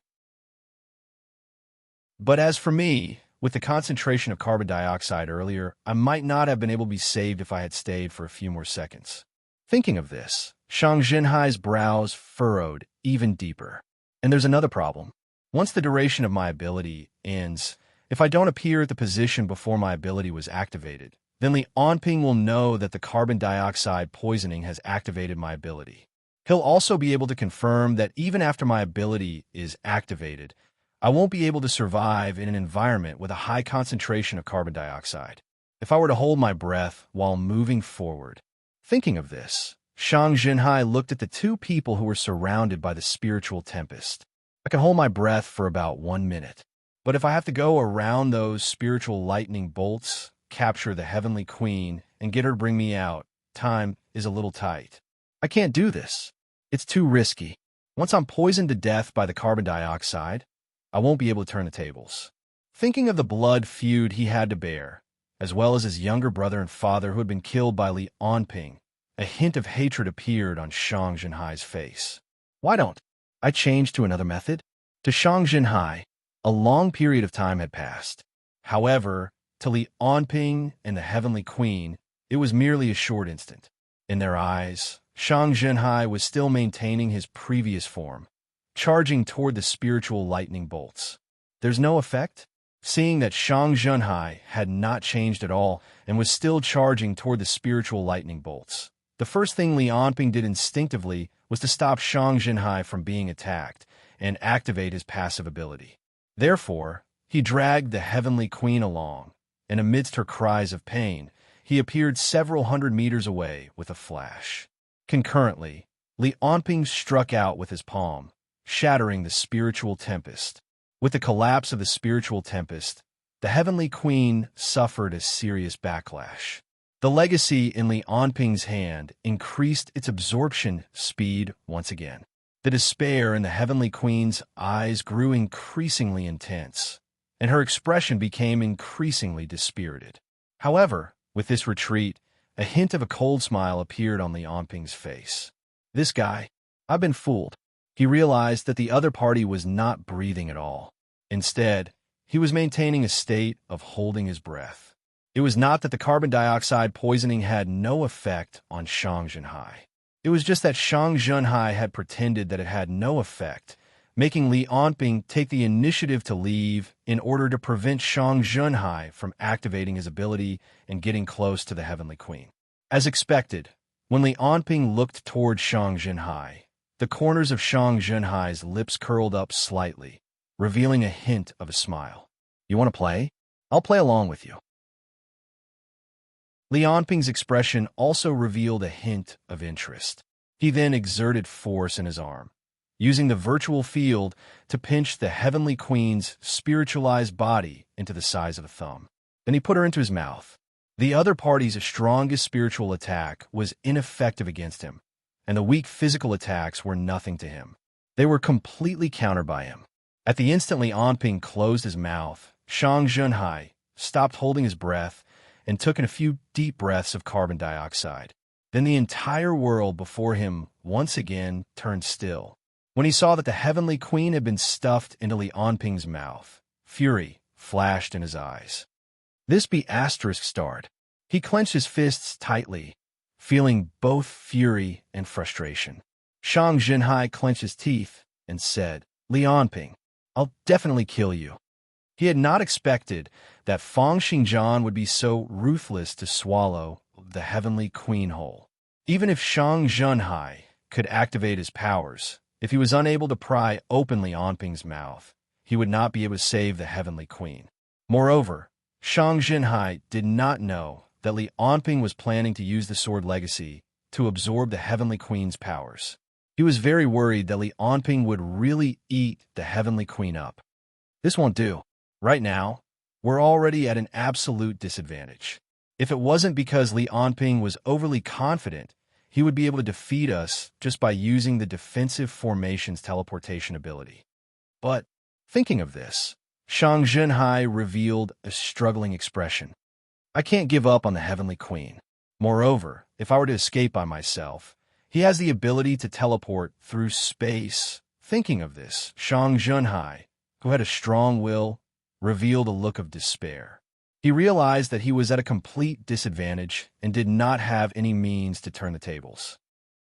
But as for me, with the concentration of carbon dioxide earlier, I might not have been able to be saved if I had stayed for a few more seconds. Thinking of this, Shang Junhai's brows furrowed even deeper. And there's another problem. Once the duration of my ability ends, if I don't appear at the position before my ability was activated, then Li Onping will know that the carbon dioxide poisoning has activated my ability. He'll also be able to confirm that even after my ability is activated, I won't be able to survive in an environment with a high concentration of carbon dioxide. If I were to hold my breath while moving forward. Thinking of this, Shang Jinhai looked at the two people who were surrounded by the spiritual tempest. I can hold my breath for about 1 minute. But if I have to go around those spiritual lightning bolts, capture the heavenly queen, and get her to bring me out, time is a little tight. I can't do this. It's too risky. Once I'm poisoned to death by the carbon dioxide, I won't be able to turn the tables. Thinking of the blood feud he had to bear, as well as his younger brother and father who had been killed by Li Onping, a hint of hatred appeared on Shang Jinhai's face. Why don't I change to another method? To Shang Jinhai, a long period of time had passed. However, to Li Onping and the Heavenly Queen, it was merely a short instant. In their eyes, Shang Jinhai was still maintaining his previous form, charging toward the spiritual lightning bolts. There's no effect? Seeing that Shang Jinhai had not changed at all and was still charging toward the spiritual lightning bolts, the first thing Li Onping did instinctively was to stop Shang Jinhai from being attacked and activate his passive ability. Therefore, he dragged the Heavenly Queen along, and amidst her cries of pain, he appeared several hundred meters away with a flash. Concurrently, Li Onping struck out with his palm, shattering the spiritual tempest. With the collapse of the spiritual tempest, the Heavenly Queen suffered a serious backlash. The legacy in Li Onping's hand increased its absorption speed once again. The despair in the Heavenly Queen's eyes grew increasingly intense, and her expression became increasingly dispirited. However, with this retreat, a hint of a cold smile appeared on Li Onping's face. This guy, I've been fooled. He realized that the other party was not breathing at all. Instead, he was maintaining a state of holding his breath. It was not that the carbon dioxide poisoning had no effect on Shang Jinhai. It was just that Shang Jinhai had pretended that it had no effect, making Li Onping take the initiative to leave in order to prevent Shang Jinhai from activating his ability and getting close to the Heavenly Queen. As expected, when Li Onping looked toward Shang Jinhai, the corners of Shang Jinhai's lips curled up slightly, revealing a hint of a smile. You want to play? I'll play along with you. Li Onping's expression also revealed a hint of interest. He then exerted force in his arm, using the virtual field to pinch the Heavenly Queen's spiritualized body into the size of a thumb. Then he put her into his mouth. The other party's strongest spiritual attack was ineffective against him, and the weak physical attacks were nothing to him. They were completely countered by him. At the instant Li Onping closed his mouth, Shang Jinhai stopped holding his breath and took in a few deep breaths of carbon dioxide. Then the entire world before him once again turned still. When he saw that the Heavenly Queen had been stuffed into Li Onping's mouth, fury flashed in his eyes. This be asterisk starred. He clenched his fists tightly, feeling both fury and frustration. Shang Jinhai clenched his teeth and said, Li Onping, I'll definitely kill you. He had not expected that Feng Xingjian would be so ruthless to swallow the Heavenly Queen whole. Even if Shang Jinhai could activate his powers, if he was unable to pry open Li Onping's mouth, he would not be able to save the Heavenly Queen. Moreover, Shang Jinhai did not know that Li Onping was planning to use the sword legacy to absorb the Heavenly Queen's powers. He was very worried that Li Onping would really eat the Heavenly Queen up. This won't do. Right now, we're already at an absolute disadvantage. If it wasn't because Li Onping was overly confident, he would be able to defeat us just by using the defensive formation's teleportation ability. But, thinking of this, Shang Jinhai revealed a struggling expression. I can't give up on the Heavenly Queen. Moreover, if I were to escape by myself, he has the ability to teleport through space. Thinking of this, Shang Jinhai, who had a strong will, revealed a look of despair. He realized that he was at a complete disadvantage and did not have any means to turn the tables.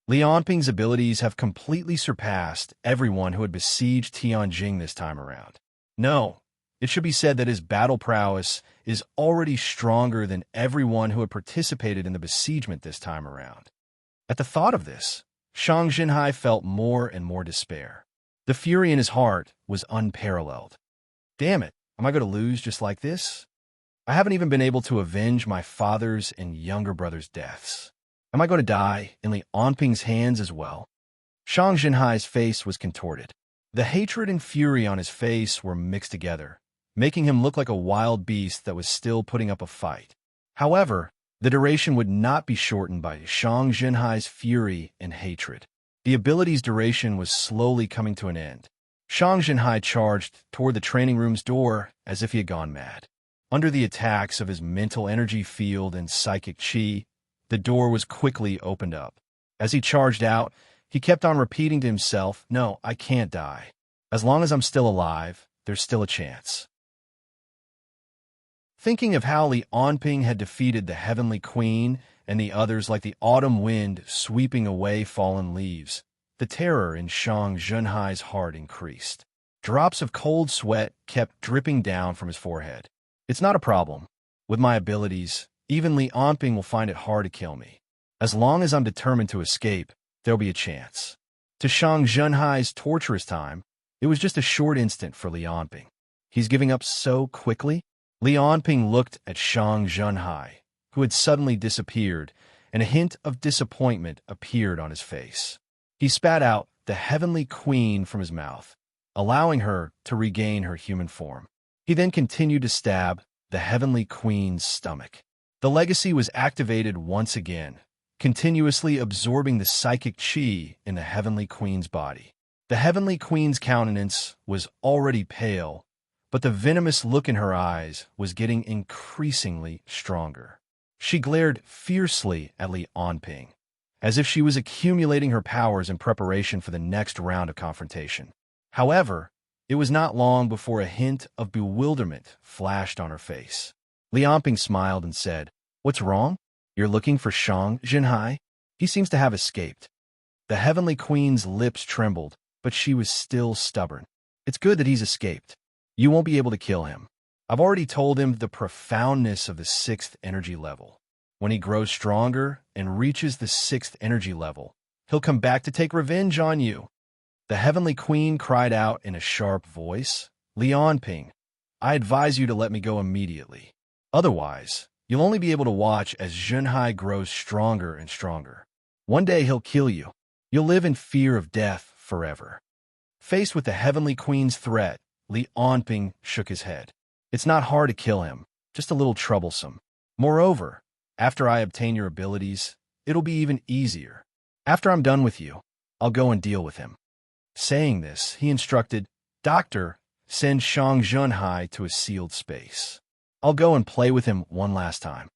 Li Onping's abilities have completely surpassed everyone who had besieged Tianjing this time around. No, it should be said that his battle prowess is already stronger than everyone who had participated in the besiegement this time around. At the thought of this, Shang Jinhai felt more and more despair. The fury in his heart was unparalleled. Damn it, am I going to lose just like this? I haven't even been able to avenge my father's and younger brother's deaths. Am I going to die in Li Onping's hands as well? Shang Jinhai's face was contorted. The hatred and fury on his face were mixed together, making him look like a wild beast that was still putting up a fight. However, the duration would not be shortened by Shang Jinhai's fury and hatred. The ability's duration was slowly coming to an end. Shang Jinhai charged toward the training room's door as if he had gone mad. Under the attacks of his mental energy field and psychic chi, the door was quickly opened up. As he charged out, he kept on repeating to himself, "No, I can't die. As long as I'm still alive, there's still a chance." Thinking of how Li Onping had defeated the Heavenly Queen and the others like the autumn wind sweeping away fallen leaves, the terror in Shang Junhai's heart increased. Drops of cold sweat kept dripping down from his forehead. It's not a problem. With my abilities, even Li Onping will find it hard to kill me. As long as I'm determined to escape, there'll be a chance. To Shang Junhai's torturous time, it was just a short instant for Li Onping. He's giving up so quickly? Li Onping looked at Shang Junhai, who had suddenly disappeared, and a hint of disappointment appeared on his face. He spat out the Heavenly Queen from his mouth, allowing her to regain her human form. He then continued to stab the Heavenly Queen's stomach. The legacy was activated once again, continuously absorbing the psychic chi in the Heavenly Queen's body. The Heavenly Queen's countenance was already pale, but the venomous look in her eyes was getting increasingly stronger. She glared fiercely at Li Onping, as if she was accumulating her powers in preparation for the next round of confrontation. However, it was not long before a hint of bewilderment flashed on her face. Li Onping smiled and said, "What's wrong? You're looking for Shang Jinhai? He seems to have escaped." The Heavenly Queen's lips trembled, but she was still stubborn. "It's good that he's escaped. You won't be able to kill him. I've already told him the profoundness of the 6th energy level. When he grows stronger and reaches the 6th energy level, he'll come back to take revenge on you." The Heavenly Queen cried out in a sharp voice, "Li Onping, I advise you to let me go immediately. Otherwise, you'll only be able to watch as Junhai grows stronger and stronger. One day he'll kill you. You'll live in fear of death forever." Faced with the Heavenly Queen's threat, Li Onping shook his head. "It's not hard to kill him, just a little troublesome. Moreover, after I obtain your abilities, it'll be even easier. After I'm done with you, I'll go and deal with him." Saying this, he instructed, "Doctor, send Shang Junhai to a sealed space. I'll go and play with him one last time."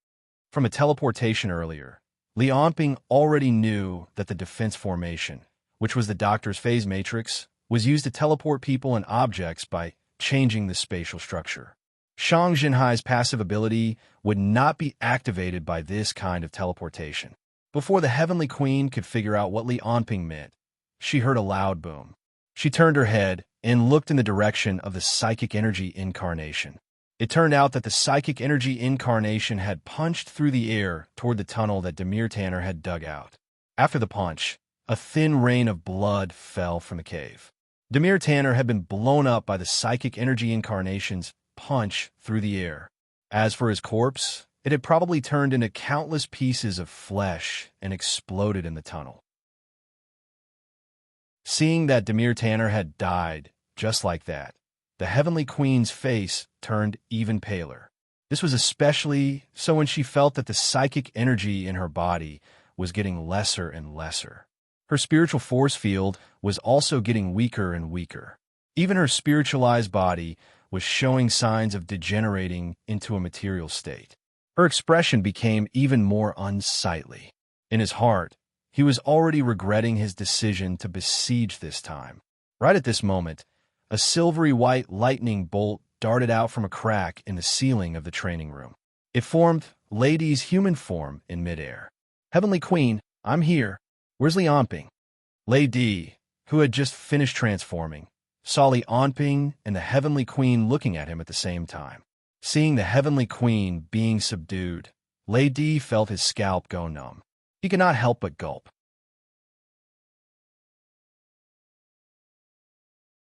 From a teleportation earlier, Li Onping already knew that the defense formation, which was the doctor's phase matrix, was used to teleport people and objects by changing the spatial structure. Shang Jinhai's passive ability would not be activated by this kind of teleportation. Before the Heavenly Queen could figure out what Li Onping meant, she heard a loud boom. She turned her head and looked in the direction of the psychic energy incarnation. It turned out that the psychic energy incarnation had punched through the air toward the tunnel that Demir Tanner had dug out. After the punch, a thin rain of blood fell from the cave. Demir Tanner had been blown up by the psychic energy incarnation's punch through the air. As for his corpse, it had probably turned into countless pieces of flesh and exploded in the tunnel. Seeing that Demir Tanner had died just like that, the Heavenly Queen's face turned even paler. This was especially so when she felt that the psychic energy in her body was getting lesser and lesser. Her spiritual force field was also getting weaker and weaker. Even her spiritualized body was showing signs of degenerating into a material state. Her expression became even more unsightly. In his heart, he was already regretting his decision to besiege this time. Right at this moment, a silvery white lightning bolt darted out from a crack in the ceiling of the training room. It formed Lady's human form in midair. "Heavenly Queen, I'm here. Where's Li Onping?" Lady, who had just finished transforming, saw Li Onping and the Heavenly Queen looking at him at the same time. Seeing the Heavenly Queen being subdued, Lady felt his scalp go numb. He could not help but gulp.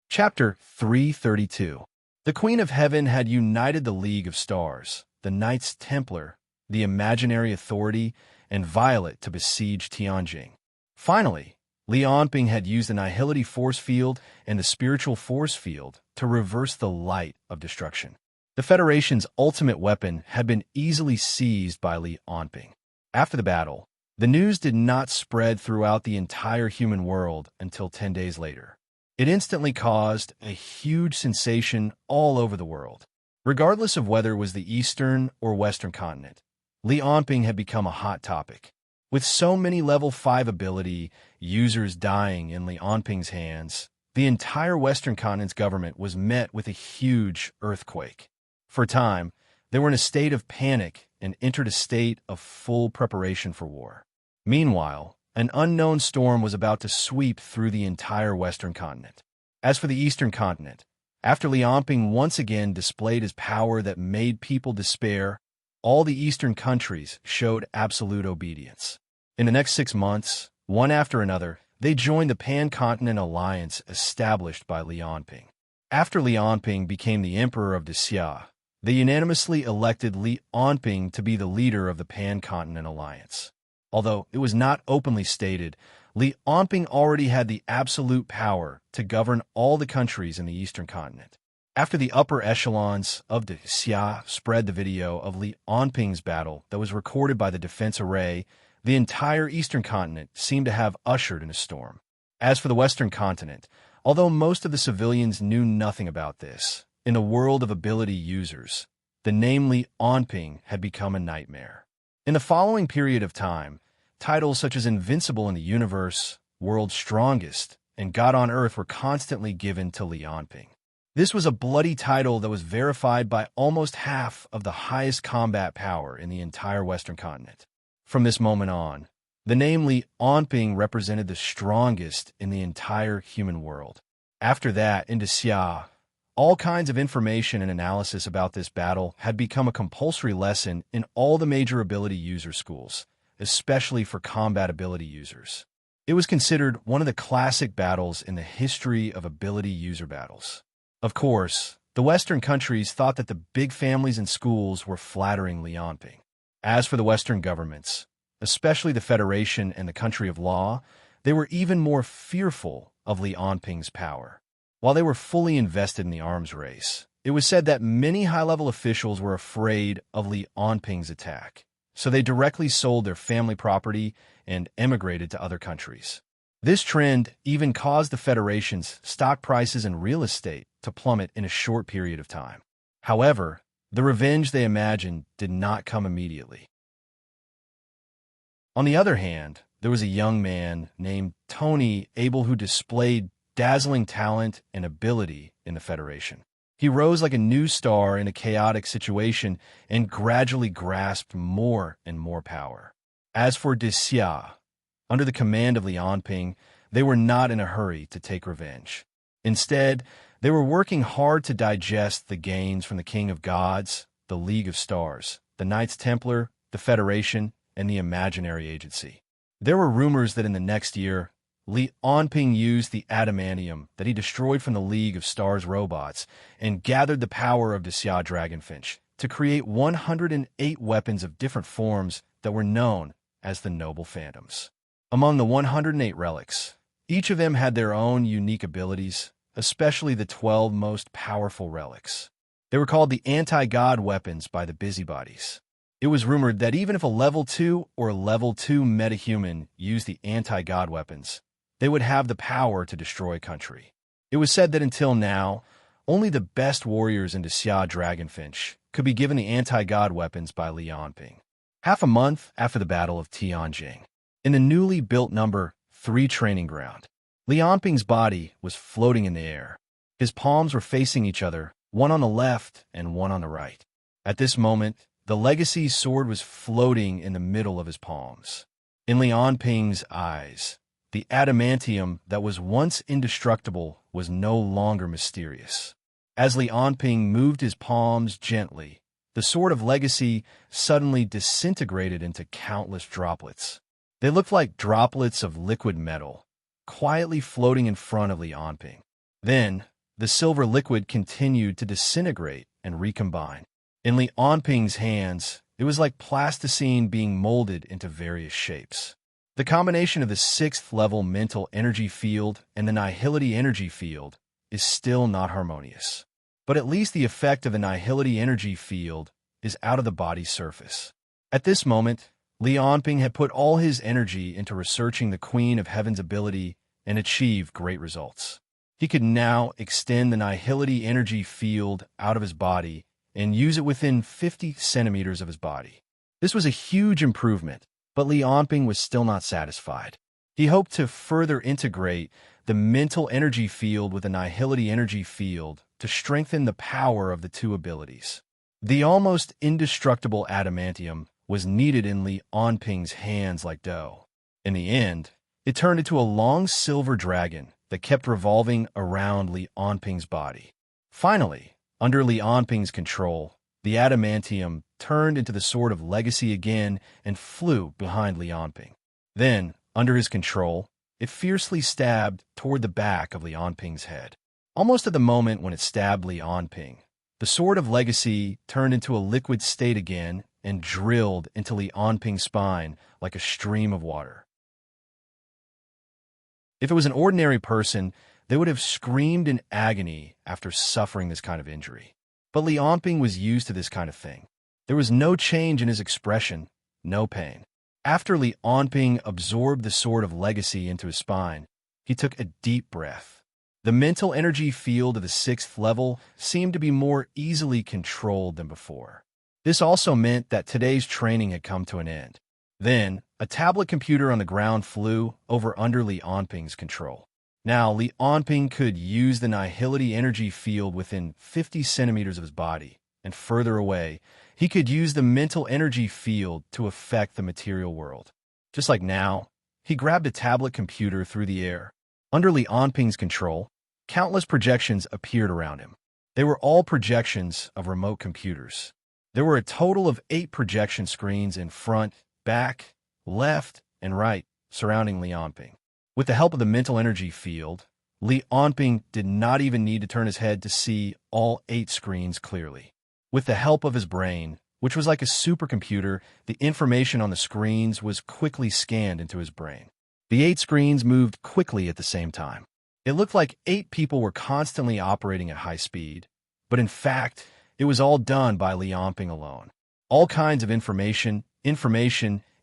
Chapter 332. The Queen of Heaven had united the League of Stars, the Knights Templar, the imaginary authority, and Violet to besiege Tianjin. Finally, Li Onping had used the Nihility force field and the spiritual force field to reverse the light of destruction. The Federation's ultimate weapon had been easily seized by Li Onping. After the battle, the news did not spread throughout the entire human world until 10 days later. It instantly caused a huge sensation all over the world. Regardless of whether it was the Eastern or Western continent, Li Onping had become a hot topic. With so many level 5 ability users dying in Li Onping's hands, the entire Western continent's government was met with a huge earthquake. For a time, they were in a state of panic and entered a state of full preparation for war. Meanwhile, an unknown storm was about to sweep through the entire Western continent. As for the Eastern continent, after Li Onping once again displayed his power that made people despair, all the Eastern countries showed absolute obedience. In the next 6 months, one after another, they joined the Pan-Continent Alliance established by Li Onping. After Li Onping became the Emperor of Xia, they unanimously elected Li Onping to be the leader of the Pan-Continent Alliance. Although it was not openly stated, Li Onping already had the absolute power to govern all the countries in the Eastern continent. After the upper echelons of the Xia spread the video of Li Onping's battle that was recorded by the Defense Array, the entire Eastern continent seemed to have ushered in a storm. As for the Western continent, although most of the civilians knew nothing about this, in the world of ability users, the name Li Onping had become a nightmare. In the following period of time, titles such as Invincible in the Universe, World's Strongest, and God on Earth were constantly given to Li Onping. This was a bloody title that was verified by almost half of the highest combat power in the entire Western continent. From this moment on, the name Li Onping represented the strongest in the entire human world. After that, into Xia, all kinds of information and analysis about this battle had become a compulsory lesson in all the major ability user schools, especially for combat ability users. It was considered one of the classic battles in the history of ability user battles. Of course, the Western countries thought that the big families and schools were flattering Li Onping. As for the Western governments, especially the Federation and the country of law, they were even more fearful of Li Onping's power. While they were fully invested in the arms race, it was said that many high-level officials were afraid of Li Onping's attack, so they directly sold their family property and emigrated to other countries. This trend even caused the Federation's stock prices and real estate to plummet in a short period of time. However, the revenge they imagined did not come immediately. On the other hand, there was a young man named Tony Abel who displayed dazzling talent and ability in the Federation. He rose like a new star in a chaotic situation and gradually grasped more and more power. As for Xia, under the command of Li Onping, they were not in a hurry to take revenge. Instead, they were working hard to digest the gains from the King of Gods, the League of Stars, the Knights Templar, the Federation, and the Imaginary Agency. There were rumors that in the next year, Li Onping used the adamantium that he destroyed from the League of Stars robots and gathered the power of the Xia Dragonfinch to create 108 weapons of different forms that were known as the Noble Phantoms. Among the 108 relics, each of them had their own unique abilities, especially the 12 most powerful relics. They were called the anti-god weapons by the busybodies. It was rumored that even if a level 2 or level 2 metahuman used the anti-god weapons, they would have the power to destroy a country. It was said that until now, only the best warriors into Xia Dragonfinch could be given the anti-god weapons by Li Onping. Half a month after the Battle of Tianjin, in the newly built number 3 training ground, Li Onping's body was floating in the air. His palms were facing each other, one on the left and one on the right. At this moment, the legacy sword was floating in the middle of his palms. In Li Onping's eyes, the adamantium that was once indestructible was no longer mysterious. As Li Onping moved his palms gently, the sword of legacy suddenly disintegrated into countless droplets. They looked like droplets of liquid metal, quietly floating in front of Li Onping. Then, The silver liquid continued to disintegrate and recombine. In Li Onping's hands, it was like plasticine being molded into various shapes. The combination of the 6th-level mental energy field and the nihility energy field is still not harmonious. But at least the effect of the nihility energy field is out of the body's surface. At this moment, Li Onping had put all his energy into researching the Queen of Heaven's ability and achieved great results. He could now extend the nihility energy field out of his body and use it within 50 centimeters of his body. This was a huge improvement, but Li Onping was still not satisfied. He hoped to further integrate the mental energy field with the nihility energy field to strengthen the power of the two abilities. The almost indestructible adamantium was kneaded in Li Onping's hands like dough. In the end, it turned into a long silver dragon that kept revolving around Li Onping's body. Finally, under Li Onping's control, the adamantium turned into the sword of legacy again and flew behind Li Onping. Then, under his control, it fiercely stabbed toward the back of Li Onping's head. Almost at the moment when it stabbed Li Onping, the sword of legacy turned into a liquid state again and drilled into Li Onping's spine like a stream of water. If it was an ordinary person, they would have screamed in agony after suffering this kind of injury. But Li Onping was used to this kind of thing. There was no change in his expression, no pain. After Li Onping absorbed the sword of legacy into his spine, he took a deep breath. The mental energy field of the 6th level seemed to be more easily controlled than before. This also meant that today's training had come to an end. Then, a tablet computer on the ground flew over under Li Onping's control. Now, Li Onping could use the nihility energy field within 50 centimeters of his body, and further away, he could use the mental energy field to affect the material world. Just like now, he grabbed a tablet computer through the air. Under Li Onping's control, countless projections appeared around him. They were all projections of remote computers. There were a total of 8 projection screens in front, back, left, and right surrounding Li Onping. With the help of the mental energy field, Li Onping did not even need to turn his head to see all 8 screens clearly. With the help of his brain, which was like a supercomputer, the information on the screens was quickly scanned into his brain. The 8 screens moved quickly at the same time. It looked like 8 people were constantly operating at high speed, but in fact, it was all done by Li Onping alone. All kinds of information,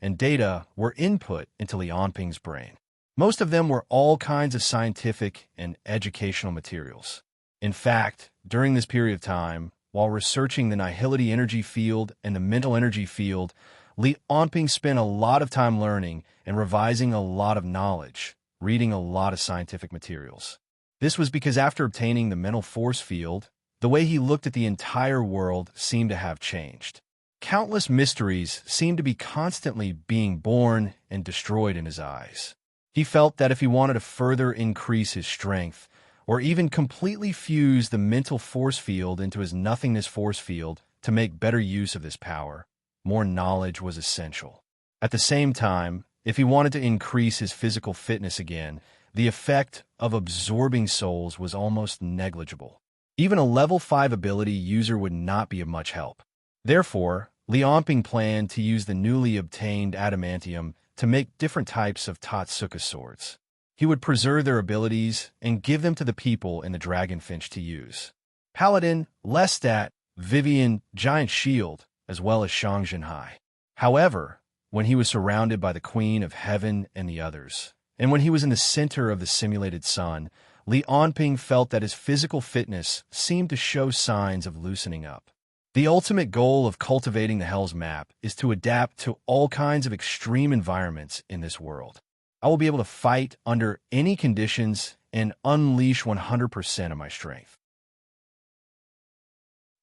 and data were input into Li Onping's brain. Most of them were all kinds of scientific and educational materials. In fact, during this period of time, while researching the nihility energy field and the mental energy field, Li Onping spent a lot of time learning and revising a lot of knowledge, reading a lot of scientific materials. This was because after obtaining the mental force field, the way he looked at the entire world seemed to have changed. Countless mysteries seemed to be constantly being born and destroyed in his eyes. He felt that if he wanted to further increase his strength, or even completely fuse the mental force field into his nothingness force field to make better use of this power, more knowledge was essential. At the same time, if he wanted to increase his physical fitness again, the effect of absorbing souls was almost negligible. Even a level 5 ability user would not be of much help. Therefore, Li Onping planned to use the newly obtained adamantium to make different types of Tatsuka swords. He would preserve their abilities and give them to the people in the Dragonfinch to use. Paladin, Lestat, Vivian, Giant Shield, as well as Shangzhenhai. However, when he was surrounded by the Queen of Heaven and the others, and when he was in the center of the simulated sun, Li Onping felt that his physical fitness seemed to show signs of loosening up. The ultimate goal of cultivating the Hell's Map is to adapt to all kinds of extreme environments in this world. I will be able to fight under any conditions and unleash 100% of my strength.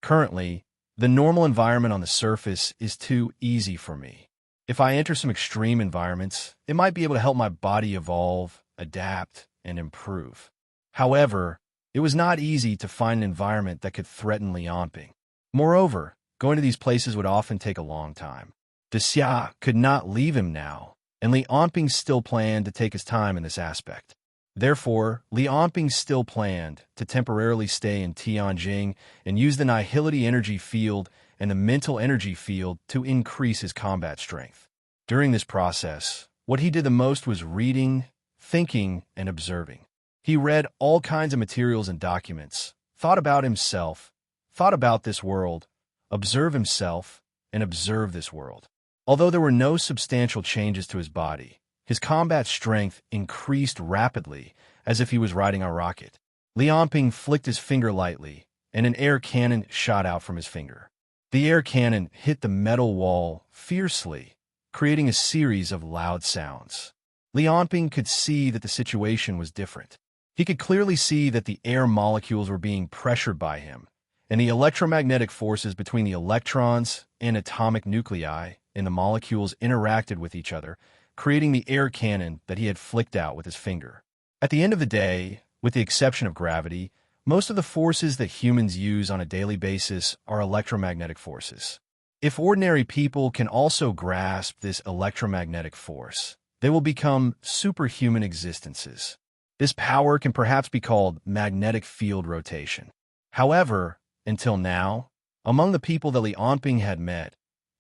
Currently, the normal environment on the surface is too easy for me. If I enter some extreme environments, it might be able to help my body evolve, adapt, and improve. However, it was not easy to find an environment that could threaten Li Onping. Moreover, going to these places would often take a long time. Xia could not leave him now, and Li Onping still planned to take his time in this aspect. Therefore, Li Onping still planned to temporarily stay in Tianjing and use the nihility energy field and the mental energy field to increase his combat strength. During this process, what he did the most was reading, thinking, and observing. He read all kinds of materials and documents, thought about himself, thought about this world, observe himself, and observe this world. Although there were no substantial changes to his body, his combat strength increased rapidly as if he was riding a rocket. Li Onping flicked his finger lightly, and an air cannon shot out from his finger. The air cannon hit the metal wall fiercely, creating a series of loud sounds. Li Onping could see that the situation was different. He could clearly see that the air molecules were being pressured by him, and the electromagnetic forces between the electrons and atomic nuclei in the molecules interacted with each other, creating the air cannon that he had flicked out with his finger. At the end of the day, with the exception of gravity, most of the forces that humans use on a daily basis are electromagnetic forces. If ordinary people can also grasp this electromagnetic force, they will become superhuman existences. This power can perhaps be called magnetic field rotation. However, until now, among the people that Li Onping had met,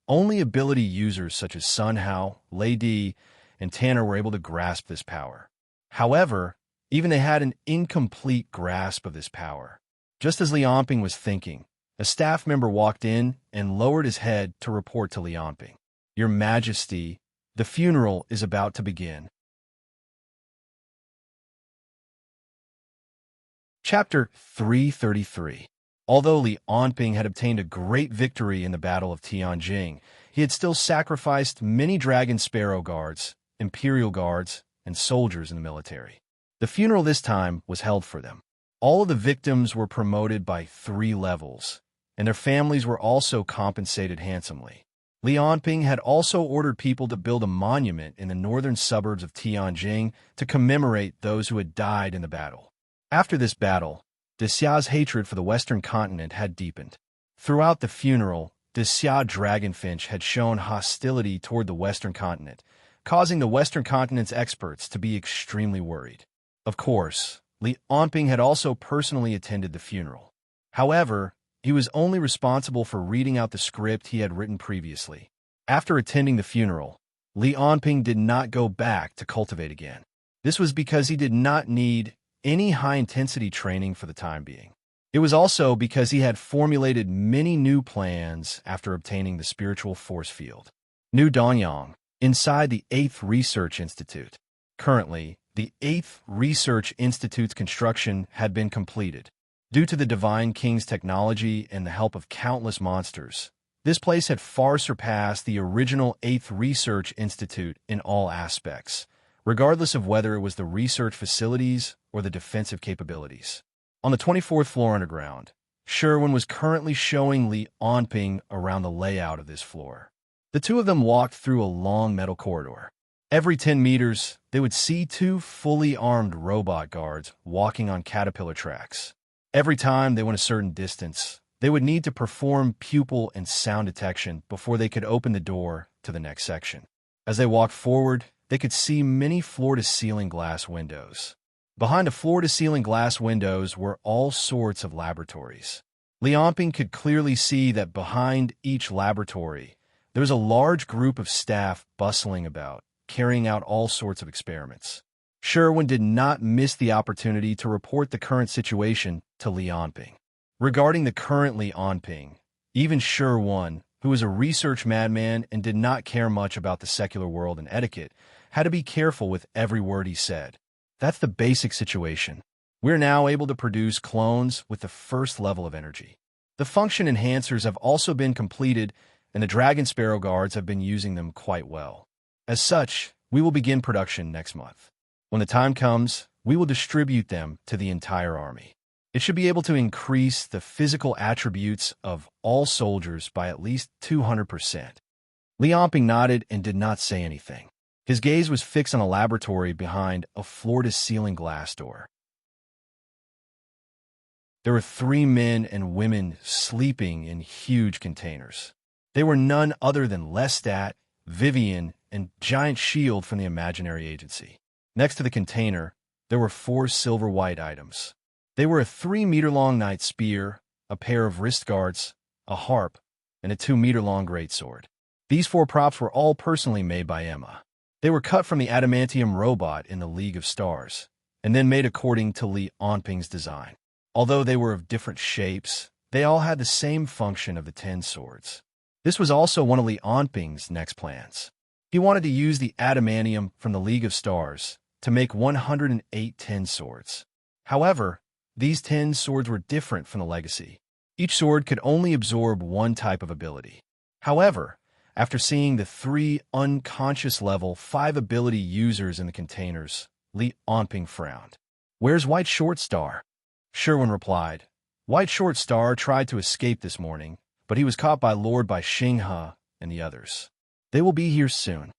only ability users such as Sun Hao, Lei Di, and Tanner were able to grasp this power. However, even they had an incomplete grasp of this power. Just as Li Onping was thinking, a staff member walked in and lowered his head to report to Li Onping. "Your Majesty, the funeral is about to begin." Chapter 333. Although Li Onping had obtained a great victory in the Battle of Tianjing, he had still sacrificed many Dragon Sparrow guards, Imperial guards, and soldiers in the military. The funeral this time was held for them. All of the victims were promoted by 3 levels, and their families were also compensated handsomely. Li Onping had also ordered people to build a monument in the northern suburbs of Tianjing to commemorate those who had died in the battle. After this battle, Dexia's hatred for the Western continent had deepened. Throughout the funeral, Dexia Dragonfinch had shown hostility toward the Western continent, causing the Western continent's experts to be extremely worried. Of course, Li Onping had also personally attended the funeral. However, he was only responsible for reading out the script he had written previously. After attending the funeral, Li Onping did not go back to cultivate again. This was because he did not need any high-intensity training for the time being. It was also because he had formulated many new plans after obtaining the spiritual force field. New Danyang, inside the 8th Research Institute. Currently, the 8th Research Institute's construction had been completed. Due to the Divine King's technology and the help of countless monsters, this place had far surpassed the original 8th Research Institute in all aspects, regardless of whether it was the research facilities or the defensive capabilities. On the 24th floor underground, Sherwin was currently showing Li Onping around the layout of this floor. The two of them walked through a long metal corridor. Every 10 meters, they would see 2 fully armed robot guards walking on caterpillar tracks. Every time they went a certain distance, they would need to perform pupil and sound detection before they could open the door to the next section. As they walked forward, they could see many floor-to-ceiling glass windows. Behind the floor-to-ceiling glass windows were all sorts of laboratories. Li Onping could clearly see that behind each laboratory, there was a large group of staff bustling about, carrying out all sorts of experiments. Sherwin did not miss the opportunity to report the current situation to Li Onping. Regarding the current Li Onping, even Sherwin, who was a research madman and did not care much about the secular world and etiquette, had to be careful with every word he said. That's the basic situation. We're now able to produce clones with the first level of energy. The function enhancers have also been completed, and the Dragon Sparrow guards have been using them quite well. As such, we will begin production next month. When the time comes, we will distribute them to the entire army. It should be able to increase the physical attributes of all soldiers by at least 200%. Li Onping nodded and did not say anything. His gaze was fixed on a laboratory behind a floor-to-ceiling glass door. There were 3 men and women sleeping in huge containers. They were none other than Lestat, Vivian, and Giant Shield from the Imaginary Agency. Next to the container, there were 4 silver-white items. They were a 3-meter-long knight spear, a pair of wrist guards, a harp, and a 2-meter-long greatsword. These 4 props were all personally made by Emma. They were cut from the adamantium robot in the League of Stars, and then made according to Li Onping's design. Although they were of different shapes, they all had the same function of the 10 swords. This was also one of Li Onping's next plans. He wanted to use the adamantium from the League of Stars to make 108 10 swords. However, these 10 swords were different from the legacy. Each sword could only absorb one type of ability. However, after seeing the 3 unconscious level 5 ability users in the containers, Li Onping frowned. "Where's White Short Star?" Sherwin replied. "White Short Star tried to escape this morning, but he was caught by Lord Bai Xinghe and the others. They will be here soon."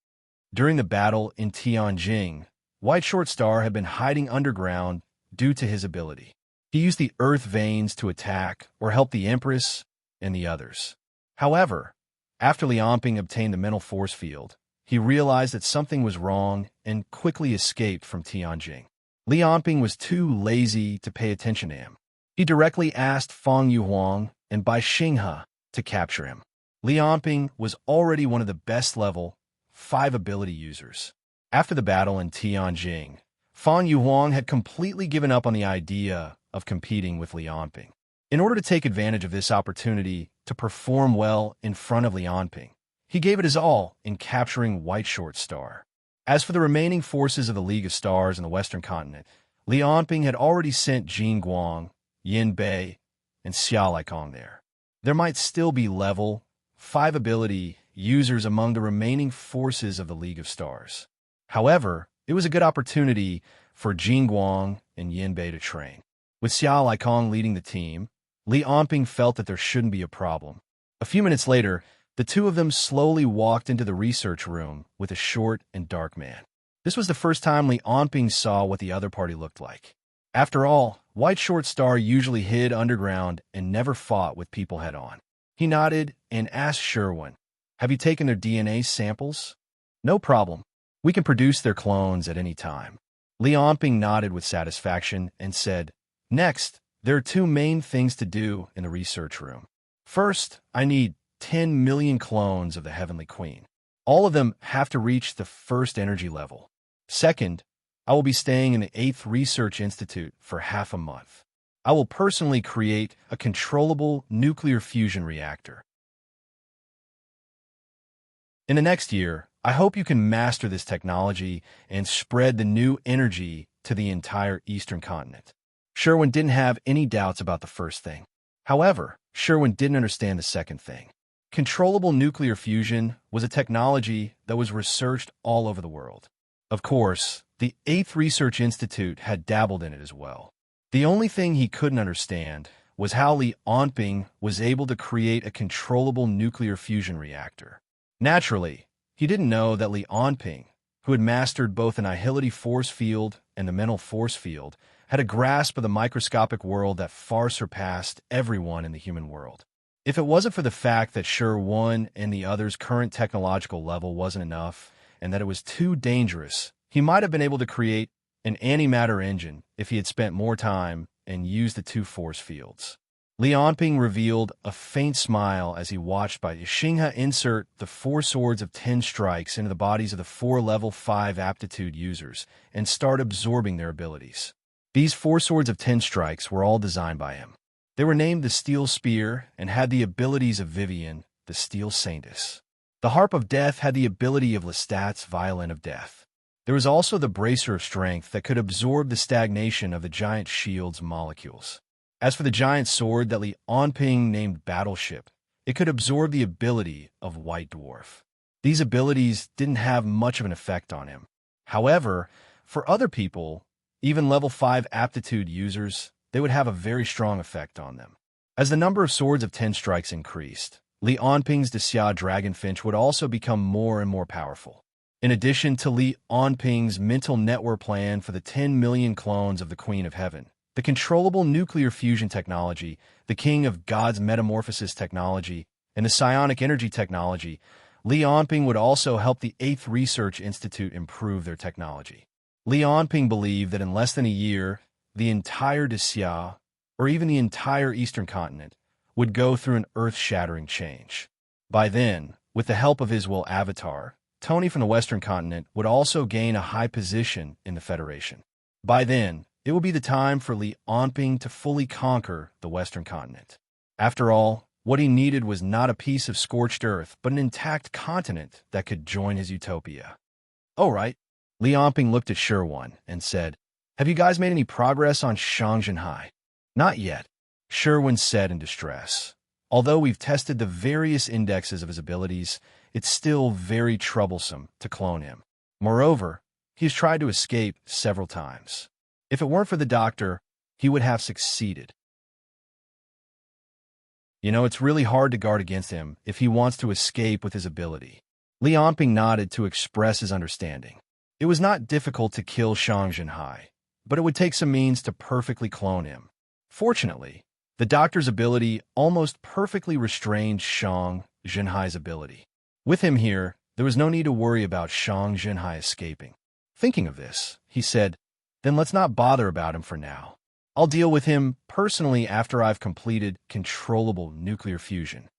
During the battle in Tianjing, White Short Star had been hiding underground due to his ability. He used the earth veins to attack or help the Empress and the others. However, after Li Onping obtained the mental force field, he realized that something was wrong and quickly escaped from Tianjing. Li Onping was too lazy to pay attention to him. He directly asked Fang Yuhuang and Bai Xinghe to capture him. Li Onping was already one of the best level 5 ability users. After the battle in Tianjing, Fang Yuhuang had completely given up on the idea of competing with Li Onping. In order to take advantage of this opportunity to perform well in front of Li Onping, he gave it his all in capturing White Short Star. As for the remaining forces of the League of Stars in the Western continent, Li Onping had already sent Jin Guang, Yin Bei, and Xia Laikong there. There might still be level 5 ability users among the remaining forces of the League of Stars. However, it was a good opportunity for Jin Guang and Yin Bei to train. With Xia Laikong leading the team, Li Onping felt that there shouldn't be a problem. A few minutes later, the two of them slowly walked into the research room with a short and dark man. This was the first time Li Onping saw what the other party looked like. After all, White Short Star usually hid underground and never fought with people head-on. He nodded and asked Sherwin, "Have you taken their DNA samples?" "No problem. We can produce their clones at any time." Li Onping nodded with satisfaction and said, "Next, there are 2 main things to do in the research room. First, I need 10 million clones of the Heavenly Queen. All of them have to reach the 1st energy level. Second, I will be staying in the 8th Research Institute for half a month. I will personally create a controllable nuclear fusion reactor. In the next year, I hope you can master this technology and spread the new energy to the entire Eastern continent." Sherwin didn't have any doubts about the first thing. However, Sherwin didn't understand the second thing. Controllable nuclear fusion was a technology that was researched all over the world. Of course, the 8th Research Institute had dabbled in it as well. The only thing he couldn't understand was how Li Onping was able to create a controllable nuclear fusion reactor. Naturally, he didn't know that Li Onping, who had mastered both an annihility force field and the mental force field, had a grasp of the microscopic world that far surpassed everyone in the human world. If it wasn't for the fact that Sherwin and the others' current technological level wasn't enough, and that it was too dangerous, he might have been able to create an antimatter engine if he had spent more time and used the 2 force fields. Li Onping revealed a faint smile as he watched Bai Xinghe insert the 4 swords of 10 strikes into the bodies of the 4 level 5 aptitude users and start absorbing their abilities. These 4 swords of 10 strikes were all designed by him. They were named the Steel Spear and had the abilities of Vivian, the Steel Saintess. The Harp of Death had the ability of Lestat's Violin of Death. There was also the Bracer of Strength that could absorb the stagnation of the giant shield's molecules. As for the giant sword that Li Onping named Battleship, it could absorb the ability of White Dwarf. These abilities didn't have much of an effect on him. However, for other people, even level 5 aptitude users, they would have a very strong effect on them. As the number of swords of 10 strikes increased, Li Onping's Xia Dragonfinch would also become more and more powerful. In addition to Li Onping's mental network plan for the 10 million clones of the Queen of Heaven, the controllable nuclear fusion technology, the King of God's metamorphosis technology, and the psionic energy technology, Li Onping would also help the 8th Research Institute improve their technology. Li Onping believed that in less than a year, the entire Xia, or even the entire Eastern continent, would go through an earth-shattering change. By then, with the help of his will avatar, Tony from the Western continent would also gain a high position in the Federation. By then, it would be the time for Li Onping to fully conquer the Western continent. After all, what he needed was not a piece of scorched earth, but an intact continent that could join his utopia. "Oh, right." Li Onping looked at Sherwan and said, "Have you guys made any progress on Shangzhenhai?" "Not yet," Sherwan said in distress. "Although we've tested the various indexes of his abilities, it's still very troublesome to clone him. Moreover, he's tried to escape several times. If it weren't for the doctor, he would have succeeded. It's really hard to guard against him if he wants to escape with his ability." Li Onping nodded to express his understanding. It was not difficult to kill Shangzhenhai, but it would take some means to perfectly clone him. Fortunately, the doctor's ability almost perfectly restrained Shang Zhenhai's ability. With him here, there was no need to worry about Shang Zhenhai escaping. Thinking of this, he said, "Then let's not bother about him for now. I'll deal with him personally after I've completed controllable nuclear fusion."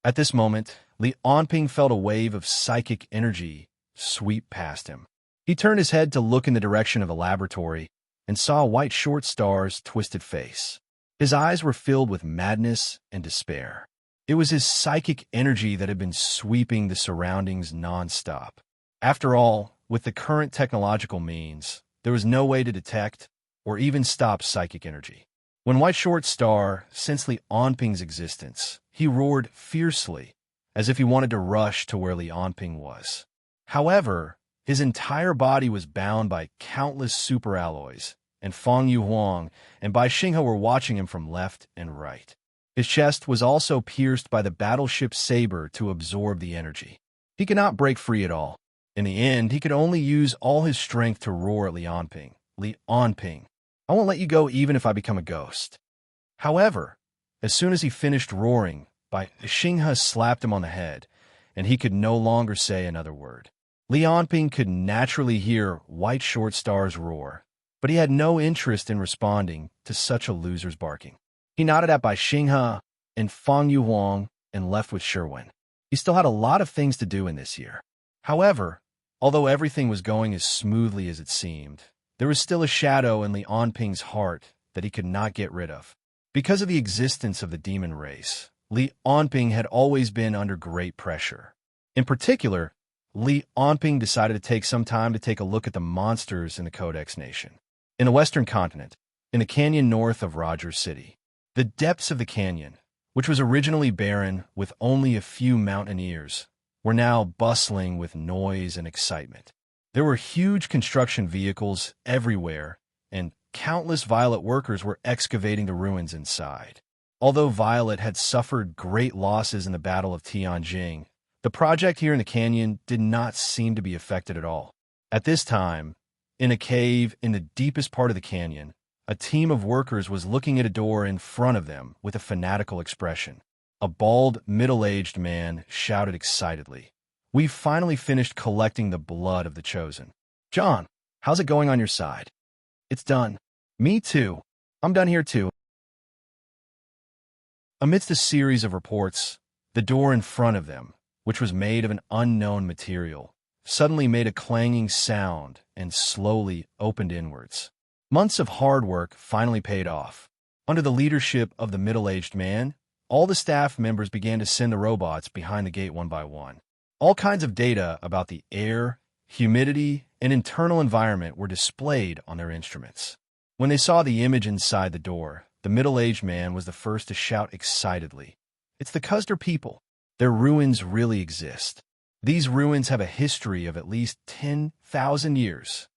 At this moment, Li Onping felt a wave of psychic energy sweep past him. He turned his head to look in the direction of a laboratory and saw White Short Star's twisted face. His eyes were filled with madness and despair. It was his psychic energy that had been sweeping the surroundings non-stop. After all, with the current technological means, there was no way to detect or even stop psychic energy. When White Short Star sensed Li Onping's existence, he roared fiercely, as if he wanted to rush to where Li Onping was. However, his entire body was bound by countless superalloys, and Fang Yuhuang and Bai Xinghe were watching him from left and right. His chest was also pierced by the battleship saber to absorb the energy. He could not break free at all. In the end, he could only use all his strength to roar at Li Onping. "Li Onping, I won't let you go even if I become a ghost." However, as soon as he finished roaring, Bai Xinghe slapped him on the head, and he could no longer say another word. Li Onping could naturally hear White Short Star's roar, but he had no interest in responding to such a loser's barking. He nodded at Bai Xinghe and Fang Yuhuang and left with Sherwan. He still had a lot of things to do in this year. However, although everything was going as smoothly as it seemed, there was still a shadow in Li Onping's heart that he could not get rid of. Because of the existence of the demon race, Li Onping had always been under great pressure. In particular, Li Onping decided to take some time to take a look at the monsters in the Codex Nation. In the Western continent, in the canyon north of Rogers City, the depths of the canyon, which was originally barren with only a few mountaineers, were now bustling with noise and excitement. There were huge construction vehicles everywhere, and countless Violet workers were excavating the ruins inside. Although Violet had suffered great losses in the Battle of Tianjing, the project here in the canyon did not seem to be affected at all. At this time, in a cave in the deepest part of the canyon, a team of workers was looking at a door in front of them with a fanatical expression. A bald, middle-aged man shouted excitedly, "We've finally finished collecting the blood of the chosen. John, how's it going on your side?" "It's done." "Me too. I'm done here too." Amidst a series of reports, the door in front of them, which was made of an unknown material, suddenly made a clanging sound and slowly opened inwards. Months of hard work finally paid off. Under the leadership of the middle-aged man, all the staff members began to send the robots behind the gate one by one. All kinds of data about the air, humidity, and internal environment were displayed on their instruments. When they saw the image inside the door, the middle-aged man was the first to shout excitedly, "It's the Custer people. Their ruins really exist. These ruins have a history of at least 10,000 years."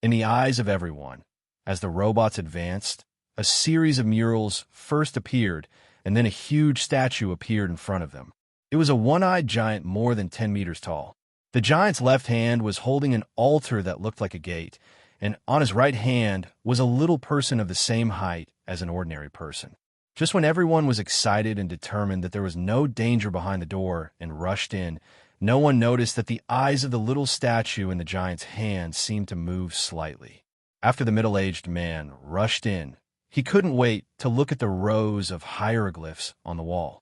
In the eyes of everyone, as the robots advanced, a series of murals first appeared, and then a huge statue appeared in front of them. It was a one-eyed giant more than 10 meters tall. The giant's left hand was holding an altar that looked like a gate, and on his right hand was a little person of the same height as an ordinary person. Just when everyone was excited and determined that there was no danger behind the door and rushed in, No one noticed that the eyes of the little statue in the giant's hand seemed to move slightly. After the middle-aged man rushed in, he couldn't wait to look at the rows of hieroglyphs on the wall.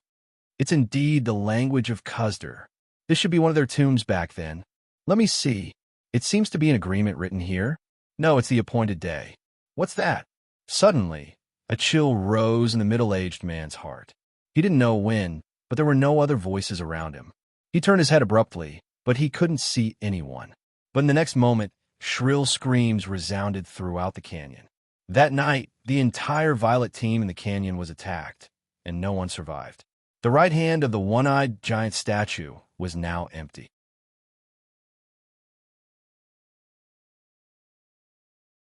It's indeed the language of Khusdar. This should be one of their tombs back then. Let me see. It seems to be an agreement written here. No, it's the appointed day. What's that? Suddenly, a chill rose in the middle-aged man's heart. He didn't know when, but there were no other voices around him. He turned his head abruptly, but he couldn't see anyone. But in the next moment, shrill screams resounded throughout the canyon. That night, the entire Violet team in the canyon was attacked, and no one survived. The right hand of the one-eyed giant statue was now empty.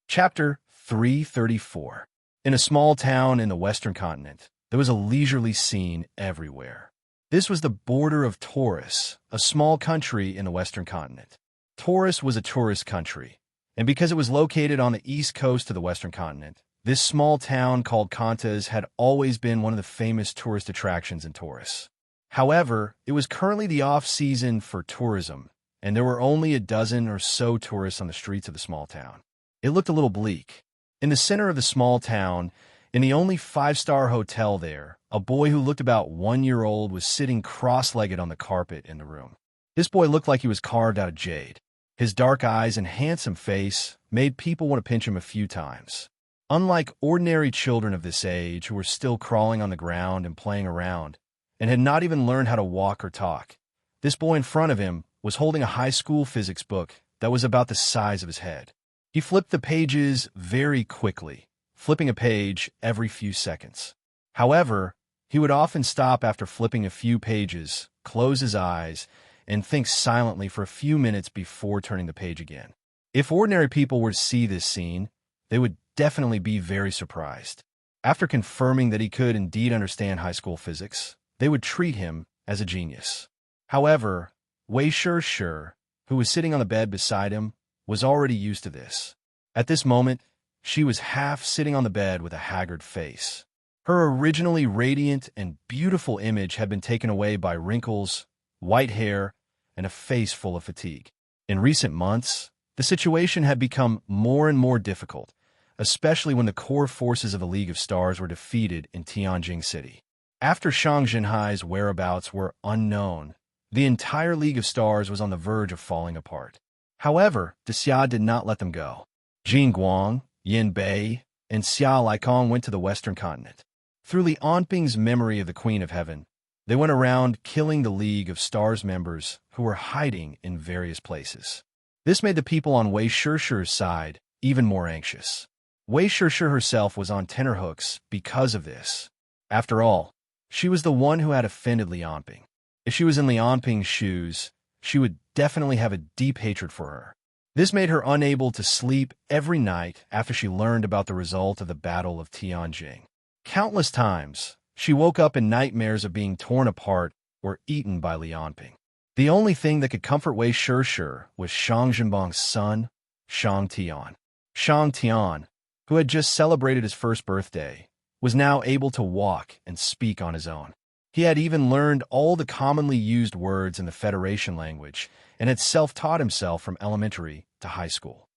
Chapter 334. In a small town in the Western continent, there was a leisurely scene everywhere. This was the border of Taurus, a small country in the Western continent. Taurus was a tourist country, and because it was located on the east coast of the Western continent, this small town called Kantas had always been one of the famous tourist attractions in Taurus. However, it was currently the off-season for tourism, and there were only a dozen or so tourists on the streets of the small town. It looked a little bleak. In the center of the small town, in the only five-star hotel there, a boy who looked about 1 year old was sitting cross-legged on the carpet in the room. This boy looked like he was carved out of jade. His dark eyes and handsome face made people want to pinch him a few times. Unlike ordinary children of this age who were still crawling on the ground and playing around, and had not even learned how to walk or talk, this boy in front of him was holding a high school physics book that was about the size of his head. He flipped the pages very quickly, flipping a page every few seconds. However, he would often stop after flipping a few pages, close his eyes, and think silently for a few minutes before turning the page again. If ordinary people were to see this scene, they would definitely be very surprised. After confirming that he could indeed understand high school physics, they would treat him as a genius. However, Wei Shir, who was sitting on the bed beside him, was already used to this. At this moment, she was half sitting on the bed with a haggard face. Her originally radiant and beautiful image had been taken away by wrinkles, white hair, and a face full of fatigue. In recent months, the situation had become more and more difficult, especially when the core forces of the League of Stars were defeated in Tianjin City. After Shang Jinhai's whereabouts were unknown, the entire League of Stars was on the verge of falling apart. However, Xia did not let them go. Jin Guang, Yin Bei, and Xia Likong went to the Western continent. Through Li Anping's memory of the Queen of Heaven, they went around killing the League of Stars members who were hiding in various places. This made the people on Wei Shir's side even more anxious. Wei Shir herself was on tenterhooks because of this. After all, she was the one who had offended Li Anping. If she was in Li Anping's shoes, she would definitely have a deep hatred for her. This made her unable to sleep every night after she learned about the result of the Battle of Tianjin. Countless times, she woke up in nightmares of being torn apart or eaten by Li Anping. The only thing that could comfort Wei Shir was Shang Jinbang's son, Shang Tian. Shang Tian, who had just celebrated his first birthday, was now able to walk and speak on his own. He had even learned all the commonly used words in the Federation language and had self-taught himself from elementary to high school.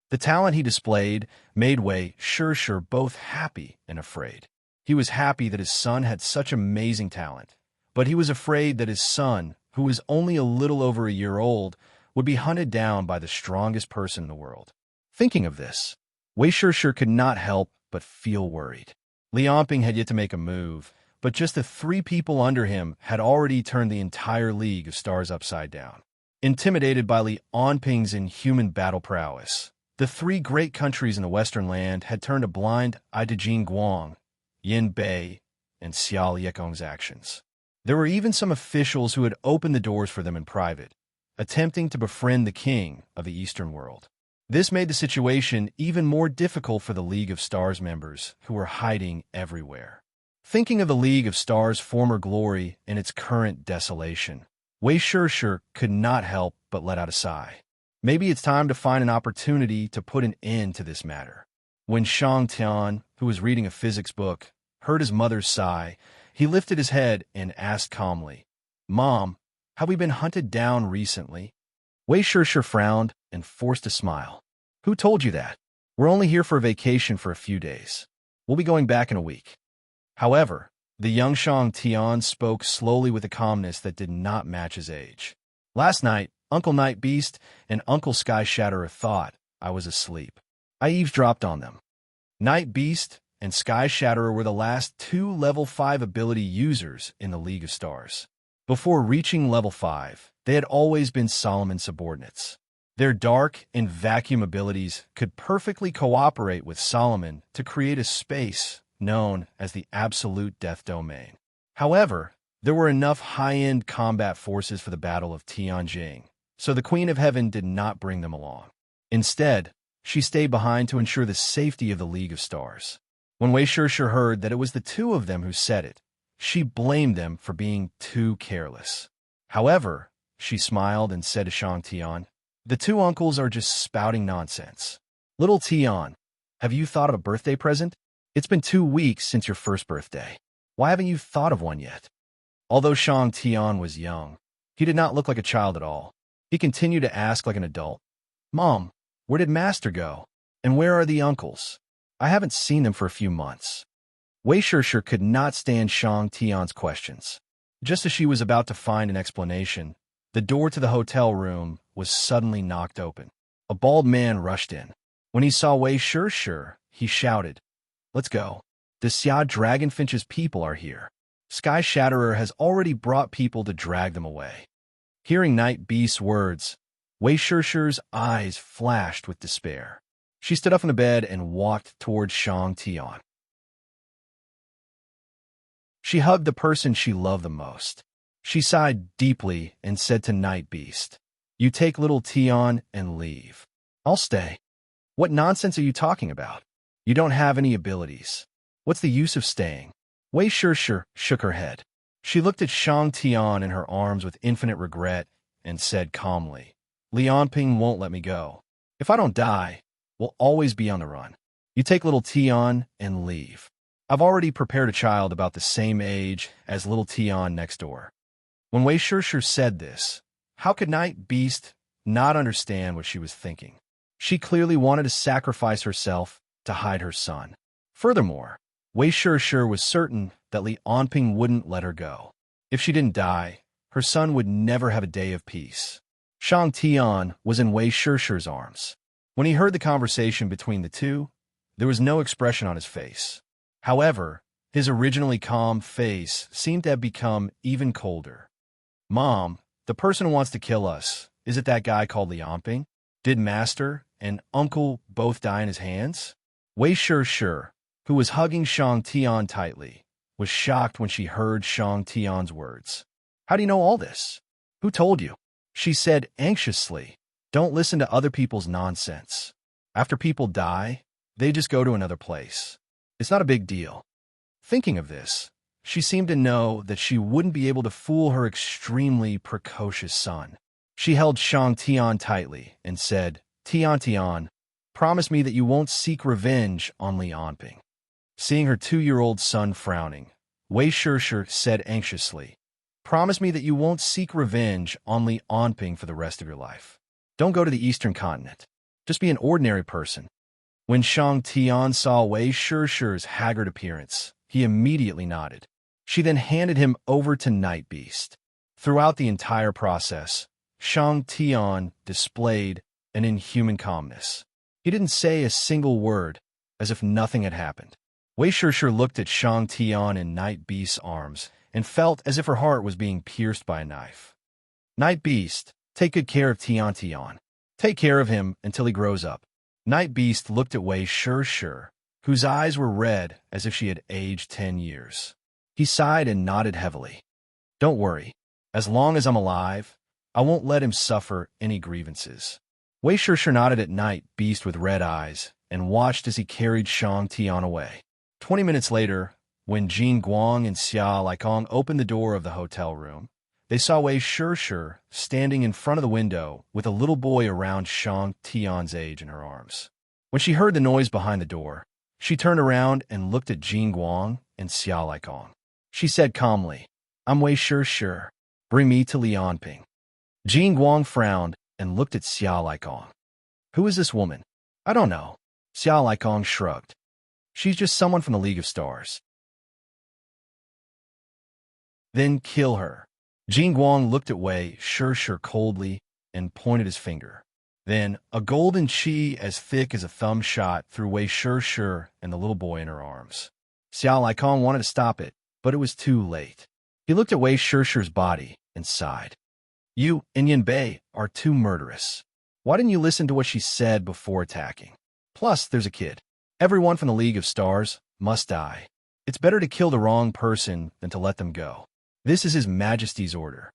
The talent he displayed made Wei Shir both happy and afraid. He was happy that his son had such amazing talent, but he was afraid that his son, who was only a little over a year old, would be hunted down by the strongest person in the world. Thinking of this, Wei Shir could not help but feel worried. Li Anping had yet to make a move, but just the 3 people under him had already turned the entire League of Stars upside down. Intimidated by Li Anping's inhuman battle prowess, the 3 great countries in the Western land had turned a blind eye to Jin Guang, Yin Bei, and Xia Liekong's actions. There were even some officials who had opened the doors for them in private, attempting to befriend the king of the Eastern world. This made the situation even more difficult for the League of Stars members, who were hiding everywhere. Thinking of the League of Stars' former glory and its current desolation, Wei Shir could not help but let out a sigh. Maybe it's time to find an opportunity to put an end to this matter. When Shang Tian, who was reading a physics book, heard his mother's sigh, he lifted his head and asked calmly, Mom, have we been hunted down recently? Wei Shirsher frowned and forced a smile. Who told you that? We're only here for a vacation for a few days. We'll be going back in a week. However, the young Shang Tian spoke slowly with a calmness that did not match his age. Last night, Uncle Night Beast and Uncle Sky Shatterer thought I was asleep. I eavesdropped on them. Night Beast and Sky Shatterer were the last two level 5 ability users in the League of Stars. Before reaching level 5, they had always been Solomon's subordinates. Their dark and vacuum abilities could perfectly cooperate with Solomon to create a space known as the Absolute Death Domain. However, there were enough high-end combat forces for the Battle of Tianjing, so the Queen of Heaven did not bring them along. Instead, she stayed behind to ensure the safety of the League of Stars. When Wei Shirsher heard that it was the two of them who said it, she blamed them for being too careless. However, she smiled and said to Shang Tian, "The two uncles are just spouting nonsense. Little Tian, have you thought of a birthday present? It's been 2 weeks since your first birthday. Why haven't you thought of one yet?" Although Shang Tian was young, he did not look like a child at all. He continued to ask like an adult, "Mom, where did Master go? And where are the uncles? I haven't seen them for a few months." Wei Shirsher could not stand Shang Tian's questions. Just as she was about to find an explanation, the door to the hotel room was suddenly knocked open. A bald man rushed in. When he saw Wei Shirsher, he shouted, "Let's go. The Xia Dragonfinch's people are here. Sky Shatterer has already brought people to drag them away." Hearing Night Beast's words, Wei Shirsher's eyes flashed with despair. She stood up from the bed and walked towards Shang Tian. She hugged the person she loved the most. She sighed deeply and said to Night Beast, "You take little Tian and leave. I'll stay." "What nonsense are you talking about? You don't have any abilities. What's the use of staying?" Wei Shirsher shook her head. She looked at Shang Tian in her arms with infinite regret and said calmly, "Lianping won't let me go. If I don't die, we'll always be on the run. You take little Tian and leave. I've already prepared a child about the same age as little Tian next door." When Wei Shirsher said this, how could Night Beast not understand what she was thinking? She clearly wanted to sacrifice herself to hide her son. Furthermore, Wei Shirsher was certain that Li Anping wouldn't let her go. If she didn't die, her son would never have a day of peace. Shang Tian was in Wei Shirsher's arms. When he heard the conversation between the two, there was no expression on his face. However, his originally calm face seemed to have become even colder. "Mom, the person who wants to kill us, is it that guy called Lianping? Did Master and Uncle both die in his hands?" Wei Shirsher, who was hugging Shang Tian tightly, was shocked when she heard Shang Tian's words. "How do you know all this? Who told you?" She said anxiously, "Don't listen to other people's nonsense. After people die, they just go to another place. It's not a big deal." Thinking of this, she seemed to know that she wouldn't be able to fool her extremely precocious son. She held Shang Tian tightly and said, "Tian Tian, promise me that you won't seek revenge on Li Anping." Seeing her 2-year-old son frowning, Wei Shirsher said anxiously, "Promise me that you won't seek revenge on Li Anping for the rest of your life. Don't go to the Eastern Continent. Just be an ordinary person." When Shang Tian saw Wei Shirsher's haggard appearance, he immediately nodded. She then handed him over to Night Beast. Throughout the entire process, Shang Tian displayed an inhuman calmness. He didn't say a single word, as if nothing had happened. Wei Shirsher looked at Shang Tian in Night Beast's arms and felt as if her heart was being pierced by a knife. "Night Beast, take good care of Tian Tian. Take care of him until he grows up." Night Beast looked at Wei Shirsher, whose eyes were red as if she had aged 10 years. He sighed and nodded heavily. "Don't worry. As long as I'm alive, I won't let him suffer any grievances." Wei Shirsher nodded at Night Beast with red eyes and watched as he carried Shang Tian away. 20 minutes later, when Jin Guang and Xia Laikong opened the door of the hotel room, they saw Wei Shirsher standing in front of the window with a little boy around Shang Tian's age in her arms. When she heard the noise behind the door, she turned around and looked at Jin Guang and Xia Laikong. She said calmly, "I'm Wei Shirsher. Bring me to Lianping. Jing Guang frowned and looked at Xia Laikong. Who is this woman? I don't know. Xia Laikong shrugged. She's just someone from the League of Stars. Then kill her. Jing Guang looked at Wei Shishir coldly and pointed his finger. Then a golden chi as thick as a thumb shot through Wei Shishir and the little boy in her arms. Xia Laikong wanted to stop it, but it was too late. He looked at Wei Shishir's body and sighed. You and Yin Bei are too murderous. Why didn't you listen to what she said before attacking? Plus, there's a kid. Everyone from the League of Stars must die. It's better to kill the wrong person than to let them go. This is His Majesty's order.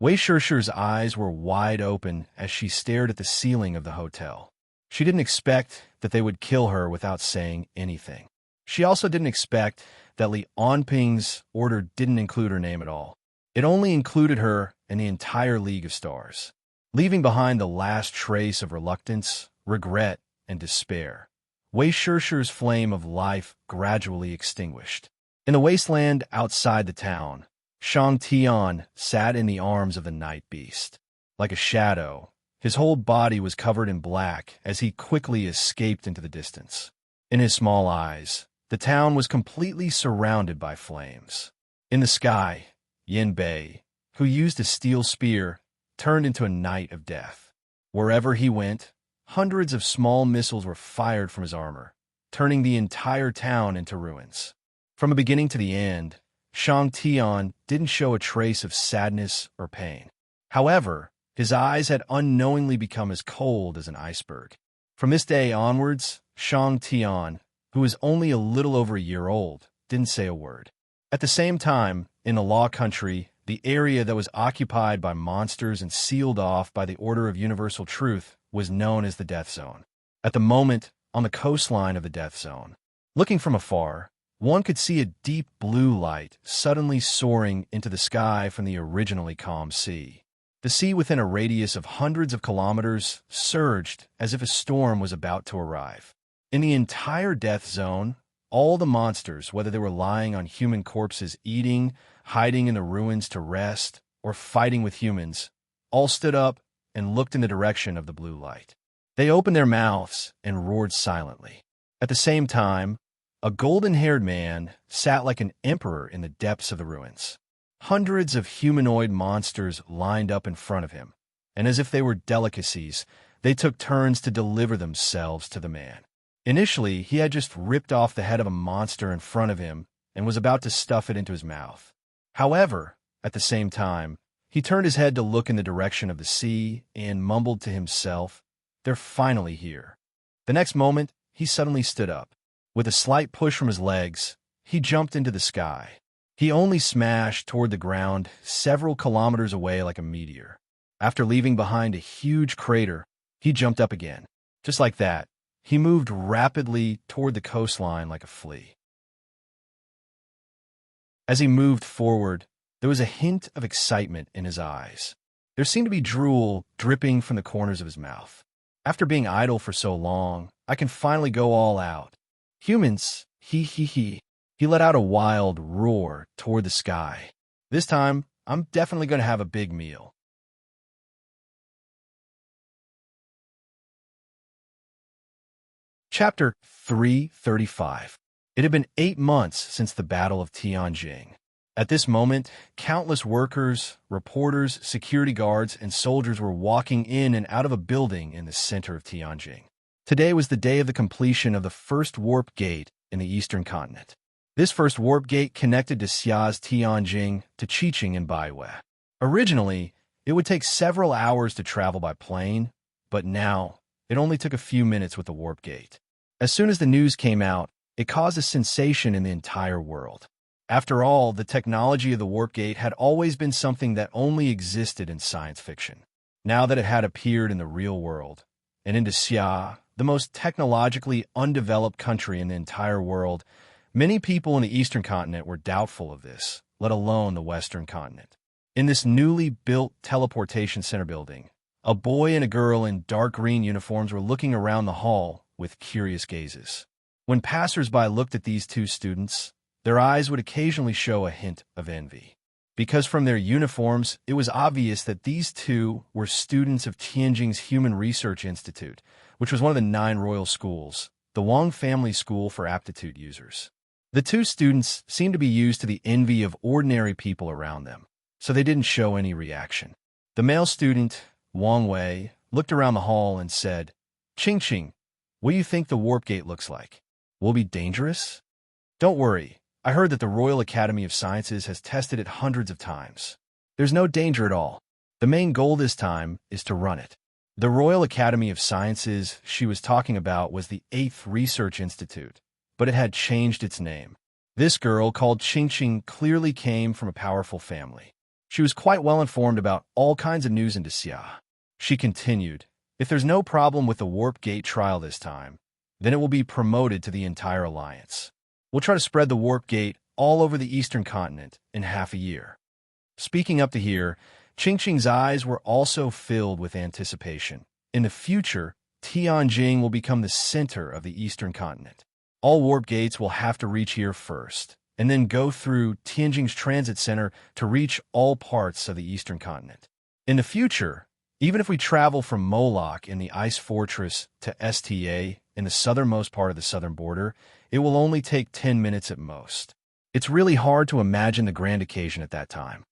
Wei Shishir's eyes were wide open as she stared at the ceiling of the hotel. She didn't expect that they would kill her without saying anything. She also didn't expect that Li Anping's order didn't include her name at all. It only included her and the entire League of Stars, leaving behind the last trace of reluctance, regret, and despair. Wei Shishir's flame of life gradually extinguished. In the wasteland outside the town, Shang Tian sat in the arms of the night beast. Like a shadow, his whole body was covered in black as he quickly escaped into the distance. In his small eyes, the town was completely surrounded by flames. In the sky, Yin Bei, who used a steel spear, turned into a knight of death. Wherever he went, hundreds of small missiles were fired from his armor, turning the entire town into ruins. From the beginning to the end, Shang Tian didn't show a trace of sadness or pain. However, his eyes had unknowingly become as cold as an iceberg. From this day onwards, Shang Tian, who was only a little over a year old, didn't say a word. At the same time, in the Law Country, the area that was occupied by monsters and sealed off by the Order of Universal Truth was known as the Death Zone. At the moment, on the coastline of the Death Zone, looking from afar, one could see a deep blue light suddenly soaring into the sky from the originally calm sea. The sea within a radius of hundreds of kilometers surged as if a storm was about to arrive. In the entire Death Zone, all the monsters, whether they were lying on human corpses eating, hiding in the ruins to rest, or fighting with humans, all stood up and looked in the direction of the blue light. They opened their mouths and roared silently. At the same time, a golden-haired man sat like an emperor in the depths of the ruins. Hundreds of humanoid monsters lined up in front of him, and as if they were delicacies, they took turns to deliver themselves to the man. Initially, he had just ripped off the head of a monster in front of him and was about to stuff it into his mouth. However, at the same time, he turned his head to look in the direction of the sea and mumbled to himself, "They're finally here." The next moment, he suddenly stood up. With a slight push from his legs, he jumped into the sky. He only smashed toward the ground several kilometers away like a meteor. After leaving behind a huge crater, he jumped up again. Just like that, he moved rapidly toward the coastline like a flea. As he moved forward, there was a hint of excitement in his eyes. There seemed to be drool dripping from the corners of his mouth. After being idle for so long, I can finally go all out. Humans, he. He let out a wild roar toward the sky. This time, I'm definitely going to have a big meal. Chapter 335. It had been 8 months since the Battle of Tianjing. At this moment, countless workers, reporters, security guards, and soldiers were walking in and out of a building in the center of Tianjing. Today was the day of the completion of the first warp gate in the eastern continent. This first warp gate connected to Xia's Tianjing to Qiqing and Baiwei. Originally, it would take several hours to travel by plane, but now it only took a few minutes with the warp gate. As soon as the news came out, it caused a sensation in the entire world. After all, the technology of the warp gate had always been something that only existed in science fiction. Now that it had appeared in the real world, and into Xia, the most technologically undeveloped country in the entire world, many people in the eastern continent were doubtful of this, let alone the western continent. In this newly built teleportation center building, a boy and a girl in dark green uniforms were looking around the hall with curious gazes. When passers-by looked at these two students, their eyes would occasionally show a hint of envy. because from their uniforms, it was obvious that these two were students of Tianjin's Human Research Institute, which was one of the 9 royal schools, the Wang family school for aptitude users. The two students seemed to be used to the envy of ordinary people around them, so they didn't show any reaction. The male student, Wang Wei, looked around the hall and said, "Qing Qing, what do you think the warp gate looks like? Will it be dangerous?" "Don't worry. I heard that the Royal Academy of Sciences has tested it hundreds of times. There's no danger at all. The main goal this time is to run it." The Royal Academy of Sciences she was talking about was the 8th Research Institute, but it had changed its name. This girl, called Qing Qing, clearly came from a powerful family. She was quite well informed about all kinds of news in Xia. She continued, "If there's no problem with the warp gate trial this time, then it will be promoted to the entire alliance. We'll try to spread the warp gate all over the eastern continent in half a year." Speaking up to here, Qing Qing's eyes were also filled with anticipation. In the future, Tianjin will become the center of the eastern continent. All warp gates will have to reach here first, and then go through Tianjin's transit center to reach all parts of the eastern continent. In the future, even if we travel from Moloch in the ice fortress to Sta in the southernmost part of the southern border, it will only take 10 minutes at most. It's really hard to imagine the grand occasion at that time.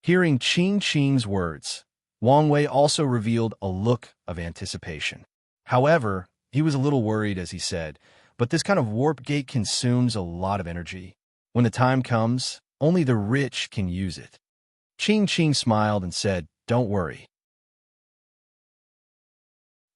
Hearing Qing Qing's words, Wang Wei also revealed a look of anticipation. However, he was a little worried as he said, "But this kind of warp gate consumes a lot of energy. When the time comes, only the rich can use it." Qing Qing smiled and said, "Don't worry.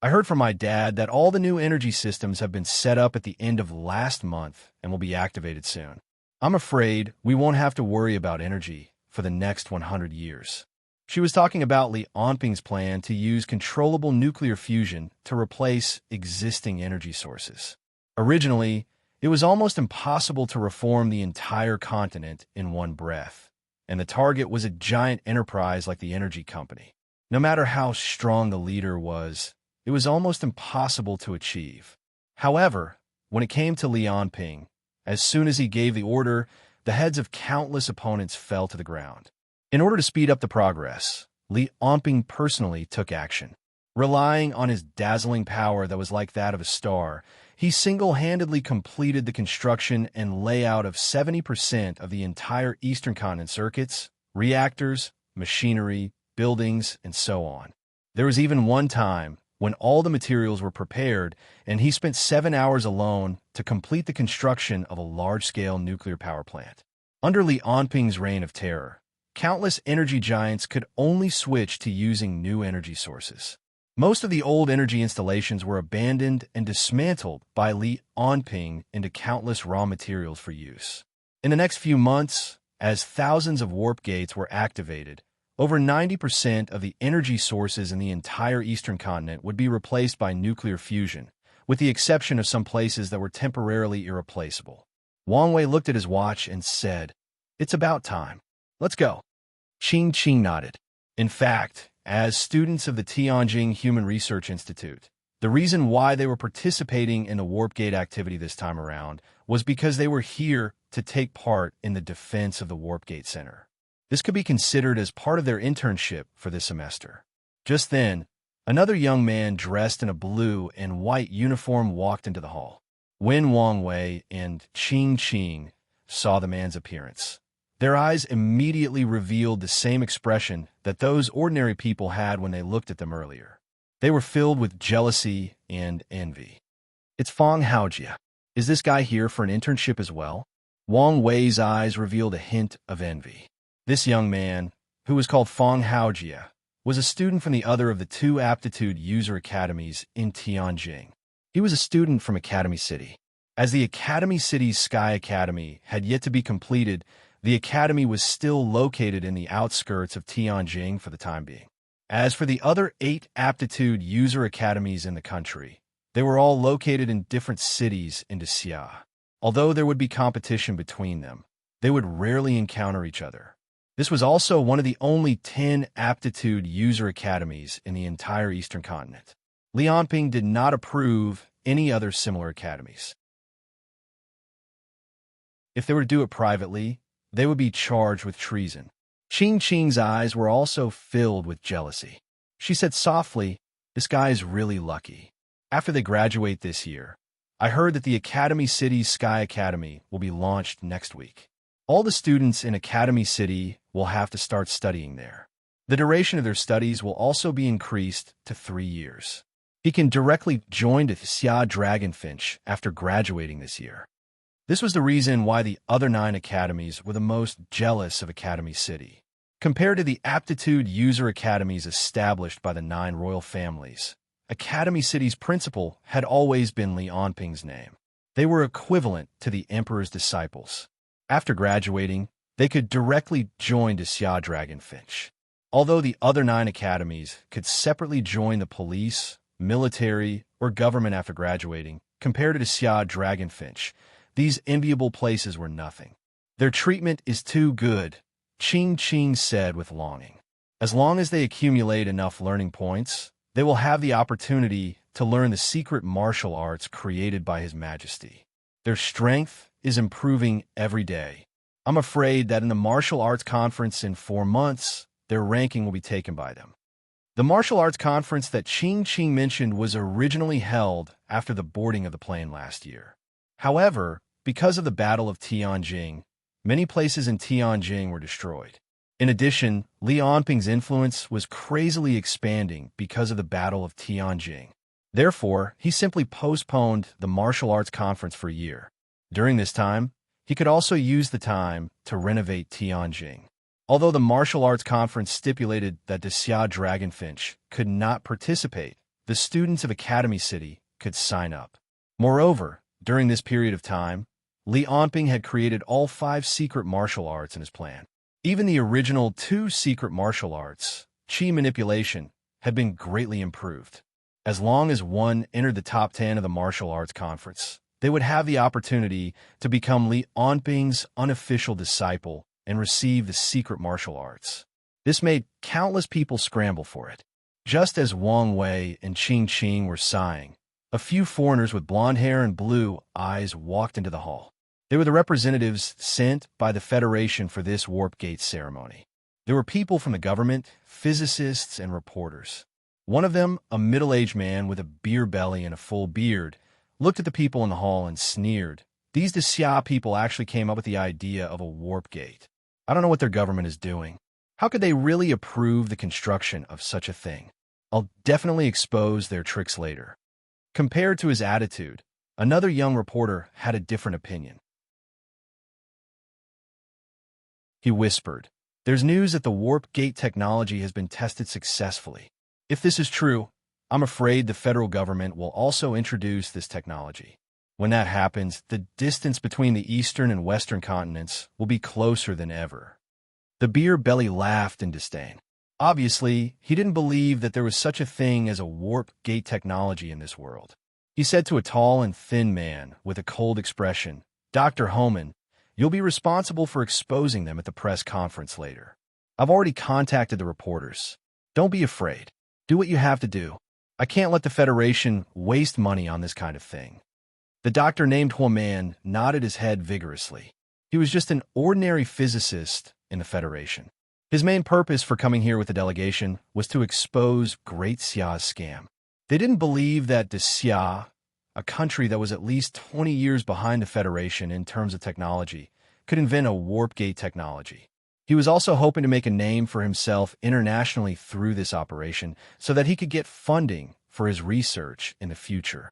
I heard from my dad that all the new energy systems have been set up at the end of last month and will be activated soon. I'm afraid we won't have to worry about energy for the next 100 years." She was talking about Li Anping's plan to use controllable nuclear fusion to replace existing energy sources. Originally, it was almost impossible to reform the entire continent in one breath, and the target was a giant enterprise like the energy company. No matter how strong the leader was, it was almost impossible to achieve. However, when it came to Li Anping, as soon as he gave the order, the heads of countless opponents fell to the ground. In order to speed up the progress, Li Anping personally took action. Relying on his dazzling power that was like that of a star, he single-handedly completed the construction and layout of 70% of the entire Eastern Continent circuits, reactors, machinery, buildings, and so on. There was even one time when all the materials were prepared, and he spent 7 hours alone to complete the construction of a large-scale nuclear power plant. Under Li Anping's reign of terror, countless energy giants could only switch to using new energy sources. Most of the old energy installations were abandoned and dismantled by Li Anping into countless raw materials for use. In the next few months, as thousands of warp gates were activated, over 90% of the energy sources in the entire eastern continent would be replaced by nuclear fusion, with the exception of some places that were temporarily irreplaceable. Wang Wei looked at his watch and said, "It's about time. Let's go." Qing Qing nodded. In fact, as students of the Tianjin Human Research Institute, the reason why they were participating in the warp gate activity this time around was because they were here to take part in the defense of the warp gate center. This could be considered as part of their internship for this semester. Just then, another young man dressed in a blue and white uniform walked into the hall. When Wang Wei and Qing Qing saw the man's appearance, their eyes immediately revealed the same expression that those ordinary people had when they looked at them earlier. They were filled with jealousy and envy. "It's Fang Haojia. Is this guy here for an internship as well?" Wang Wei's eyes revealed a hint of envy. This young man, who was called Fang Haojia, was a student from the other of the 2 aptitude user academies in Tianjin. He was a student from Academy City. As the Academy City's Sky Academy had yet to be completed, the academy was still located in the outskirts of Tianjin for the time being. As for the other 8 aptitude user academies in the country, they were all located in different cities in Xia. Although there would be competition between them, they would rarely encounter each other. This was also one of the only 10 aptitude user academies in the entire Eastern Continent. Li Anping did not approve any other similar academies. If they were to do it privately, they would be charged with treason. Ching Ching's eyes were also filled with jealousy. She said softly, "This guy is really lucky. After they graduate this year, I heard that the Academy City's Sky Academy will be launched next week. All the students in Academy City will have to start studying there. The duration of their studies will also be increased to 3 years. He can directly join the Xia Dragonfinch after graduating this year." This was the reason why the other 9 academies were the most jealous of Academy City. Compared to the aptitude user academies established by the 9 royal families, Academy City's principal had always been Li Onping's name. They were equivalent to the Emperor's disciples. After graduating, they could directly join the Xia Dragonfinch. Although the other 9 academies could separately join the police, military, or government after graduating, compared to the Xia Dragonfinch, these enviable places were nothing. "Their treatment is too good," Ching Ching said with longing. "As long as they accumulate enough learning points, they will have the opportunity to learn the secret martial arts created by His Majesty. Their strength is improving every day. I'm afraid that in the martial arts conference in 4 months, their ranking will be taken by them." The martial arts conference that Ching Ching mentioned was originally held after the boarding of the plane last year. However, because of the Battle of Tianjing, many places in Tianjing were destroyed. In addition, Li Onping's influence was crazily expanding because of the Battle of Tianjing. Therefore, he simply postponed the martial arts conference for a year. During this time, he could also use the time to renovate Tianjing. Although the martial arts conference stipulated that the Xia Dragonfinch could not participate, the students of Academy City could sign up. Moreover, during this period of time, Li Onping had created all 5 secret martial arts in his plan. Even the original 2 secret martial arts, Qi manipulation, had been greatly improved. As long as one entered the top 10 of the martial arts conference, they would have the opportunity to become Li Onping's unofficial disciple and receive the secret martial arts. This made countless people scramble for it. Just as Wang Wei and Ching Ching were sighing, a few foreigners with blonde hair and blue eyes walked into the hall. They were the representatives sent by the Federation for this Warp Gate ceremony. There were people from the government, physicists, and reporters. One of them, a middle-aged man with a beer belly and a full beard, looked at the people in the hall and sneered. "These Xia people actually came up with the idea of a Warp Gate. I don't know what their government is doing. How could they really approve the construction of such a thing? I'll definitely expose their tricks later." Compared to his attitude, another young reporter had a different opinion. He whispered, "There's news that the Warp Gate technology has been tested successfully. If this is true, I'm afraid the federal government will also introduce this technology. When that happens, the distance between the eastern and western continents will be closer than ever." The beer belly laughed in disdain. Obviously, he didn't believe that there was such a thing as a Warp Gate technology in this world. He said to a tall and thin man with a cold expression, "Dr. Homan, you'll be responsible for exposing them at the press conference later. I've already contacted the reporters. Don't be afraid. Do what you have to do. I can't let the Federation waste money on this kind of thing." The doctor named Huoman nodded his head vigorously. He was just an ordinary physicist in the Federation. His main purpose for coming here with the delegation was to expose Great Xia's scam. They didn't believe that the Xia, a country that was at least 20 years behind the Federation in terms of technology, could invent a warp gate technology. He was also hoping to make a name for himself internationally through this operation so that he could get funding for his research in the future.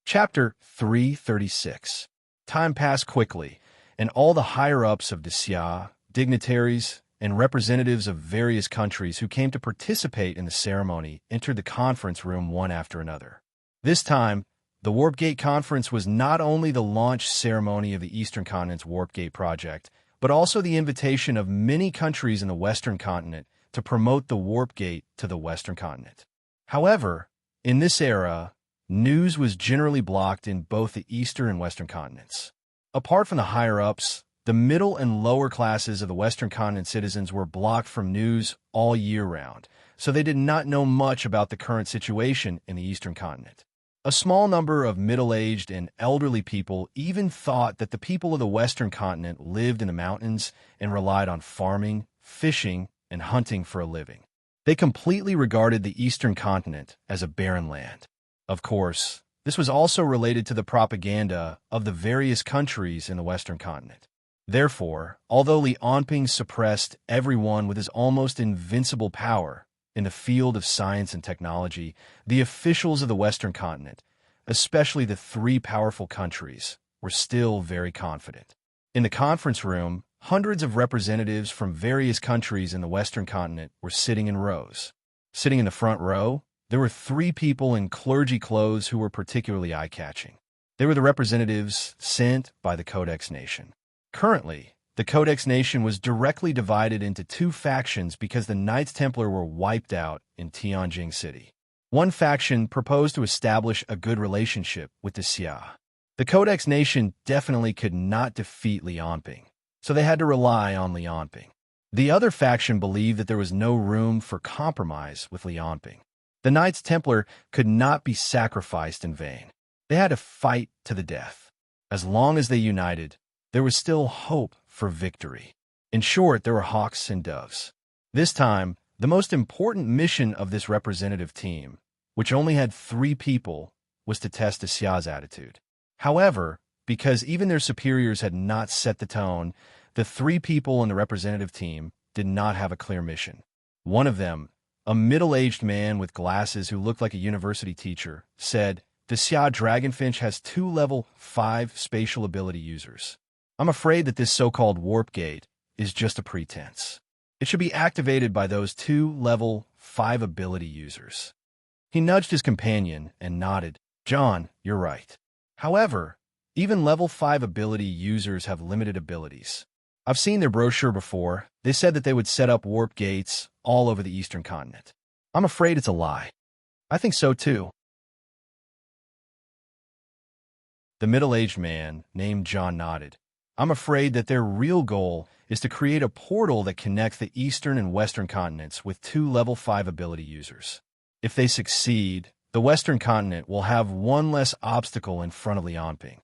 Chapter 336. Time passed quickly, and all the higher-ups of the Xia, dignitaries, and representatives of various countries who came to participate in the ceremony entered the conference room one after another. This time, the Warp Gate Conference was not only the launch ceremony of the Eastern Continent's Warp Gate project, but also the invitation of many countries in the Western Continent to promote the Warp Gate to the Western Continent. However, in this era, news was generally blocked in both the Eastern and Western continents. Apart from the higher-ups, the middle and lower classes of the Western Continent citizens were blocked from news all year round, so they did not know much about the current situation in the Eastern Continent. A small number of middle-aged and elderly people even thought that the people of the Western continent lived in the mountains and relied on farming, fishing, and hunting for a living. They completely regarded the Eastern continent as a barren land. Of course, this was also related to the propaganda of the various countries in the Western continent. Therefore, although Li Onping suppressed everyone with his almost invincible power in the field of science and technology, the officials of the Western continent, especially the three powerful countries, were still very confident. In the conference room, hundreds of representatives from various countries in the Western continent were sitting in rows. Sitting in the front row, there were three people in clergy clothes who were particularly eye-catching. They were the representatives sent by the Codex Nation. Currently, the Codex Nation was directly divided into two factions because the Knights Templar were wiped out in Tianjin City. One faction proposed to establish a good relationship with the Xia. The Codex Nation definitely could not defeat Li Onping, so they had to rely on Li Onping. The other faction believed that there was no room for compromise with Li Onping. The Knights Templar could not be sacrificed in vain. They had to fight to the death. As long as they united, there was still hope for victory. In short, there were hawks and doves. This time, the most important mission of this representative team, which only had three people, was to test the Xia's attitude. However, because even their superiors had not set the tone, the three people in the representative team did not have a clear mission. One of them, a middle-aged man with glasses who looked like a university teacher, said, "The Xia Dragonfinch has 2 level 5 spatial ability users. I'm afraid that this so-called warp gate is just a pretense. It should be activated by those 2 level 5 ability users." He nudged his companion and nodded. "John, you're right. However, even level 5 ability users have limited abilities. I've seen their brochure before. They said that they would set up warp gates all over the Eastern continent. I'm afraid it's a lie." "I think so too." The middle-aged man, named John, nodded. "I'm afraid that their real goal is to create a portal that connects the Eastern and Western continents with 2 level 5 ability users. If they succeed, the Western continent will have one less obstacle in front of Li Onping."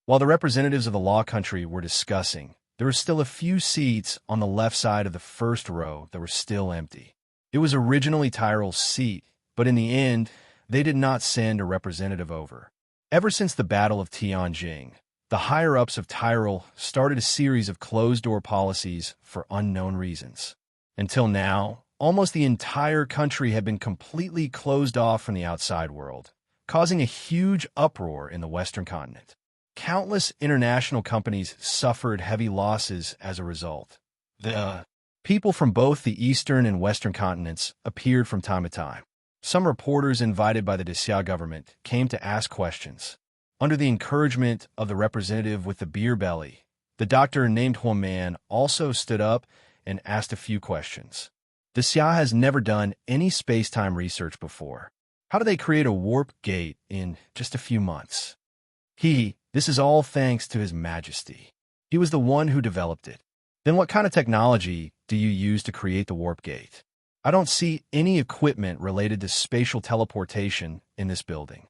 While the representatives of the Law Country were discussing, there were still a few seats on the left side of the first row that were still empty. It was originally Tyrell's seat, but in the end, they did not send a representative over. Ever since the Battle of Tianjin, the higher-ups of Tyrell started a series of closed-door policies for unknown reasons. Until now, almost the entire country had been completely closed off from the outside world, causing a huge uproar in the Western continent. Countless international companies suffered heavy losses as a result. The people from both the Eastern and Western continents appeared from time to time. Some reporters invited by the Xia government came to ask questions. Under the encouragement of the representative with the beer belly, the doctor named Huoman also stood up and asked a few questions. The Xia has never done any space-time research before. How do they create a warp gate in just a few months? This is all thanks to His Majesty. He was the one who developed it. Then what kind of technology do you use to create the warp gate? I don't see any equipment related to spatial teleportation in this building.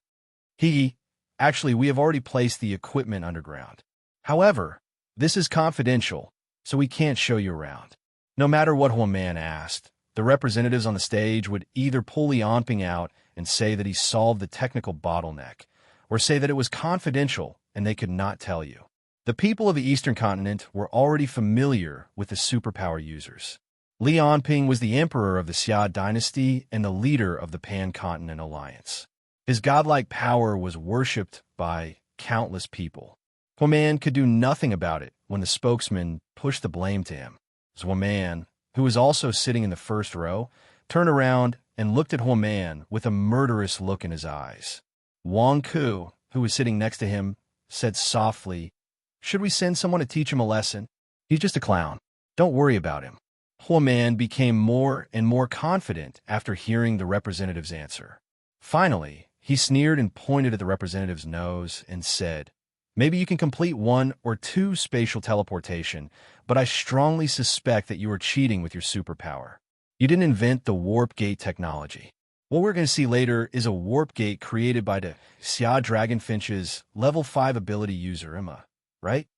Actually, we have already placed the equipment underground. However, this is confidential, so we can't show you around. No matter what Huoman asked, the representatives on the stage would either pull Li Onping out and say that he solved the technical bottleneck, or say that it was confidential and they could not tell you. The people of the Eastern continent were already familiar with the superpower users. Li Onping was the emperor of the Xia dynasty and the leader of the Pan-Continent Alliance. His godlike power was worshipped by countless people. Huoman could do nothing about it when the spokesman pushed the blame to him. Huoman, who was also sitting in the first row, turned around and looked at Huoman with a murderous look in his eyes. Wang Ku, who was sitting next to him, said softly, "Should we send someone to teach him a lesson? He's just a clown. Don't worry about him." Huoman became more and more confident after hearing the representative's answer. Finally, he sneered and pointed at the representative's nose and said, "Maybe you can complete 1 or 2 spatial teleportation, but I strongly suspect that you are cheating with your superpower. You didn't invent the warp gate technology." What we're going to see later is a warp gate created by the Xia Dragonfinch's level 5 ability user, Emma, right?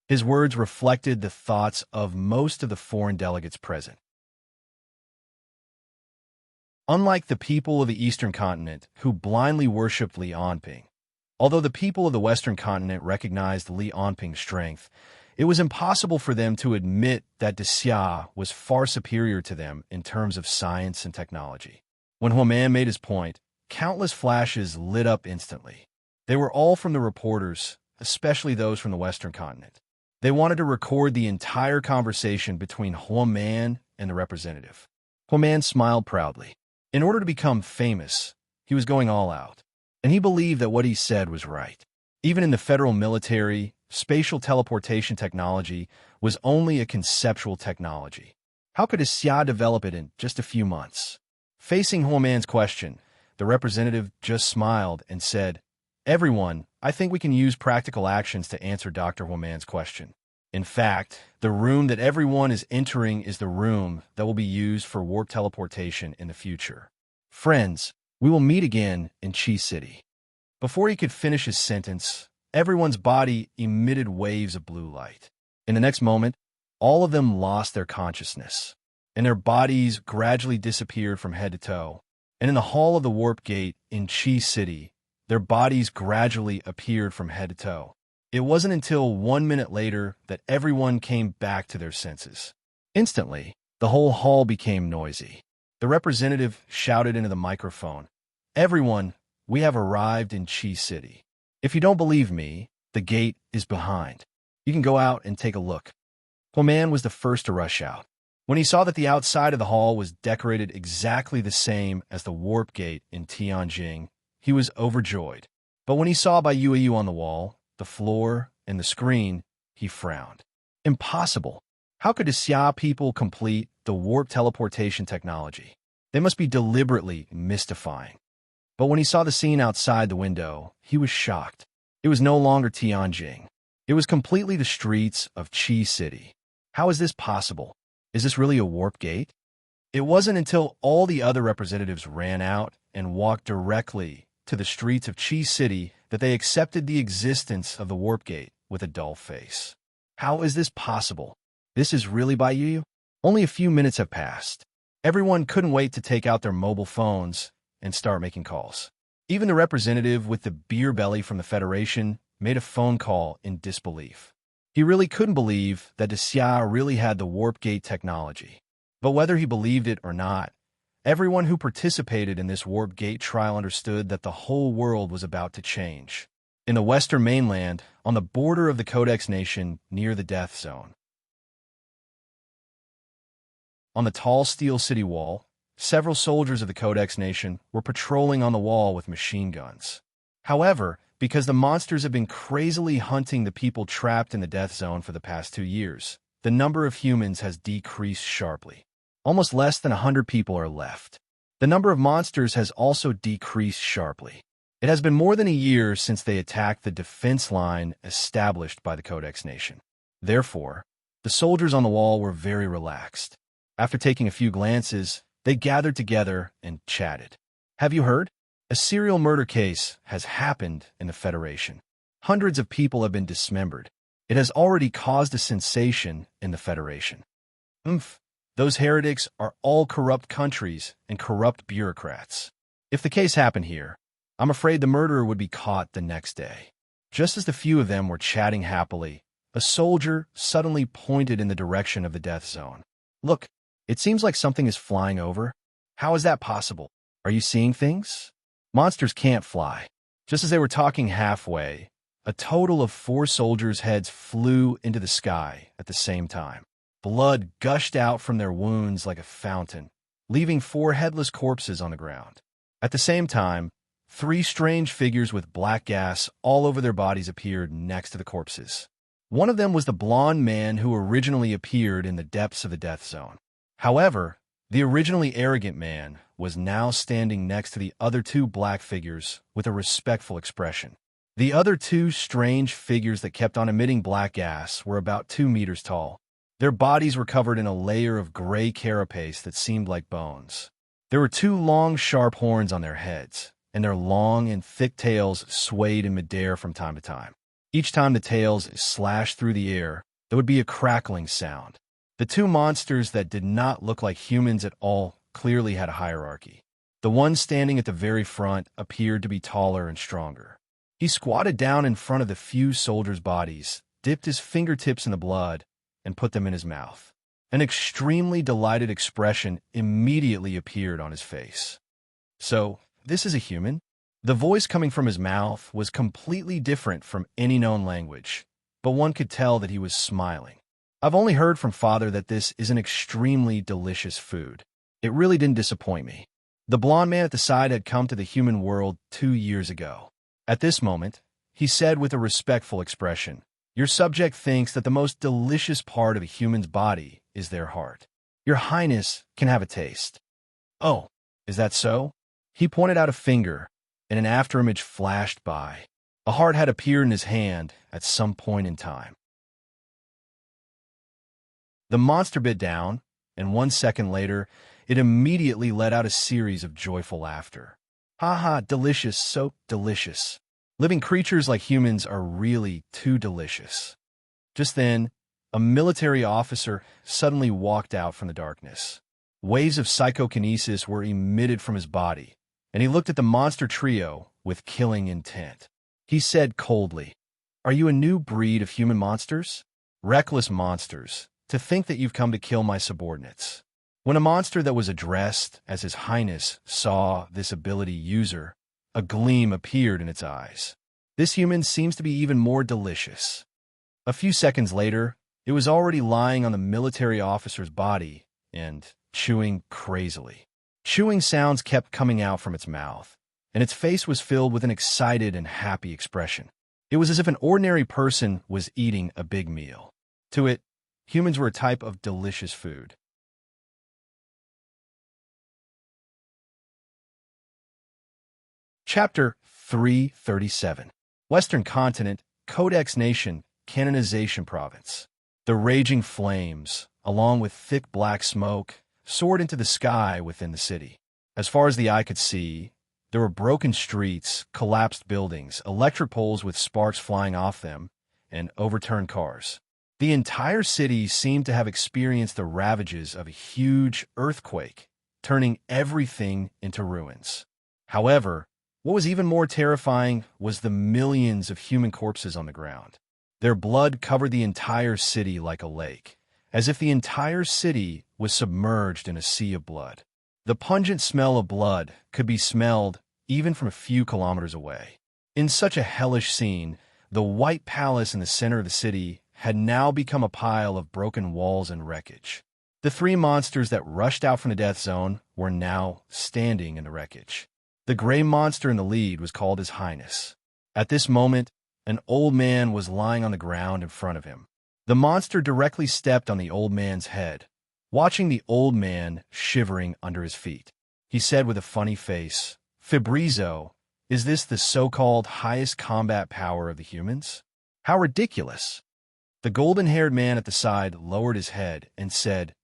His words reflected the thoughts of most of the foreign delegates present. Unlike the people of the Eastern continent, who blindly worshipped Li Anping, although the people of the Western continent recognized Li Anping's strength, it was impossible for them to admit that de Xia was far superior to them in terms of science and technology. When Huoman made his point, countless flashes lit up instantly. They were all from the reporters, especially those from the Western continent. They wanted to record the entire conversation between Huoman and the representative. Huoman smiled proudly. In order to become famous, he was going all out, and he believed that what he said was right. Even in the federal military, spatial teleportation technology was only a conceptual technology. How could Xia develop it in just a few months? Facing Huoman's question, the representative just smiled and said, "Everyone, I think we can use practical actions to answer Dr. Huoman's question. In fact, the room that everyone is entering is the room that will be used for warp teleportation in the future. Friends, we will meet again in Chi City." Before he could finish his sentence, everyone's body emitted waves of blue light. In the next moment, all of them lost their consciousness, and their bodies gradually disappeared from head to toe. And in the hall of the warp gate in Chi City, their bodies gradually appeared from head to toe. It wasn't until 1 minute later that everyone came back to their senses. Instantly, the whole hall became noisy. The representative shouted into the microphone, "Everyone, we have arrived in Chi City. If you don't believe me, the gate is behind. You can go out and take a look." Huoman was the first to rush out. When he saw that the outside of the hall was decorated exactly the same as the warp gate in Tianjing, he was overjoyed. But when he saw Bai Yueyu on the wall, the floor, and the screen, he frowned. Impossible. How could the Xia people complete the warp teleportation technology? They must be deliberately mystifying. But when he saw the scene outside the window, he was shocked. It was no longer Tianjing. It was completely the streets of Chi City. How is this possible? Is this really a warp gate? It wasn't until all the other representatives ran out and walked directly to the streets of Chi City that they accepted the existence of the warp gate with a dull face. How is this possible? This is really Bai Yu? Only a few minutes have passed. Everyone couldn't wait to take out their mobile phones and start making calls. Even the representative with the beer belly from the Federation made a phone call in disbelief. He really couldn't believe that de Xia really had the warp gate technology. But whether he believed it or not, everyone who participated in this warp gate trial understood that the whole world was about to change. In the western mainland, on the border of the Codex Nation near the death zone. On the tall steel city wall, several soldiers of the Codex Nation were patrolling on the wall with machine guns. However, because the monsters have been crazily hunting the people trapped in the death zone for the past 2 years, the number of humans has decreased sharply. Almost less than 100 people are left. The number of monsters has also decreased sharply. It has been more than a year since they attacked the defense line established by the Codex Nation. Therefore, the soldiers on the wall were very relaxed. After taking a few glances, they gathered together and chatted. "Have you heard? A serial murder case has happened in the Federation. Hundreds of people have been dismembered. It has already caused a sensation in the Federation. Those heretics are all corrupt countries and corrupt bureaucrats. If the case happened here, I'm afraid the murderer would be caught the next day." Just as the few of them were chatting happily, a soldier suddenly pointed in the direction of the death zone. "Look, it seems like something is flying over. How is that possible? Are you seeing things? Monsters can't fly." Just as they were talking halfway, a total of 4 soldiers' heads flew into the sky at the same time. Blood gushed out from their wounds like a fountain, leaving 4 headless corpses on the ground. At the same time, 3 strange figures with black gas all over their bodies appeared next to the corpses. One of them was the blonde man who originally appeared in the depths of the death zone. However, the originally arrogant man was now standing next to the other 2 black figures with a respectful expression. The other 2 strange figures that kept on emitting black gas were about 2 meters tall. Their bodies were covered in a layer of gray carapace that seemed like bones. There were two long, sharp horns on their heads, and their long and thick tails swayed in midair from time to time. Each time the tails slashed through the air, there would be a crackling sound. The two monsters that did not look like humans at all clearly had a hierarchy. The one standing at the very front appeared to be taller and stronger. He squatted down in front of the few soldiers' bodies, dipped his fingertips in the blood, and put them in his mouth. An extremely delighted expression immediately appeared on his face. "So, this is a human?" The voice coming from his mouth was completely different from any known language, but one could tell that he was smiling. "I've only heard from Father that this is an extremely delicious food. It really didn't disappoint me." The blond man at the side had come to the human world 2 years ago. At this moment, he said with a respectful expression, "Your subject thinks that the most delicious part of a human's body is their heart. Your Highness can have a taste." "Oh, is that so?" He pointed out a finger, and an afterimage flashed by. A heart had appeared in his hand at some point in time. The monster bit down, and 1 second later, it immediately let out a series of joyful laughter. "Ha ha, delicious, so delicious. Living creatures like humans are really too delicious." Just then, a military officer suddenly walked out from the darkness. Waves of psychokinesis were emitted from his body, and he looked at the monster trio with killing intent. He said coldly, "Are you a new breed of human monsters? Reckless monsters, to think that you've come to kill my subordinates." When a monster that was addressed as His Highness saw this ability user, a gleam appeared in its eyes. "This human seems to be even more delicious." A few seconds later, it was already lying on the military officer's body and chewing crazily. Chewing sounds kept coming out from its mouth, and its face was filled with an excited and happy expression. It was as if an ordinary person was eating a big meal. To it, humans were a type of delicious food. Chapter 337. Western Continent, Codex Nation, Canonization Province. The raging flames, along with thick black smoke, soared into the sky within the city. As far as the eye could see, there were broken streets, collapsed buildings, electric poles with sparks flying off them, and overturned cars. The entire city seemed to have experienced the ravages of a huge earthquake, turning everything into ruins. However, what was even more terrifying was the millions of human corpses on the ground. Their blood covered the entire city like a lake, as if the entire city was submerged in a sea of blood. The pungent smell of blood could be smelled even from a few kilometers away. In such a hellish scene, the White Palace in the center of the city had now become a pile of broken walls and wreckage. The three monsters that rushed out from the death zone were now standing in the wreckage. The gray monster in the lead was called His Highness. At this moment, an old man was lying on the ground in front of him. The monster directly stepped on the old man's head, watching the old man shivering under his feet. He said with a funny face, "Fibrizo, is this the so-called highest combat power of the humans? How ridiculous." The golden-haired man at the side lowered his head and said,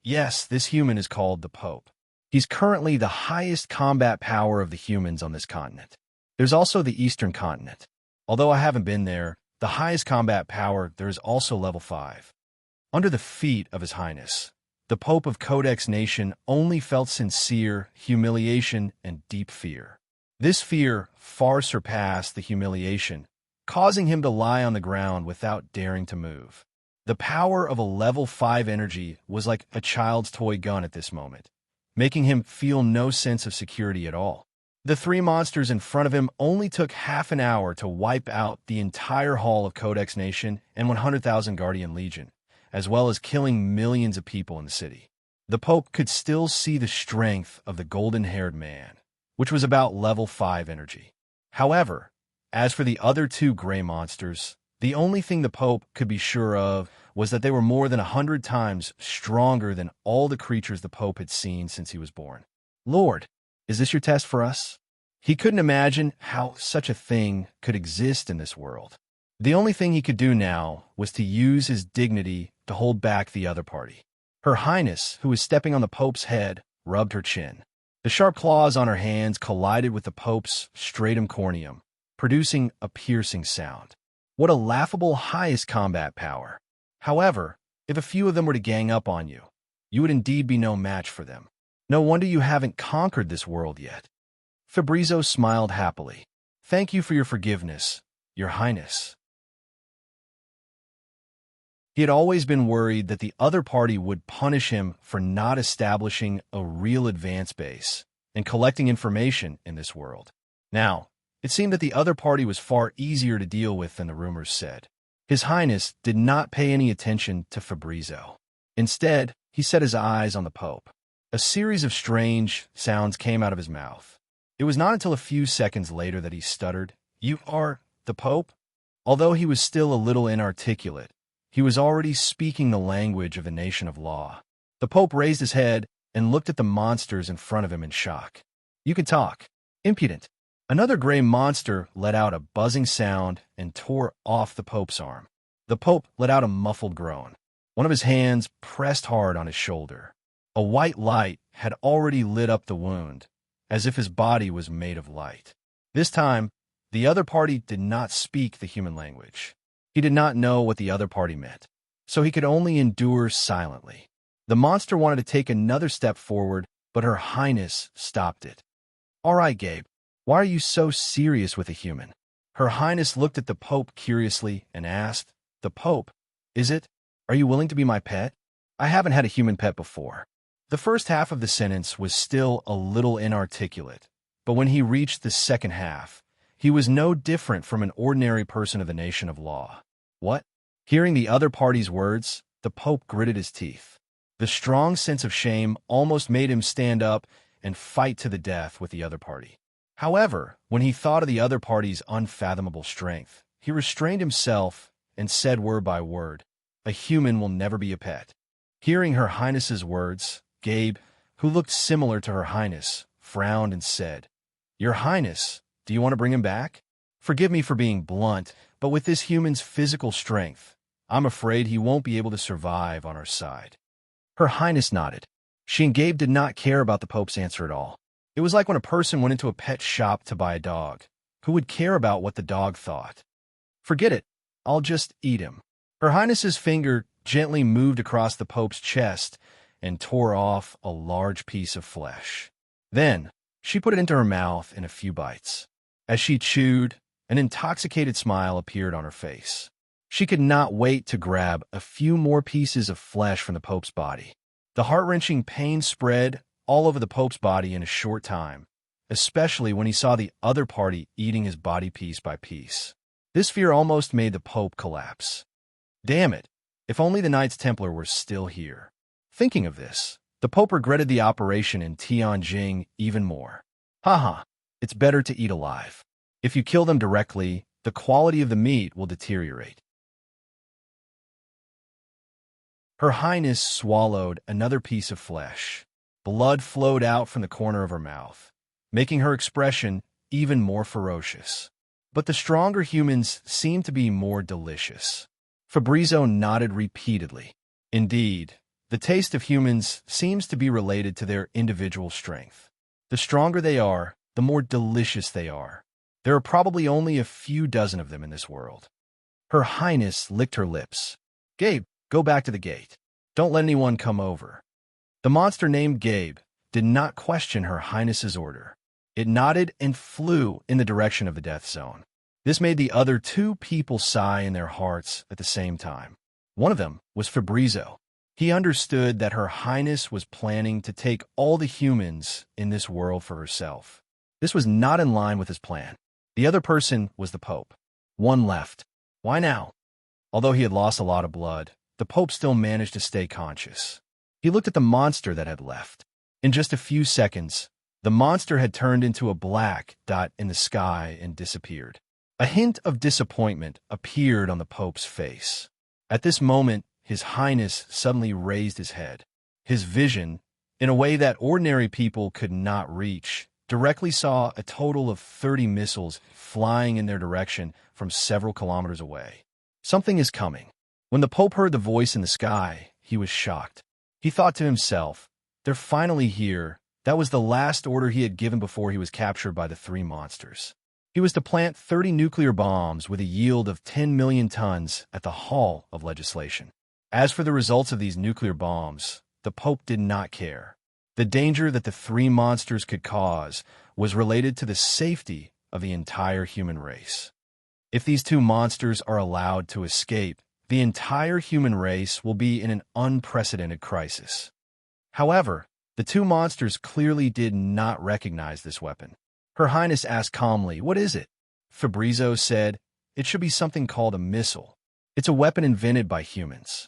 "Yes, this human is called the Pope. He's currently the highest combat power of the humans on this continent. There's also the Eastern Continent. Although I haven't been there, the highest combat power there is also level 5. Under the feet of His Highness, the Pope of Codex Nation only felt sincere humiliation and deep fear. This fear far surpassed the humiliation, causing him to lie on the ground without daring to move. The power of a level 5 energy was like a child's toy gun at this moment, making him feel no sense of security at all. The three monsters in front of him only took half an hour to wipe out the entire hall of Codex Nation and 100,000 Guardian Legion, as well as killing millions of people in the city. The Pope could still see the strength of the golden-haired man, which was about level 5 energy. However, as for the other two gray monsters, the only thing the Pope could be sure of was that they were more than 100 times stronger than all the creatures the Pope had seen since he was born. "Lord, is this your test for us?" He couldn't imagine how such a thing could exist in this world. The only thing he could do now was to use his dignity to hold back the other party. Her Highness, who was stepping on the Pope's head, rubbed her chin. The sharp claws on her hands collided with the Pope's stratum corneum, producing a piercing sound. What a laughable highest combat power! However, if a few of them were to gang up on you, you would indeed be no match for them. No wonder you haven't conquered this world yet. Fabrizio smiled happily. Thank you for your forgiveness, Your Highness. He had always been worried that the other party would punish him for not establishing a real advance base and collecting information in this world. Now, it seemed that the other party was far easier to deal with than the rumors said. His Highness did not pay any attention to Fabrizio. Instead, he set his eyes on the Pope. A series of strange sounds came out of his mouth. It was not until a few seconds later that he stuttered, "You are the Pope?" Although he was still a little inarticulate, he was already speaking the language of the nation of law. The Pope raised his head and looked at the monsters in front of him in shock. "You can talk. Impudent." Another gray monster let out a buzzing sound and tore off the Pope's arm. The Pope let out a muffled groan. One of his hands pressed hard on his shoulder. A white light had already lit up the wound, as if his body was made of light. This time, the other party did not speak the human language. He did not know what the other party meant, so he could only endure silently. The monster wanted to take another step forward, but Her Highness stopped it. "All right, Gabe, why are you so serious with a human?" Her Highness looked at the Pope curiously and asked, "The Pope, is it? Are you willing to be my pet? I haven't had a human pet before." The first half of the sentence was still a little inarticulate, but when he reached the second half, he was no different from an ordinary person of the nation of law. "What?" Hearing the other party's words, the Pope gritted his teeth. The strong sense of shame almost made him stand up and fight to the death with the other party. However, when he thought of the other party's unfathomable strength, he restrained himself and said word by word, "A human will never be a pet." Hearing Her Highness's words, Gabe, who looked similar to Her Highness, frowned and said, "Your Highness, do you want to bring him back? Forgive me for being blunt, but with this human's physical strength, I'm afraid he won't be able to survive on our side." Her Highness nodded. She and Gabe did not care about the Pope's answer at all. It was like when a person went into a pet shop to buy a dog. Who would care about what the dog thought? "Forget it. I'll just eat him." Her Highness's finger gently moved across the Pope's chest and tore off a large piece of flesh. Then, she put it into her mouth in a few bites. As she chewed, an intoxicated smile appeared on her face. She could not wait to grab a few more pieces of flesh from the Pope's body. The heart-wrenching pain spread all over the Pope's body in a short time, especially when he saw the other party eating his body piece by piece. This fear almost made the Pope collapse. Damn it, if only the Knights Templar were still here. Thinking of this, the Pope regretted the operation in Tianjing even more. Haha, it's better to eat alive. If you kill them directly, the quality of the meat will deteriorate. Her Highness swallowed another piece of flesh. Blood flowed out from the corner of her mouth, making her expression even more ferocious. But the stronger humans seemed to be more delicious. Fabrizio nodded repeatedly. Indeed, the taste of humans seems to be related to their individual strength. The stronger they are, the more delicious they are. There are probably only a few dozen of them in this world. Her Highness licked her lips. "Gabe, go back to the gate. Don't let anyone come over." The monster named Gabe did not question Her Highness's order. It nodded and flew in the direction of the death zone. This made the other two people sigh in their hearts at the same time. One of them was Fabrizio. He understood that Her Highness was planning to take all the humans in this world for herself. This was not in line with his plan. The other person was the Pope. One left. Why now? Although he had lost a lot of blood, the Pope still managed to stay conscious. He looked at the monster that had left. In just a few seconds, the monster had turned into a black dot in the sky and disappeared. A hint of disappointment appeared on the Pope's face. At this moment, His Highness suddenly raised his head. His vision, in a way that ordinary people could not reach, directly saw a total of 30 missiles flying in their direction from several kilometers away. Something is coming. When the Pope heard the voice in the sky, he was shocked. He thought to himself, "They're finally here. That was the last order he had given before he was captured by the three monsters. He was to plant 30 nuclear bombs with a yield of 10 million tons at the Hall of Legislation. As for the results of these nuclear bombs, the Pope did not care. The danger that the three monsters could cause was related to the safety of the entire human race. If these two monsters are allowed to escape, the entire human race will be in an unprecedented crisis. However, the two monsters clearly did not recognize this weapon. Her Highness asked calmly, "What is it?" Fabrizio said, "It should be something called a missile. It's a weapon invented by humans."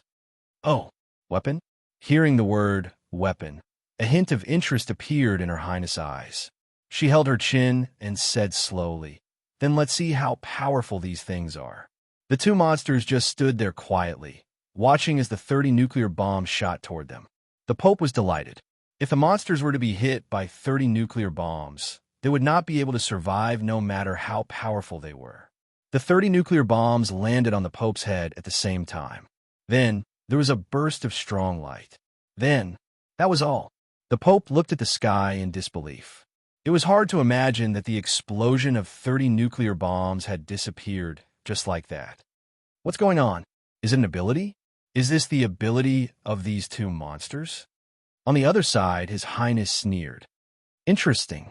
"Oh, weapon?" Hearing the word weapon, a hint of interest appeared in Her Highness' eyes. She held her chin and said slowly, "Then let's see how powerful these things are." The two monsters just stood there quietly, watching as the 30 nuclear bombs shot toward them. The Pope was delighted. If the monsters were to be hit by 30 nuclear bombs, they would not be able to survive no matter how powerful they were. The 30 nuclear bombs landed on the Pope's head at the same time. Then, there was a burst of strong light. Then, that was all. The Pope looked at the sky in disbelief. It was hard to imagine that the explosion of 30 nuclear bombs had disappeared just like that. What's going on? Is it an ability? Is this the ability of these two monsters? On the other side, His Highness sneered. Interesting.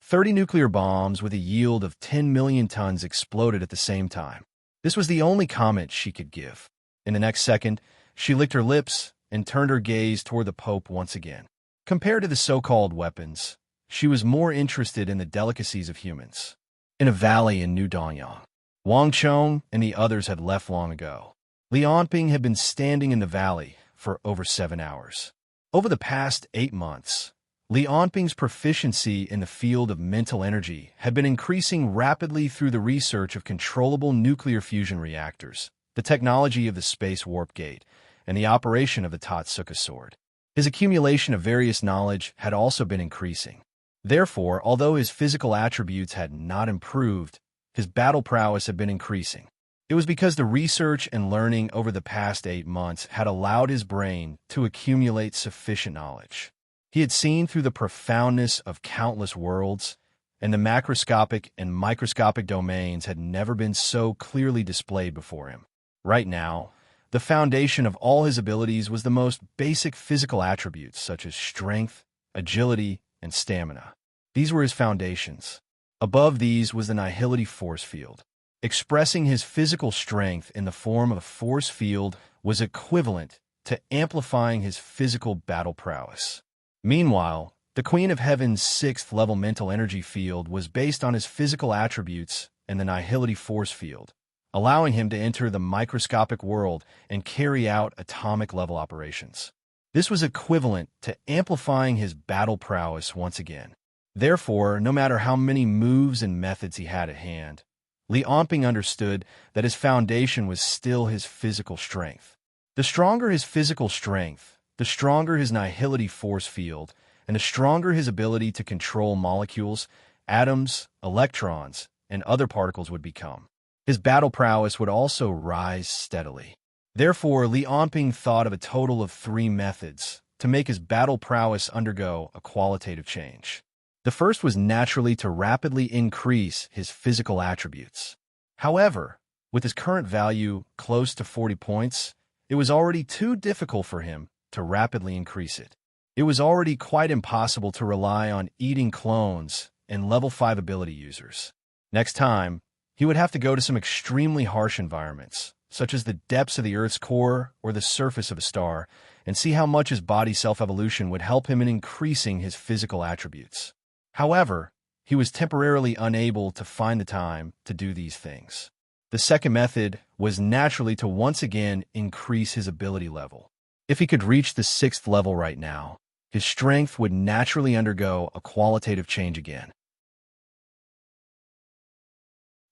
30 nuclear bombs with a yield of 10 million tons exploded at the same time. This was the only comment she could give. In the next second, she licked her lips and turned her gaze toward the Pope once again. Compared to the so-called weapons, she was more interested in the delicacies of humans. In a valley in New Danyang, Wang Chong and the others had left long ago. Li Anping had been standing in the valley for over 7 hours. Over the past 8 months, Li Anping's proficiency in the field of mental energy had been increasing rapidly through the research of controllable nuclear fusion reactors, the technology of the space warp gate, and the operation of the Tatsuka sword. His accumulation of various knowledge had also been increasing. Therefore, although his physical attributes had not improved, his battle prowess had been increasing. It was because the research and learning over the past 8 months had allowed his brain to accumulate sufficient knowledge. He had seen through the profoundness of countless worlds, and the macroscopic and microscopic domains had never been so clearly displayed before him. Right now, the foundation of all his abilities was the most basic physical attributes such as strength, agility, and stamina. These were his foundations. Above these was the nihility force field. Expressing his physical strength in the form of a force field was equivalent to amplifying his physical battle prowess. Meanwhile, the Queen of Heaven's 6th-level mental energy field was based on his physical attributes and the nihility force field, allowing him to enter the microscopic world and carry out atomic-level operations. This was equivalent to amplifying his battle prowess once again. Therefore, no matter how many moves and methods he had at hand, Li Anping understood that his foundation was still his physical strength. The stronger his physical strength, the stronger his nihility force field, and the stronger his ability to control molecules, atoms, electrons, and other particles would become. His battle prowess would also rise steadily. Therefore, Li Anping thought of a total of 3 methods to make his battle prowess undergo a qualitative change. The first was naturally to rapidly increase his physical attributes. However, with his current value close to 40 points, it was already too difficult for him to rapidly increase it. It was already quite impossible to rely on eating clones and level 5 ability users. Next time, he would have to go to some extremely harsh environments, such as the depths of the Earth's core or the surface of a star, and see how much his body self-evolution would help him in increasing his physical attributes. However, he was temporarily unable to find the time to do these things. The second method was naturally to once again increase his ability level. If he could reach the 6th level right now, his strength would naturally undergo a qualitative change again.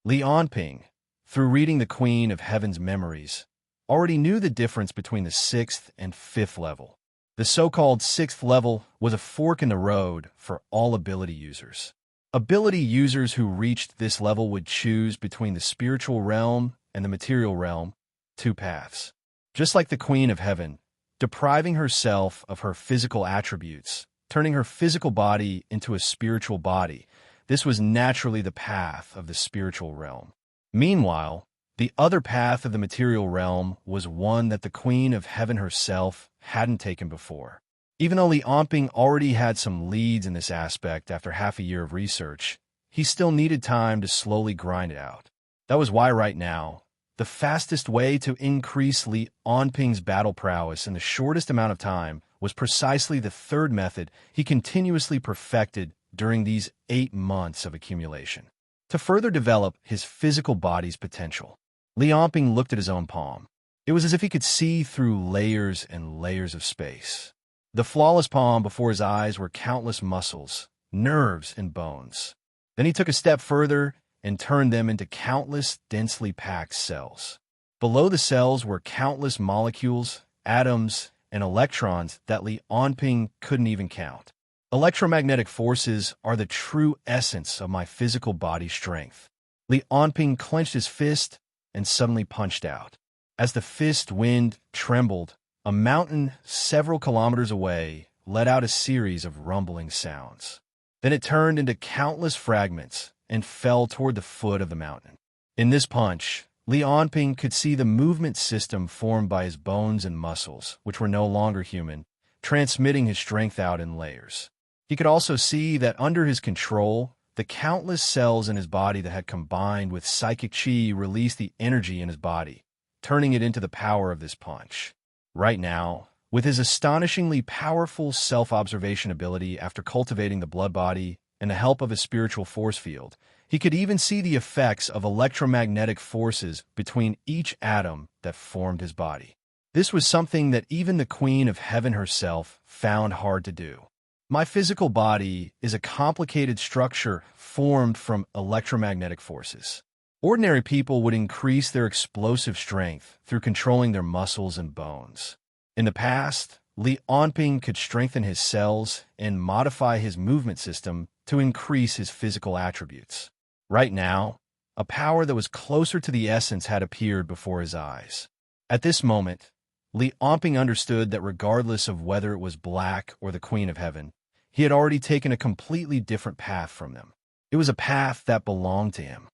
Li Anping, through reading the Queen of Heaven's memories, already knew the difference between the 6th and 5th level. The so-called 6th level was a fork in the road for all ability users. Ability users who reached this level would choose between the spiritual realm and the material realm, 2 paths. Just like the Queen of Heaven, depriving herself of her physical attributes, turning her physical body into a spiritual body. This was naturally the path of the spiritual realm. Meanwhile, the other path of the material realm was one that the Queen of Heaven herself hadn't taken before. Even though Li Onping already had some leads in this aspect after half a year of research, he still needed time to slowly grind it out. That was why right now, the fastest way to increase Li Onping's battle prowess in the shortest amount of time was precisely the third method he continuously perfected during these 8 months of accumulation. To further develop his physical body's potential, Li Onping looked at his own palm. It was as if he could see through layers and layers of space. The flawless palm before his eyes were countless muscles, nerves, and bones. Then he took a step further and turned them into countless densely packed cells. Below the cells were countless molecules, atoms, and electrons that Li Onping couldn't even count. Electromagnetic forces are the true essence of my physical body strength. Li Onping clenched his fist and suddenly punched out. As the fist wind trembled, a mountain several kilometers away let out a series of rumbling sounds. Then it turned into countless fragments and fell toward the foot of the mountain. In this punch, Li Onping could see the movement system formed by his bones and muscles, which were no longer human, transmitting his strength out in layers. He could also see that under his control, the countless cells in his body that had combined with psychic chi released the energy in his body, turning it into the power of this punch. Right now, with his astonishingly powerful self-observation ability after cultivating the blood body and the help of his spiritual force field, he could even see the effects of electromagnetic forces between each atom that formed his body. This was something that even the Queen of Heaven herself found hard to do. My physical body is a complicated structure formed from electromagnetic forces. Ordinary people would increase their explosive strength through controlling their muscles and bones. In the past, Li Onping could strengthen his cells and modify his movement system to increase his physical attributes. Right now, a power that was closer to the essence had appeared before his eyes. At this moment, Li Onping understood that regardless of whether it was Black or the Queen of Heaven, he had already taken a completely different path from them. It was a path that belonged to him.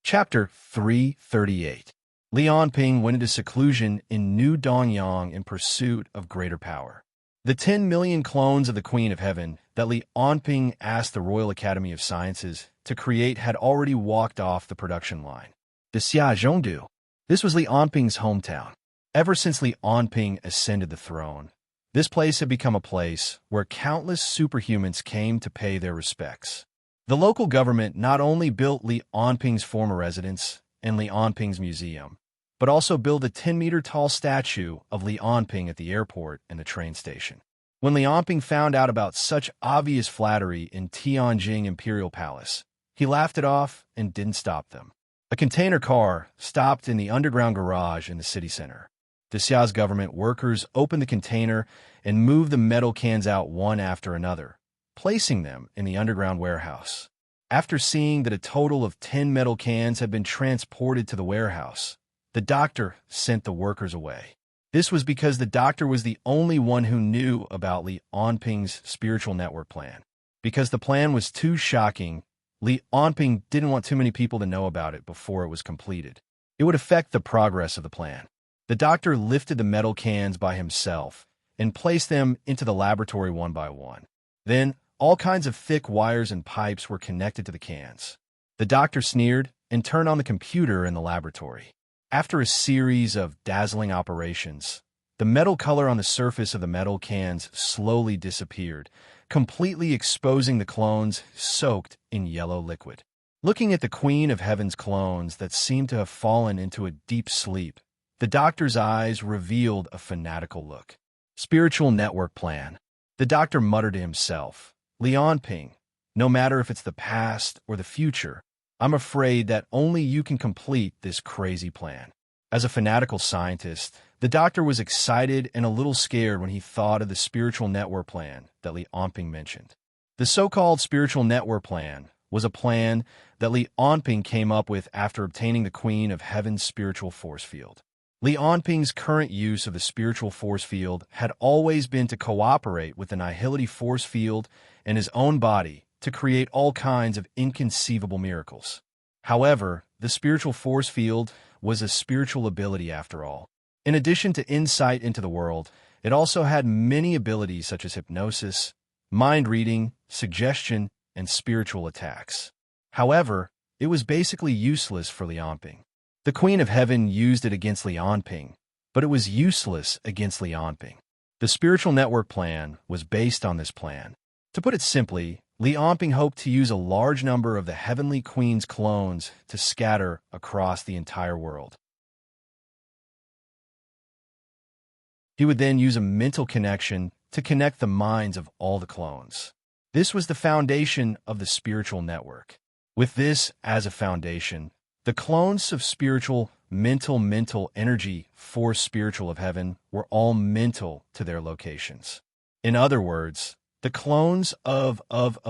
Chapter 338. Li Onping went into seclusion in New Dongyang in pursuit of greater power. The 10 million clones of the Queen of Heaven that Li Onping asked the Royal Academy of Sciences to create had already walked off the production line. The Xia Zhongdu. This was Li Onping's hometown. Ever since Li Onping ascended the throne, this place had become a place where countless superhumans came to pay their respects. The local government not only built Li Onping's former residence and Li Onping's museum, but also built a 10-meter-tall statue of Li Onping at the airport and the train station. When Li Onping found out about such obvious flattery in Tianjin Imperial Palace, he laughed it off and didn't stop them. A container car stopped in the underground garage in the city center. The Xia's government workers opened the container and moved the metal cans out one after another, placing them in the underground warehouse. After seeing that a total of 10 metal cans had been transported to the warehouse, the doctor sent the workers away. This was because the doctor was the only one who knew about Li Onping's spiritual network plan. Because the plan was too shocking, Li Onping didn't want too many people to know about it before it was completed. It would affect the progress of the plan. The doctor lifted the metal cans by himself and placed them into the laboratory one by one. Then, all kinds of thick wires and pipes were connected to the cans. The doctor sneered and turned on the computer in the laboratory. After a series of dazzling operations, the metal color on the surface of the metal cans slowly disappeared, completely exposing the clones soaked in yellow liquid. Looking at the Queen of Heaven's clones that seemed to have fallen into a deep sleep, the doctor's eyes revealed a fanatical look. Spiritual network plan. The doctor muttered to himself, Li Onping, no matter if it's the past or the future, I'm afraid that only you can complete this crazy plan. As a fanatical scientist, the doctor was excited and a little scared when he thought of the spiritual network plan that Li Onping mentioned. The so-called spiritual network plan was a plan that Li Onping came up with after obtaining the Queen of Heaven's spiritual force field. Li Onping's current use of the spiritual force field had always been to cooperate with the Nihility force field and his own body to create all kinds of inconceivable miracles. However, the spiritual force field was a spiritual ability after all. In addition to insight into the world, it also had many abilities such as hypnosis, mind reading, suggestion, and spiritual attacks. However, it was basically useless for Li Onping. The Queen of Heaven used it against Li Onping, but it was useless against Li Onping. The spiritual network plan was based on this plan. To put it simply, Li Onping hoped to use a large number of the Heavenly Queen's clones to scatter across the entire world. He would then use a mental connection to connect the minds of all the clones. This was the foundation of the spiritual network. With this as a foundation, the clones of spiritual, mental energy, force spiritual of heaven were all mental to their locations. In other words, the clones of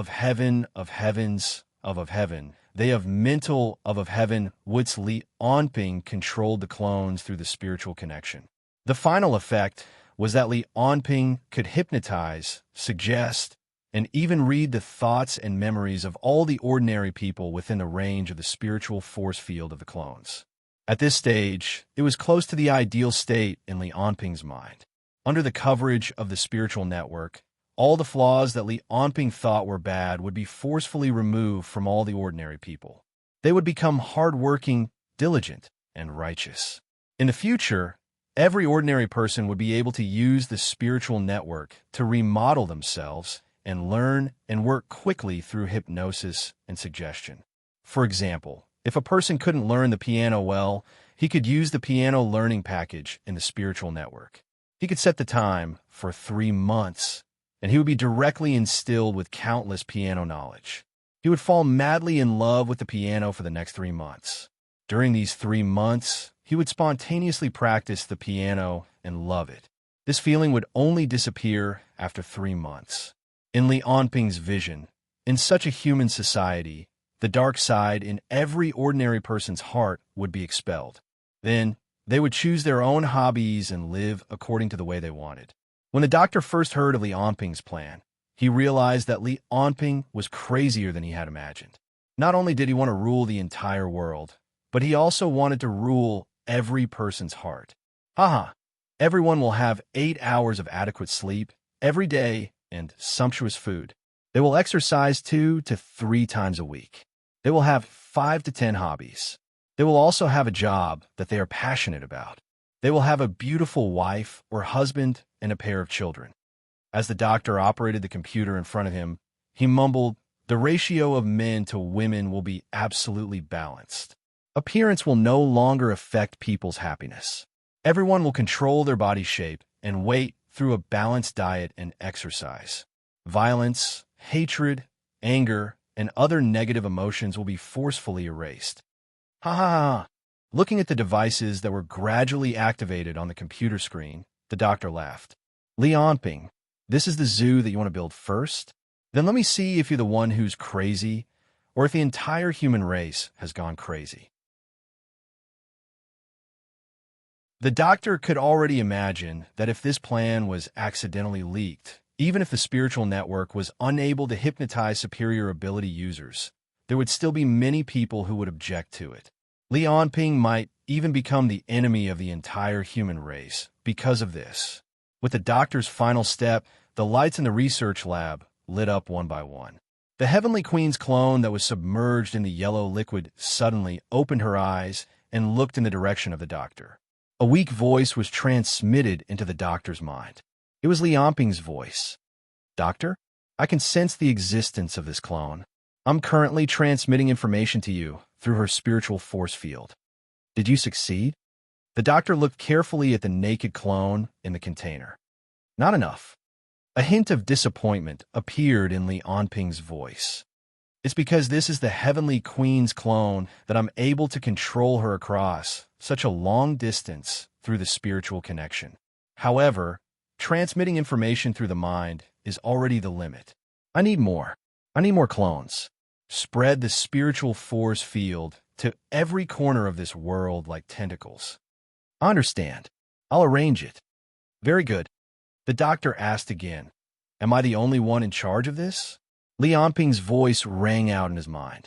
heaven, of heavens, of heaven, they of mental of heaven, which Li Onping controlled the clones through the spiritual connection. The final effect was that Li Onping could hypnotize, suggest, and even read the thoughts and memories of all the ordinary people within the range of the spiritual force field of the clones. At this stage, it was close to the ideal state in Li Onping's mind. Under the coverage of the spiritual network, all the flaws that Li Onping thought were bad would be forcefully removed from all the ordinary people. They would become hardworking, diligent, and righteous. In the future, every ordinary person would be able to use the spiritual network to remodel themselves and learn and work quickly through hypnosis and suggestion. For example, if a person couldn't learn the piano well, he could use the piano learning package in the spiritual network. He could set the time for 3 months, and he would be directly instilled with countless piano knowledge. He would fall madly in love with the piano for the next 3 months. During these 3 months, he would spontaneously practice the piano and love it. This feeling would only disappear after 3 months. In Li Onping's vision, in such a human society, the dark side in every ordinary person's heart would be expelled. Then, they would choose their own hobbies and live according to the way they wanted. When the doctor first heard of Li Onping's plan, he realized that Li Onping was crazier than he had imagined. Not only did he want to rule the entire world, but he also wanted to rule every person's heart. Haha, everyone will have 8 hours of adequate sleep every day and sumptuous food. They will exercise 2 to 3 times a week. They will have 5 to 10 hobbies. They will also have a job that they are passionate about. They will have a beautiful wife or husband and a pair of children. As the doctor operated the computer in front of him, he mumbled, "The ratio of men to women will be absolutely balanced. Appearance will no longer affect people's happiness. Everyone will control their body shape and weight through a balanced diet and exercise. Violence, hatred, anger, and other negative emotions will be forcefully erased." Ha ha ha. Looking at the devices that were gradually activated on the computer screen, the doctor laughed. "Li Onping, this is the zoo that you want to build first? Then let me see if you're the one who's crazy, or if the entire human race has gone crazy." The doctor could already imagine that if this plan was accidentally leaked, even if the spiritual network was unable to hypnotize superior ability users, there would still be many people who would object to it. Li Onping might even become the enemy of the entire human race because of this. With the doctor's final step, the lights in the research lab lit up one by one. The Heavenly Queen's clone that was submerged in the yellow liquid suddenly opened her eyes and looked in the direction of the doctor. A weak voice was transmitted into the doctor's mind. It was Li Onping's voice. "Doctor, I can sense the existence of this clone. I'm currently transmitting information to you through her spiritual force field. Did you succeed?" The doctor looked carefully at the naked clone in the container. "Not enough." A hint of disappointment appeared in Li Onping's voice. "It's because this is the Heavenly Queen's clone that I'm able to control her across such a long distance through the spiritual connection. However, transmitting information through the mind is already the limit. I need more. I need more clones. spread the spiritual force field to every corner of this world like tentacles. I understand. I'll arrange it. Very good. The doctor asked again. Am I the only one in charge of this? Li Anping's voice rang out in his mind.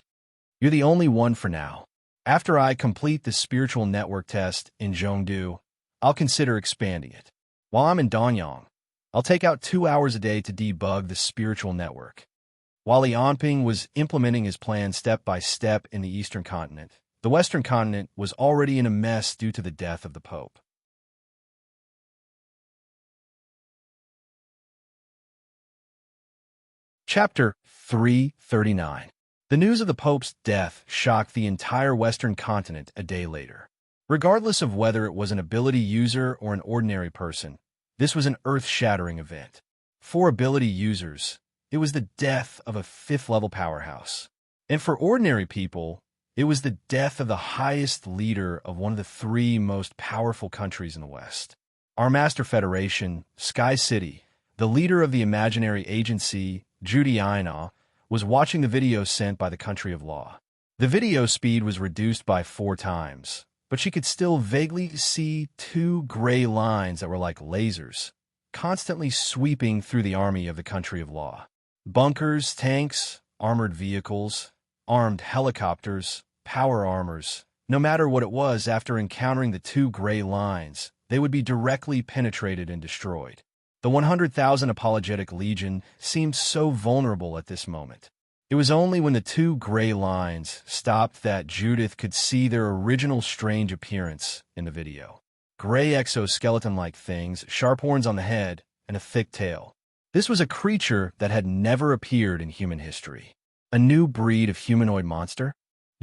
You're the only one for now. After I complete the spiritual network test in Zhongdu, I'll consider expanding it. While I'm in Danyang, I'll take out 2 hours a day to debug the spiritual network. While Li Anping was implementing his plan step by step in the Eastern continent, the Western continent was already in a mess due to the death of the Pope. Chapter 339. The news of the Pope's death shocked the entire Western continent a day later. Regardless of whether it was an ability user or an ordinary person, this was an earth-shattering event. For ability users, it was the death of a 5th-level powerhouse. And for ordinary people, it was the death of the highest leader of one of the 3 most powerful countries in the West. Our Master Federation, Sky City, the leader of the imaginary agency, Judy Aina, was watching the video sent by the Country of Law. The video speed was reduced by 4 times, but she could still vaguely see 2 gray lines that were like lasers, constantly sweeping through the army of the Country of Law. Bunkers, tanks, armored vehicles, armed helicopters, power armors. No matter what it was, after encountering the 2 gray lines, they would be directly penetrated and destroyed. The 100,000 Apologetic Legion seemed so vulnerable at this moment. It was only when the 2 gray lines stopped that Judith could see their original strange appearance in the video. Gray exoskeleton-like things, sharp horns on the head, and a thick tail. This was a creature that had never appeared in human history. A new breed of humanoid monster?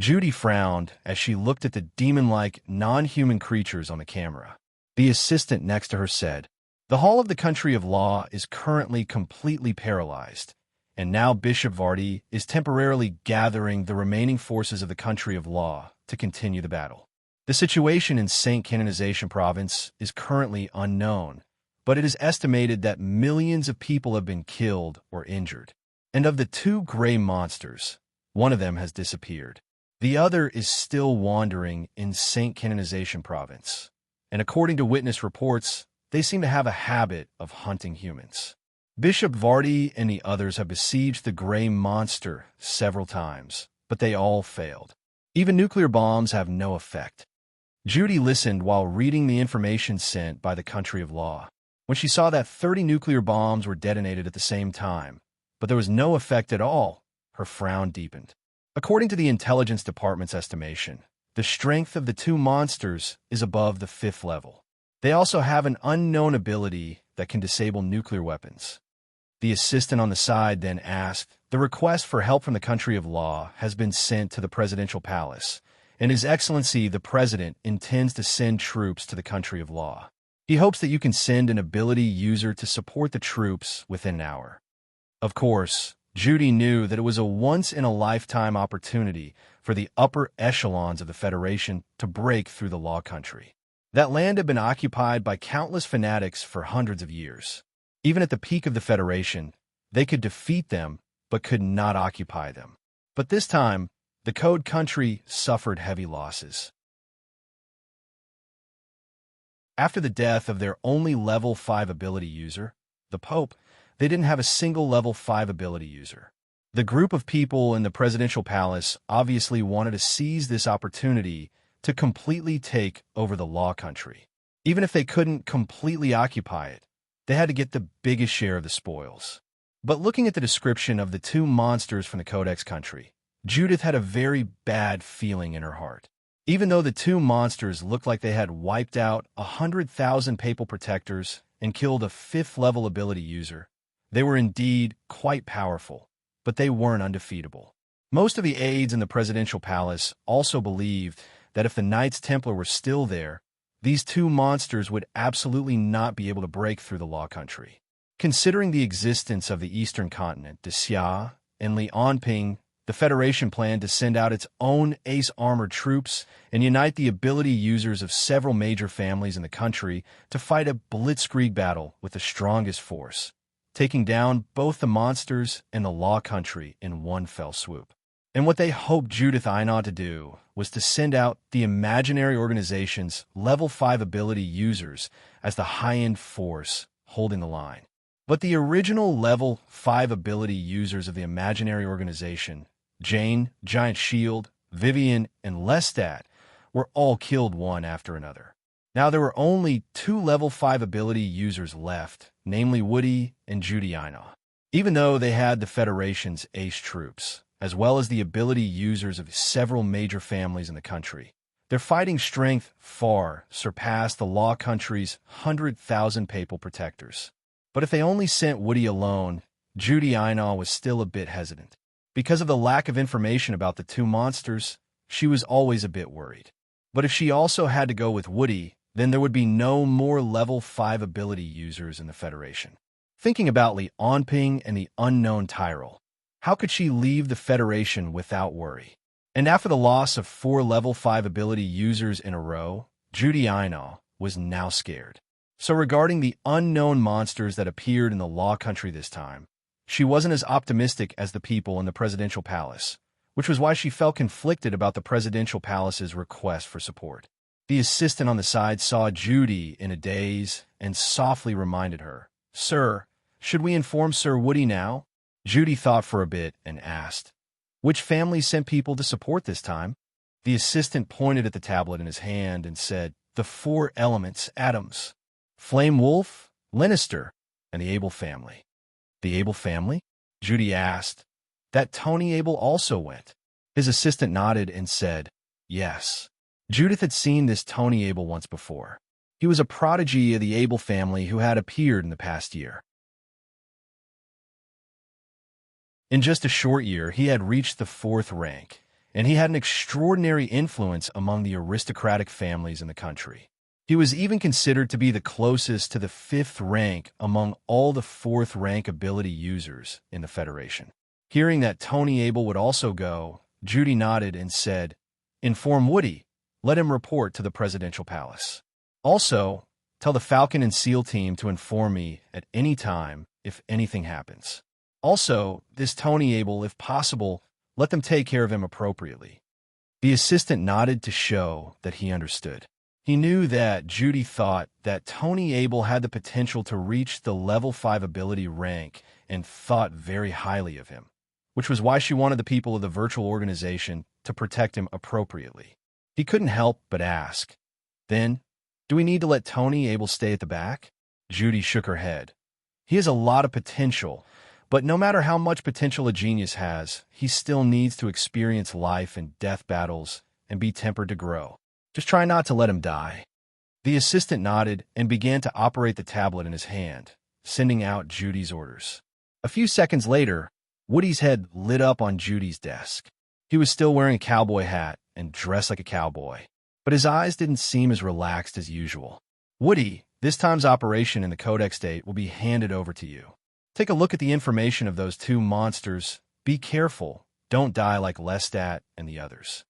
Judy frowned as she looked at the demon-like, non-human creatures on the camera. The assistant next to her said, "The Hall of the Country of Law is currently completely paralyzed, and now Bishop Vardy is temporarily gathering the remaining forces of the Country of Law to continue the battle. The situation in Saint Canonization Province is currently unknown, but it is estimated that millions of people have been killed or injured. And of the 2 gray monsters, one of them has disappeared. The other is still wandering in Saint Canonization Province, and according to witness reports, they seem to have a habit of hunting humans. Bishop Vardy and the others have besieged the gray monster several times, but they all failed. Even nuclear bombs have no effect." Judy listened while reading the information sent by the Country of Law. When she saw that 30 nuclear bombs were detonated at the same time, but there was no effect at all, her frown deepened. According to the Intelligence Department's estimation, the strength of the 2 monsters is above the 5th level. They also have an unknown ability that can disable nuclear weapons. The assistant on the side then asked, "The request for help from the Country of Law has been sent to the Presidential Palace, and His Excellency the President intends to send troops to the Country of Law. He hopes that you can send an ability user to support the troops within an hour." Of course, Judy knew that it was a once-in-a-lifetime opportunity for the upper echelons of the Federation to break through the Law Country. That land had been occupied by countless fanatics for hundreds of years. Even at the peak of the Federation, they could defeat them, but could not occupy them. But this time, the Code Country suffered heavy losses. After the death of their only level 5 ability user, the Pope, they didn't have a single level 5 ability user. The group of people in the Presidential Palace obviously wanted to seize this opportunity to completely take over the Law Country. Even if they couldn't completely occupy it, they had to get the biggest share of the spoils. But looking at the description of the 2 monsters from the Codex Country, Judith had a very bad feeling in her heart. Even though the 2 monsters looked like they had wiped out 100,000 papal protectors and killed a 5th-level ability user, they were indeed quite powerful, but they weren't undefeatable. Most of the aides in the Presidential Palace also believed that if the Knights Templar were still there, these 2 monsters would absolutely not be able to break through the Law Country. Considering the existence of the Eastern Continent, Xia and Li Anping, the Federation planned to send out its own ace armored troops and unite the ability users of several major families in the country to fight a blitzkrieg battle with the strongest force, taking down both the monsters and the Law Country in one fell swoop. And what they hoped Judith Einau to do was to send out the imaginary organization's level 5 ability users as the high-end force holding the line. But the original level 5 ability users of the imaginary organization, Jane, Giant Shield, Vivian, and Lestat, were all killed one after another. Now there were only 2 level 5 ability users left, namely Woody and Judy Einau. Even though they had the Federation's ace troops, as well as the ability users of several major families in the country, their fighting strength far surpassed the Law Country's 100,000 papal protectors. But if they only sent Woody alone, Judy Einau was still a bit hesitant. Because of the lack of information about the 2 monsters, she was always a bit worried. But if she also had to go with Woody, then there would be no more level 5 ability users in the Federation. Thinking about Li Onping and the unknown Tyrell, how could she leave the Federation without worry? And after the loss of 4 level 5 ability users in a row, Judy Einau was now scared. So regarding the unknown monsters that appeared in the Law Country this time, she wasn't as optimistic as the people in the Presidential Palace, which was why she felt conflicted about the Presidential Palace's request for support. The assistant on the side saw Judy in a daze and softly reminded her, "Sir, should we inform Sir Woody now?" Judy thought for a bit and asked, "Which family sent people to support this time?" The assistant pointed at the tablet in his hand and said, "The 4 elements, atoms. Flame Wolf, Lannister, and the Able family." "The Able family?" Judy asked. "That Tony Able also went?" His assistant nodded and said, "Yes." Judith had seen this Tony Able once before. He was a prodigy of the Able family who had appeared in the past year. In just a short year, he had reached the 4th rank, and he had an extraordinary influence among the aristocratic families in the country. He was even considered to be the closest to the 5th rank among all the 4th rank ability users in the Federation. Hearing that Tony Able would also go, Judy nodded and said, "Inform Woody. Let him report to the Presidential Palace. Also, tell the Falcon and SEAL team to inform me at any time if anything happens. Also, this Tony Able, if possible, let them take care of him appropriately." The assistant nodded to show that he understood. He knew that Judy thought that Tony Able had the potential to reach the level 5 ability rank and thought very highly of him, which was why she wanted the people of the virtual organization to protect him appropriately. He couldn't help but ask, "Then, do we need to let Tony Able stay at the back?" Judy shook her head. "He has a lot of potential, but no matter how much potential a genius has, he still needs to experience life and death battles and be tempered to grow. Just try not to let him die." The assistant nodded and began to operate the tablet in his hand, sending out Judy's orders. A few seconds later, Woody's head lit up on Judy's desk. He was still wearing a cowboy hat and dressed like a cowboy, but his eyes didn't seem as relaxed as usual. "Woody, this time's operation in the Codex date will be handed over to you. Take a look at the information of those 2 monsters. Be careful. Don't die like Lestat and the others."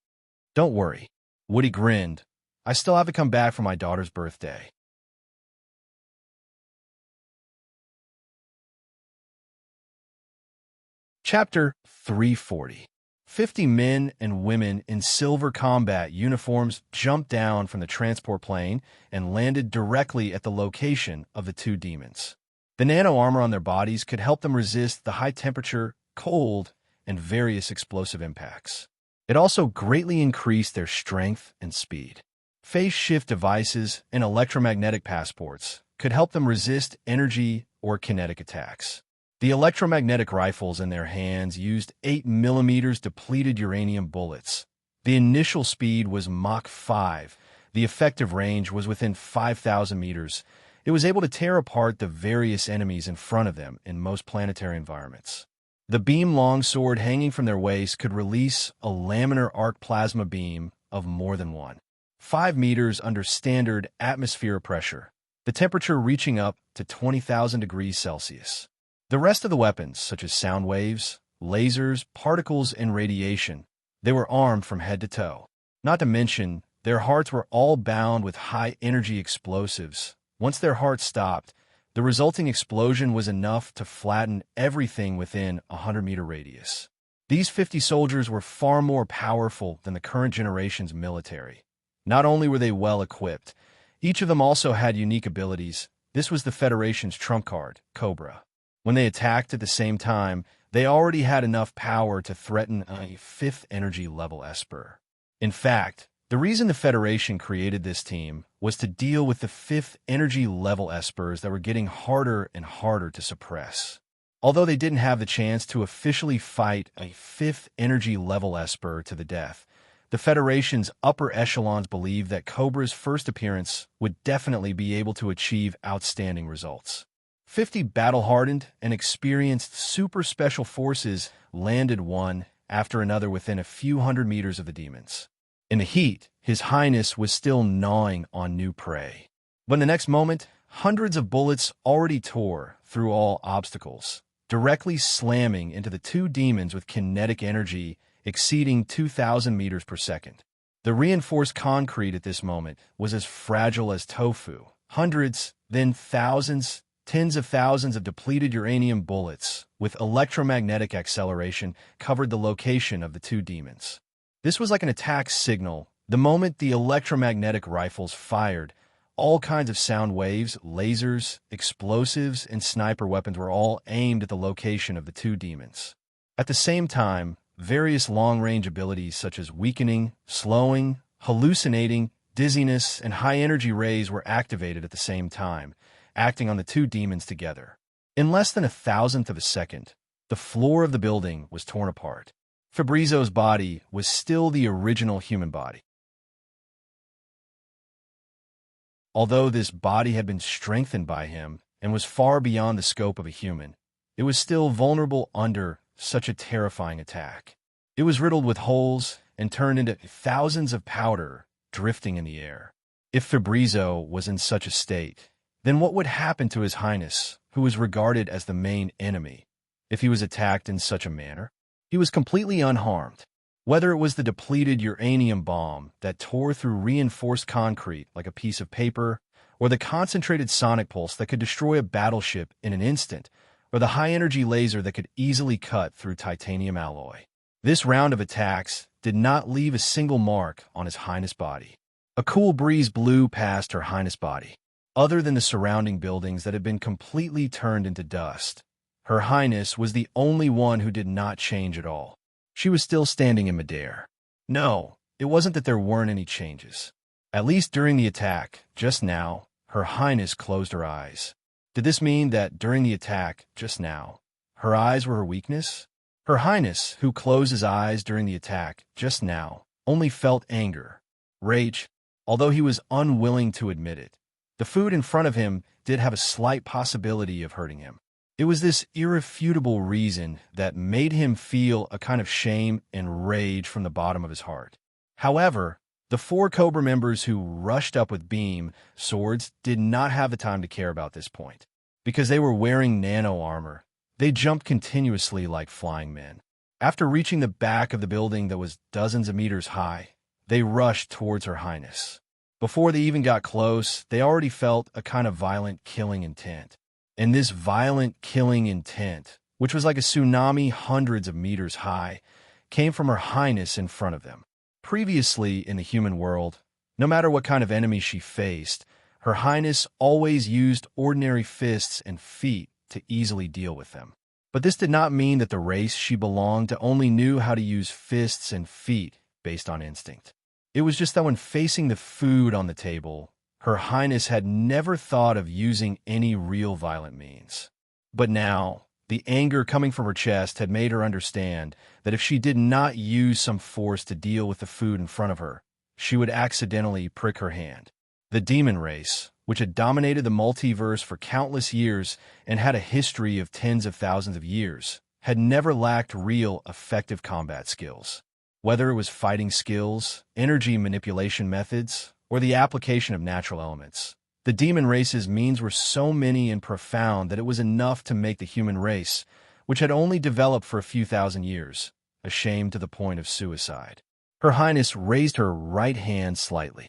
"Don't worry." Woody grinned. "I still have to come back for my daughter's birthday." Chapter 340. 50 men and women in silver combat uniforms jumped down from the transport plane and landed directly at the location of the 2 demons. The nano armor on their bodies could help them resist the high temperature, cold, and various explosive impacts. It also greatly increased their strength and speed. Phase shift devices and electromagnetic passports could help them resist energy or kinetic attacks. The electromagnetic rifles in their hands used 8mm depleted uranium bullets. The initial speed was Mach 5. The effective range was within 5,000 meters. It was able to tear apart the various enemies in front of them in most planetary environments. The beam longsword hanging from their waist could release a laminar arc plasma beam of more than 5 meters under standard atmosphere pressure, the temperature reaching up to 20,000 degrees Celsius. The rest of the weapons, such as sound waves, lasers, particles, and radiation, they were armed from head to toe. Not to mention, their hearts were all bound with high-energy explosives. Once their hearts stopped, the resulting explosion was enough to flatten everything within a 100-meter radius. These 50 soldiers were far more powerful than the current generation's military. Not only were they well equipped, each of them also had unique abilities. This was the Federation's trump card, Cobra. When they attacked at the same time, they already had enough power to threaten a fifth energy level Esper. In fact, the reason the Federation created this team was to deal with the fifth energy level Espers that were getting harder and harder to suppress. Although they didn't have the chance to officially fight a fifth energy level Esper to the death, the Federation's upper echelons believed that Cobra's first appearance would definitely be able to achieve outstanding results. 50 battle-hardened and experienced super special forces landed one after another within a few hundred meters of the demons. In the heat, His Highness was still gnawing on new prey. But in the next moment, hundreds of bullets already tore through all obstacles, directly slamming into the two demons with kinetic energy exceeding 2,000 meters per second. The reinforced concrete at this moment was as fragile as tofu. Hundreds, then thousands, tens of thousands of depleted uranium bullets with electromagnetic acceleration covered the location of the two demons. This was like an attack signal. The moment the electromagnetic rifles fired, all kinds of sound waves, lasers, explosives, and sniper weapons were all aimed at the location of the two demons. At the same time, various long-range abilities such as weakening, slowing, hallucinating, dizziness, and high-energy rays were activated at the same time, acting on the two demons together. In less than a thousandth of a second, the floor of the building was torn apart. Fabrizio's body was still the original human body. Although this body had been strengthened by him and was far beyond the scope of a human, it was still vulnerable under such a terrifying attack. It was riddled with holes and turned into thousands of powder drifting in the air. If Fabrizio was in such a state, then what would happen to His Highness, who was regarded as the main enemy, if he was attacked in such a manner? He was completely unharmed. Whether it was the depleted uranium bomb that tore through reinforced concrete like a piece of paper, or the concentrated sonic pulse that could destroy a battleship in an instant, or the high-energy laser that could easily cut through titanium alloy. This round of attacks did not leave a single mark on His Highness' body. A cool breeze blew past Her Highness' body. Other than the surrounding buildings that had been completely turned into dust, Her Highness was the only one who did not change at all. She was still standing in midair. No, it wasn't that there weren't any changes. At least during the attack, just now, Her Highness closed her eyes. Did this mean that during the attack, just now, her eyes were her weakness? Her Highness, who closed his eyes during the attack, just now, only felt anger, rage, although he was unwilling to admit it. The food in front of him did have a slight possibility of hurting him. It was this irrefutable reason that made him feel a kind of shame and rage from the bottom of his heart. However, the 4 Cobra members who rushed up with beam swords did not have the time to care about this point. Because they were wearing nano armor, they jumped continuously like flying men. After reaching the back of the building that was dozens of meters high, they rushed towards Her Highness. Before they even got close, they already felt a kind of violent killing intent. And this violent killing intent, which was like a tsunami hundreds of meters high, came from Her Highness in front of them. Previously in the human world, no matter what kind of enemy she faced, Her Highness always used ordinary fists and feet to easily deal with them. But this did not mean that the race she belonged to only knew how to use fists and feet based on instinct. It was just that when facing the food on the table, Her Highness had never thought of using any real violent means. But now, the anger coming from her chest had made her understand that if she did not use some force to deal with the food in front of her, she would accidentally prick her hand. The demon race, which had dominated the multiverse for countless years and had a history of tens of thousands of years, had never lacked real, effective combat skills. Whether it was fighting skills, energy manipulation methods, or the application of natural elements, the demon race's means were so many and profound that it was enough to make the human race, which had only developed for a few thousand years, ashamed to the point of suicide. Her Highness raised her right hand slightly.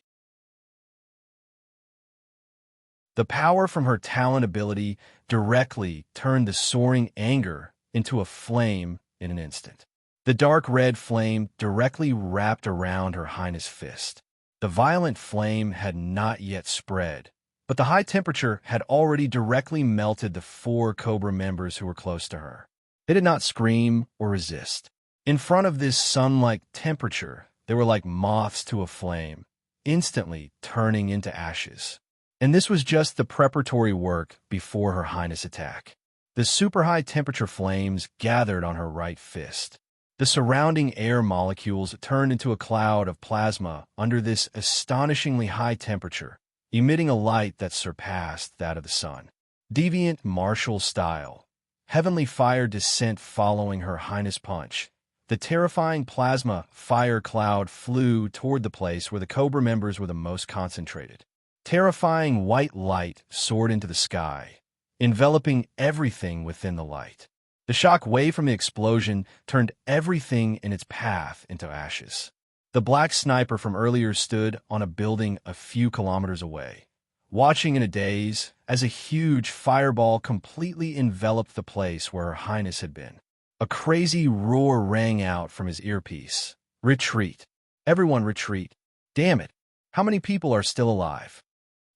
The power from her talent ability directly turned the soaring anger into a flame in an instant. The dark red flame directly wrapped around Her Highness' fist. The violent flame had not yet spread, but the high temperature had already directly melted the 4 Cobra members who were close to her. They did not scream or resist. In front of this sun-like temperature, they were like moths to a flame, instantly turning into ashes. And this was just the preparatory work before Her Highness' attack. The super-high temperature flames gathered on her right fist. The surrounding air molecules turned into a cloud of plasma under this astonishingly high temperature, emitting a light that surpassed that of the sun. Deviant martial style. Heavenly fire descent following Her Highness' punch. The terrifying plasma fire cloud flew toward the place where the Cobra members were the most concentrated. Terrifying white light soared into the sky, enveloping everything within the light. The shock wave from the explosion turned everything in its path into ashes. The black sniper from earlier stood on a building a few kilometers away, watching in a daze as a huge fireball completely enveloped the place where Her Highness had been. A crazy roar rang out from his earpiece. Retreat. Everyone retreat. Damn it. How many people are still alive?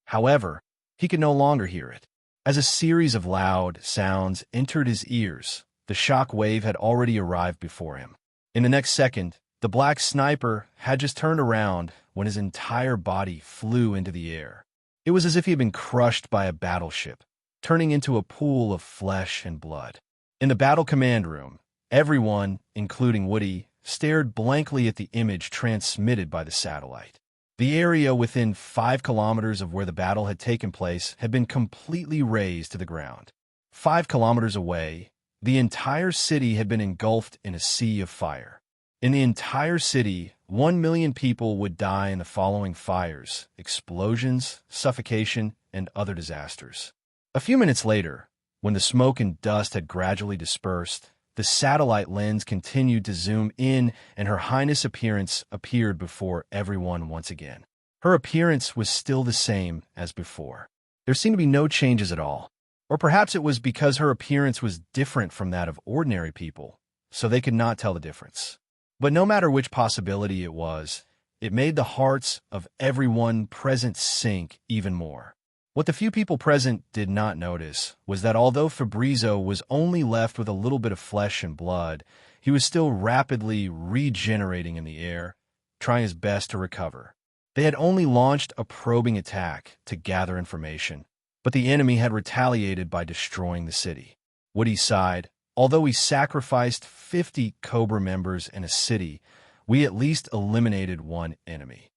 However, he could no longer hear it. As a series of loud sounds entered his ears, the shock wave had already arrived before him. In the next second, the black sniper had just turned around when his entire body flew into the air. It was as if he had been crushed by a battleship, turning into a pool of flesh and blood. In the battle command room, everyone, including Woody, stared blankly at the image transmitted by the satellite. The area within 5 kilometers of where the battle had taken place had been completely razed to the ground. 5 kilometers away, the entire city had been engulfed in a sea of fire. In the entire city, 1 million people would die in the following fires, explosions, suffocation, and other disasters. A few minutes later, when the smoke and dust had gradually dispersed, the satellite lens continued to zoom in and Her Highness' appearance appeared before everyone once again. Her appearance was still the same as before. There seemed to be no changes at all. Or perhaps it was because her appearance was different from that of ordinary people, so they could not tell the difference. But no matter which possibility it was, it made the hearts of everyone present sink even more. What the few people present did not notice was that although Fabrizio was only left with a little bit of flesh and blood, he was still rapidly regenerating in the air, trying his best to recover. They had only launched a probing attack to gather information, but the enemy had retaliated by destroying the city. Woody sighed. Although we sacrificed 50 Cobra members in a city, we at least eliminated one enemy.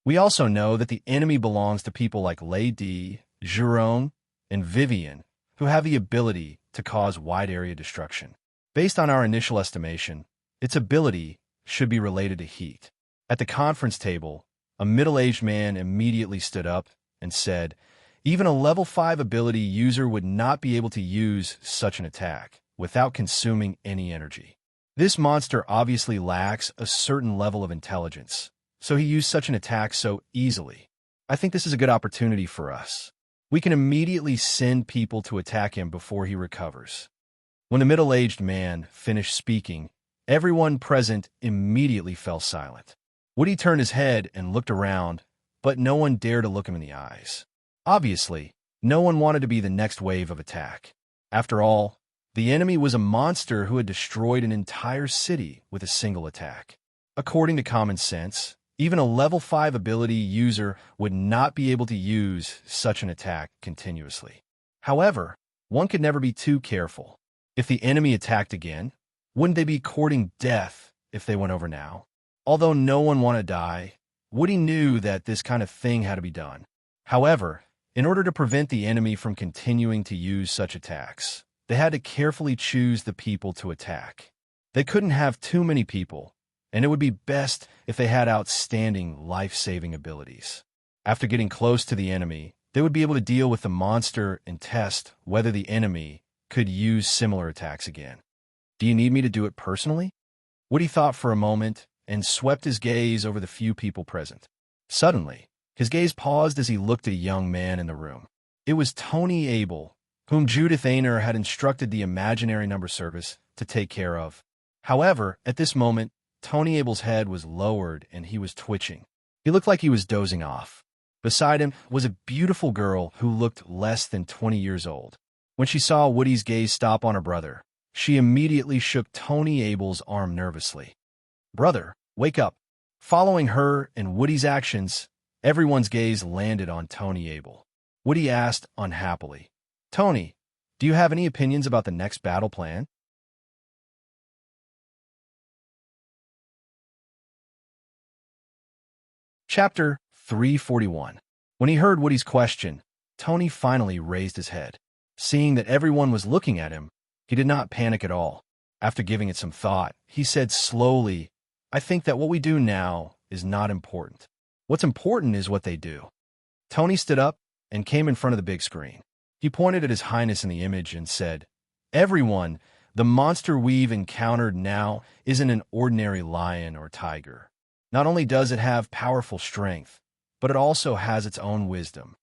We also know that the enemy belongs to people like Lady, Jérôme, and Vivian, who have the ability to cause wide-area destruction. Based on our initial estimation, its ability should be related to heat. At the conference table, a middle-aged man immediately stood up and said, even a level 5 ability user would not be able to use such an attack without consuming any energy. This monster obviously lacks a certain level of intelligence, so he used such an attack so easily. I think this is a good opportunity for us. We can immediately send people to attack him before he recovers. When the middle-aged man finished speaking, everyone present immediately fell silent. Woody turned his head and looked around, but no one dared to look him in the eyes. Obviously, no one wanted to be the next wave of attack. After all, the enemy was a monster who had destroyed an entire city with a single attack. According to common sense, even a level 5 ability user would not be able to use such an attack continuously. However, one could never be too careful. If the enemy attacked again, wouldn't they be courting death if they went over now? Although no one wanted to die, Woody knew that this kind of thing had to be done. However, in order to prevent the enemy from continuing to use such attacks, they had to carefully choose the people to attack. They couldn't have too many people, and it would be best if they had outstanding life-saving abilities. After getting close to the enemy, they would be able to deal with the monster and test whether the enemy could use similar attacks again. Do you need me to do it personally? Woody thought for a moment and swept his gaze over the few people present. Suddenly, his gaze paused as he looked at a young man in the room. It was Tony Abel, whom Judith Ainer had instructed the imaginary number service to take care of. However, at this moment, Tony Abel's head was lowered and he was twitching. He looked like he was dozing off. Beside him was a beautiful girl who looked less than 20 years old. When she saw Woody's gaze stop on her brother, she immediately shook Tony Abel's arm nervously. "Brother, wake up." Following her and Woody's actions, everyone's gaze landed on Tony Abel. Woody asked unhappily, "Tony, do you have any opinions about the next battle plan?" Chapter 341. When he heard Woody's question, Tony finally raised his head. Seeing that everyone was looking at him, he did not panic at all. After giving it some thought, he said slowly, "I think that what we do now is not important. What's important is what they do." Tony stood up and came in front of the big screen. He pointed at His Highness in the image and said, "Everyone, the monster we've encountered now isn't an ordinary lion or tiger. Not only does it have powerful strength, but it also has its own wisdom.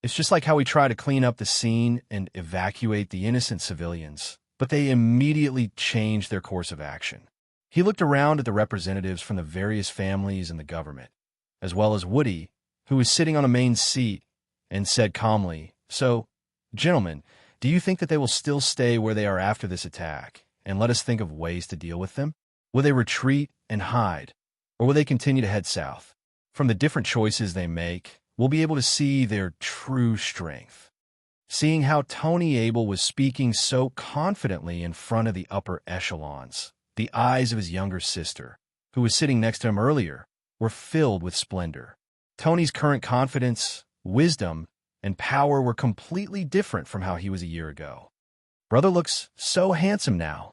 It's just like how we try to clean up the scene and evacuate the innocent civilians, but they immediately change their course of action." He looked around at the representatives from the various families and the government, as well as Woody, who was sitting on a main seat, and said calmly, "So, gentlemen, do you think that they will still stay where they are after this attack, and let us think of ways to deal with them? Will they retreat and hide, or will they continue to head south? From the different choices they make, we'll be able to see their true strength." Seeing how Tony Abel was speaking so confidently in front of the upper echelons, the eyes of his younger sister, who was sitting next to him earlier, were filled with splendor. Tony's current confidence, wisdom, and power were completely different from how he was a year ago. "Brother looks so handsome now."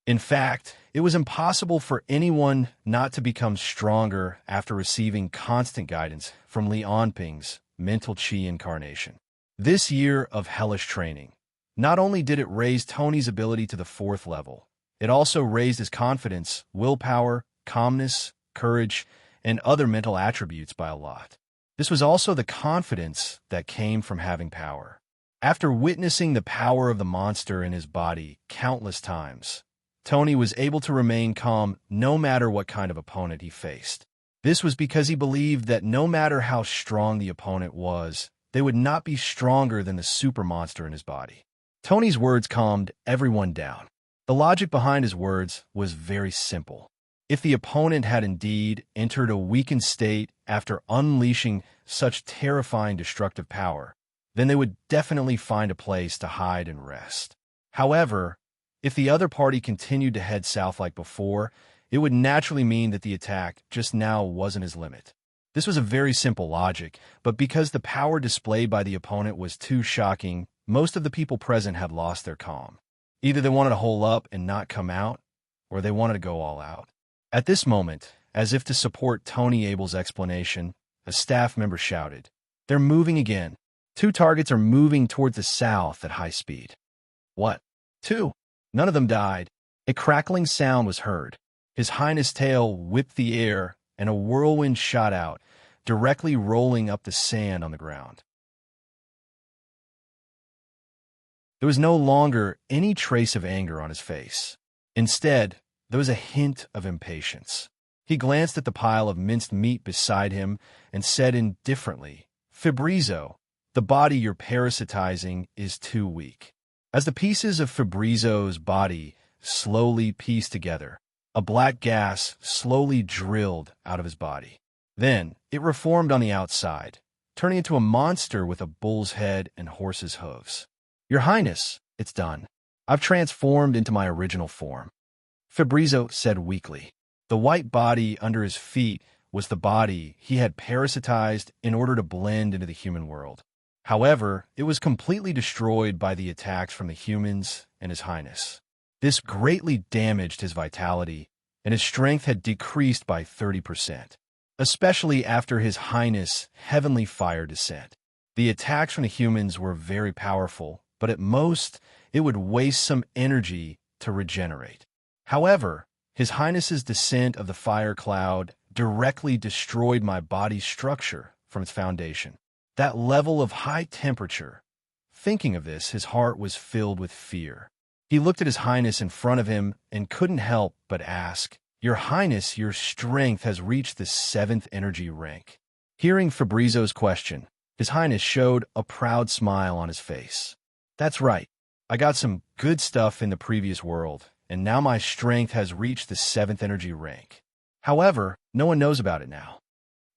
In fact, it was impossible for anyone not to become stronger after receiving constant guidance from Li Anping's mental chi incarnation. This year of hellish training, not only did it raise Tony's ability to the 4th level, it also raised his confidence, willpower, calmness, courage, and other mental attributes by a lot. This was also the confidence that came from having power. After witnessing the power of the monster in his body countless times, Tony was able to remain calm no matter what kind of opponent he faced. This was because he believed that no matter how strong the opponent was, they would not be stronger than the super monster in his body. Tony's words calmed everyone down. The logic behind his words was very simple. If the opponent had indeed entered a weakened state after unleashing such terrifying destructive power, then they would definitely find a place to hide and rest. However, if the other party continued to head south like before, it would naturally mean that the attack just now wasn't his limit. This was a very simple logic, but because the power displayed by the opponent was too shocking, most of the people present had lost their calm. Either they wanted to hole up and not come out, or they wanted to go all out. At this moment, as if to support Tony Abel's explanation, a staff member shouted, "They're moving again. 2 targets are moving towards the south at high speed." "What? 2? None of them died." A crackling sound was heard. His Highness' tail whipped the air, and a whirlwind shot out, directly rolling up the sand on the ground. There was no longer any trace of anger on his face. Instead, there was a hint of impatience. He glanced at the pile of minced meat beside him and said indifferently, "Fabrizio, the body you're parasitizing is too weak." As the pieces of Fabrizio's body slowly pieced together, a black gas slowly drilled out of his body. Then it reformed on the outside, turning into a monster with a bull's head and horse's hooves. "Your Highness, it's done. I've transformed into my original form," Fabrizio said weakly. The white body under his feet was the body he had parasitized in order to blend into the human world. However, it was completely destroyed by the attacks from the humans and His Highness. This greatly damaged his vitality, and his strength had decreased by 30%, especially after His Highness' heavenly fire descent. The attacks from the humans were very powerful, but at most, it would waste some energy to regenerate. However, His Highness's descent of the fire cloud directly destroyed my body's structure from its foundation. That level of high temperature, Thinking of this, his heart was filled with fear. He looked at His Highness in front of him and couldn't help but ask, "Your Highness, your strength has reached the 7th energy rank." Hearing Fabrizio's question, His Highness showed a proud smile on his face. "That's right. I got some good stuff in the previous world, and now my strength has reached the 7th energy rank. However, no one knows about it now."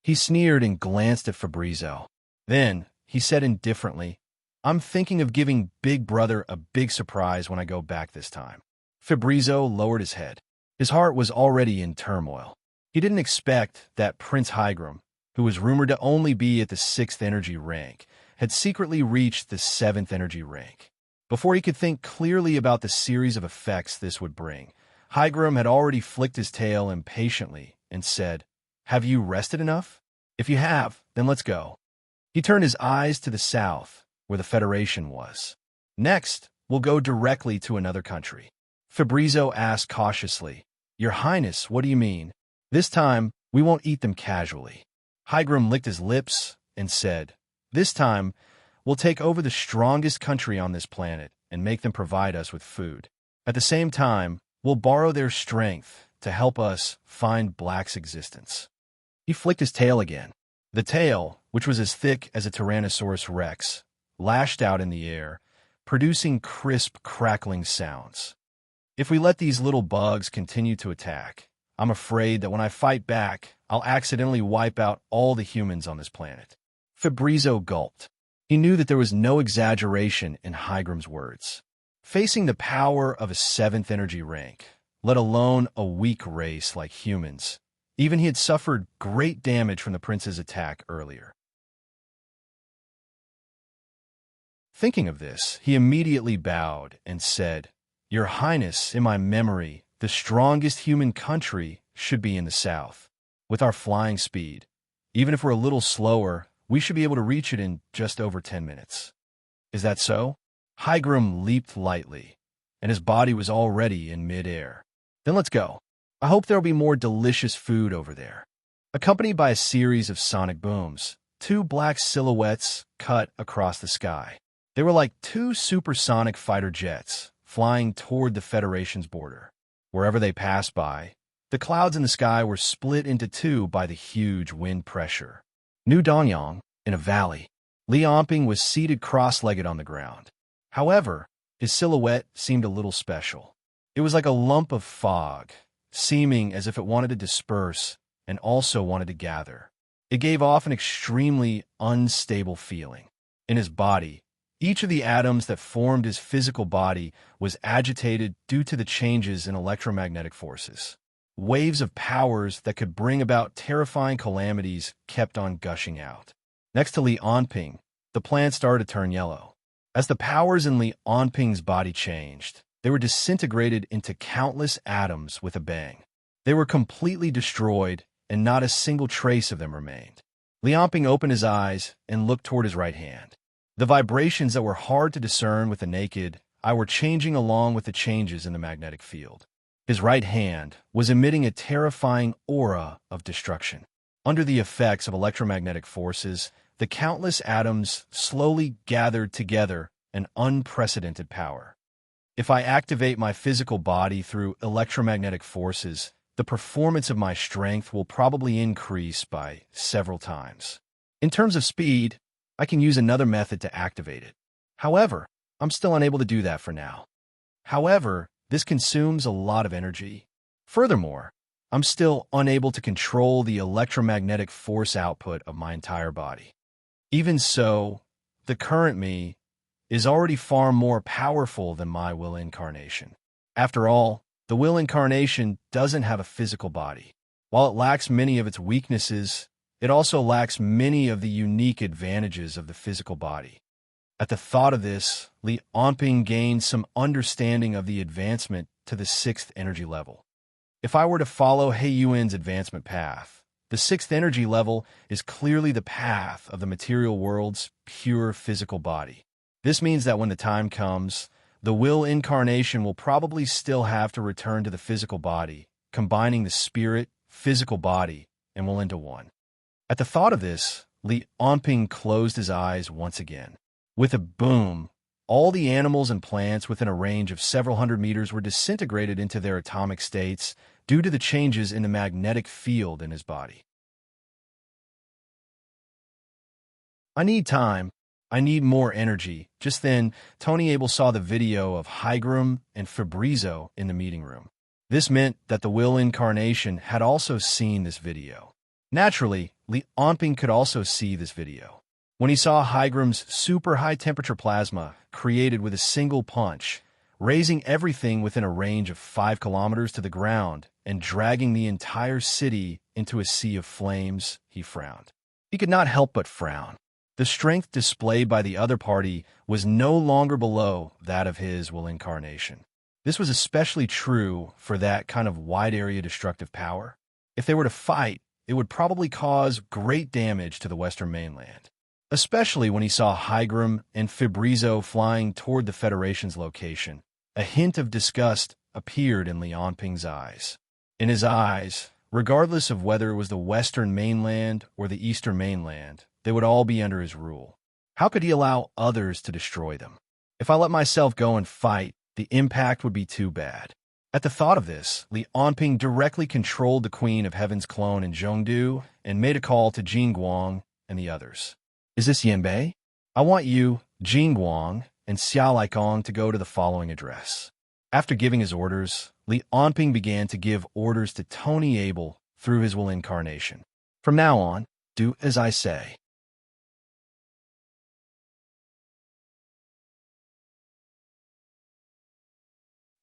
He sneered and glanced at Fabrizio. Then, he said indifferently, "I'm thinking of giving Big Brother a big surprise when I go back this time." Fabrizio lowered his head. His heart was already in turmoil. He didn't expect that Prince Hygram, who was rumored to only be at the 6th energy rank, had secretly reached the 7th energy rank. Before he could think clearly about the series of effects this would bring, Hygram had already flicked his tail impatiently and said, "Have you rested enough? If you have, then let's go." He turned his eyes to the south, where the Federation was. "Next, we'll go directly to another country." Fabrizio asked cautiously, "Your Highness, what do you mean? This time, we won't eat them casually." Hygram licked his lips and said, "This time, we'll take over the strongest country on this planet and make them provide us with food. At the same time, we'll borrow their strength to help us find Black's existence." He flicked his tail again. The tail, which was as thick as a Tyrannosaurus Rex, lashed out in the air, producing crisp, crackling sounds. "If we let these little bugs continue to attack, I'm afraid that when I fight back, I'll accidentally wipe out all the humans on this planet." Fabrizio gulped. He knew that there was no exaggeration in Hygram's words. Facing the power of a 7th energy rank, let alone a weak race like humans, even he had suffered great damage from the prince's attack earlier. Thinking of this, he immediately bowed and said, "Your Highness, in my memory, the strongest human country should be in the south. With our flying speed, even if we're a little slower, we should be able to reach it in just over 10 minutes. Is that so?" Hygram leaped lightly, and his body was already in mid-air. "Then let's go. I hope there'll be more delicious food over there." Accompanied by a series of sonic booms, 2 black silhouettes cut across the sky. They were like 2 supersonic fighter jets flying toward the Federation's border. Wherever they passed by, the clouds in the sky were split into 2 by the huge wind pressure. New Dongyang, in a valley. Li Onping was seated cross-legged on the ground. However, his silhouette seemed a little special. It was like a lump of fog, seeming as if it wanted to disperse and also wanted to gather. It gave off an extremely unstable feeling. In his body, each of the atoms that formed his physical body was agitated due to the changes in electromagnetic forces. Waves of powers that could bring about terrifying calamities kept on gushing out. Next to Li Onping, the plant started to turn yellow. As the powers in Li Onping's body changed, they were disintegrated into countless atoms with a bang. They were completely destroyed, and not a single trace of them remained. Li Onping opened his eyes and looked toward his right hand. The vibrations that were hard to discern with the naked eye were changing along with the changes in the magnetic field. His right hand was emitting a terrifying aura of destruction. Under the effects of electromagnetic forces, the countless atoms slowly gathered together an unprecedented power. If I activate my physical body through electromagnetic forces, the performance of my strength will probably increase by several times. In terms of speed, I can use another method to activate it. However, I'm still unable to do that for now. However, this consumes a lot of energy. Furthermore, I'm still unable to control the electromagnetic force output of my entire body. Even so, the current me is already far more powerful than my will incarnation. After all, the will incarnation doesn't have a physical body. While it lacks many of its weaknesses, it also lacks many of the unique advantages of the physical body. At the thought of this, Li Onping gained some understanding of the advancement to the 6th energy level. If I were to follow He Yuan's advancement path, the 6th energy level is clearly the path of the material world's pure physical body. This means that when the time comes, the will incarnation will probably still have to return to the physical body, combining the spirit, physical body, and will into one. At the thought of this, Li Onping closed his eyes once again. With a boom, All the animals and plants within a range of several hundred meters were disintegrated into their atomic states due to the changes in the magnetic field in his body. I need time. I need more energy. Just then, Tony Abel saw the video of Higram and Fabrizio in the meeting room. This meant that the will incarnation had also seen this video. Naturally, Leonping could also see this video. When he saw Hygram's super high-temperature plasma created with a single punch, raising everything within a range of 5 kilometers to the ground and dragging the entire city into a sea of flames, he frowned. He could not help but frown. The strength displayed by the other party was no longer below that of his will incarnation. This was especially true for that kind of wide-area destructive power. If they were to fight, it would probably cause great damage to the Western mainland, especially when he saw Higram and Fabrizio flying toward the Federation's location. A hint of disgust appeared in Leonping's eyes. In his eyes, regardless of whether it was the Western mainland or the Eastern mainland, they would all be under his rule. How could he allow others to destroy them? If I let myself go and fight, the impact would be too bad. At the thought of this, Leonping directly controlled the Queen of Heaven's clone in Zhongdu and made a call to Jin Guang and the others. Is this Yanbei? I want you, Jin Guang, and Xiao Laikong to go to the following address. After giving his orders, Leonping began to give orders to Tony Abel through his will incarnation. From now on, do as I say.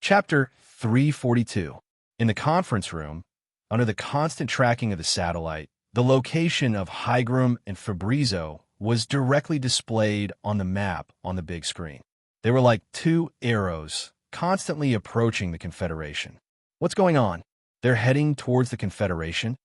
Chapter 342. In the conference room, under the constant tracking of the satellite, the location of Higram and Fabrizio was directly displayed on the map on the big screen. They were like two arrows, constantly approaching the Confederation. What's going on? They're heading towards the Confederation?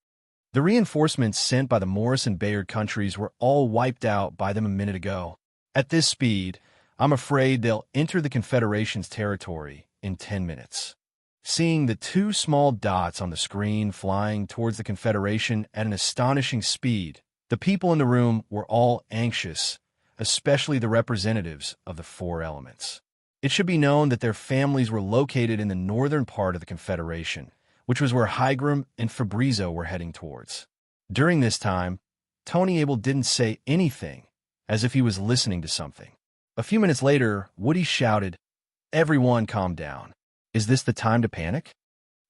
The reinforcements sent by the Morris and Bayard countries were all wiped out by them a minute ago. At this speed, I'm afraid they'll enter the Confederation's territory in 10 minutes. Seeing the two small dots on the screen flying towards the Confederation at an astonishing speed, the people in the room were all anxious, especially the representatives of the four elements. It should be known that their families were located in the northern part of the Confederation, which was where Higram and Fabrizio were heading towards. During this time, Tony Abel didn't say anything, as if he was listening to something. A few minutes later, Woody shouted, "Everyone calm down. Is this the time to panic?"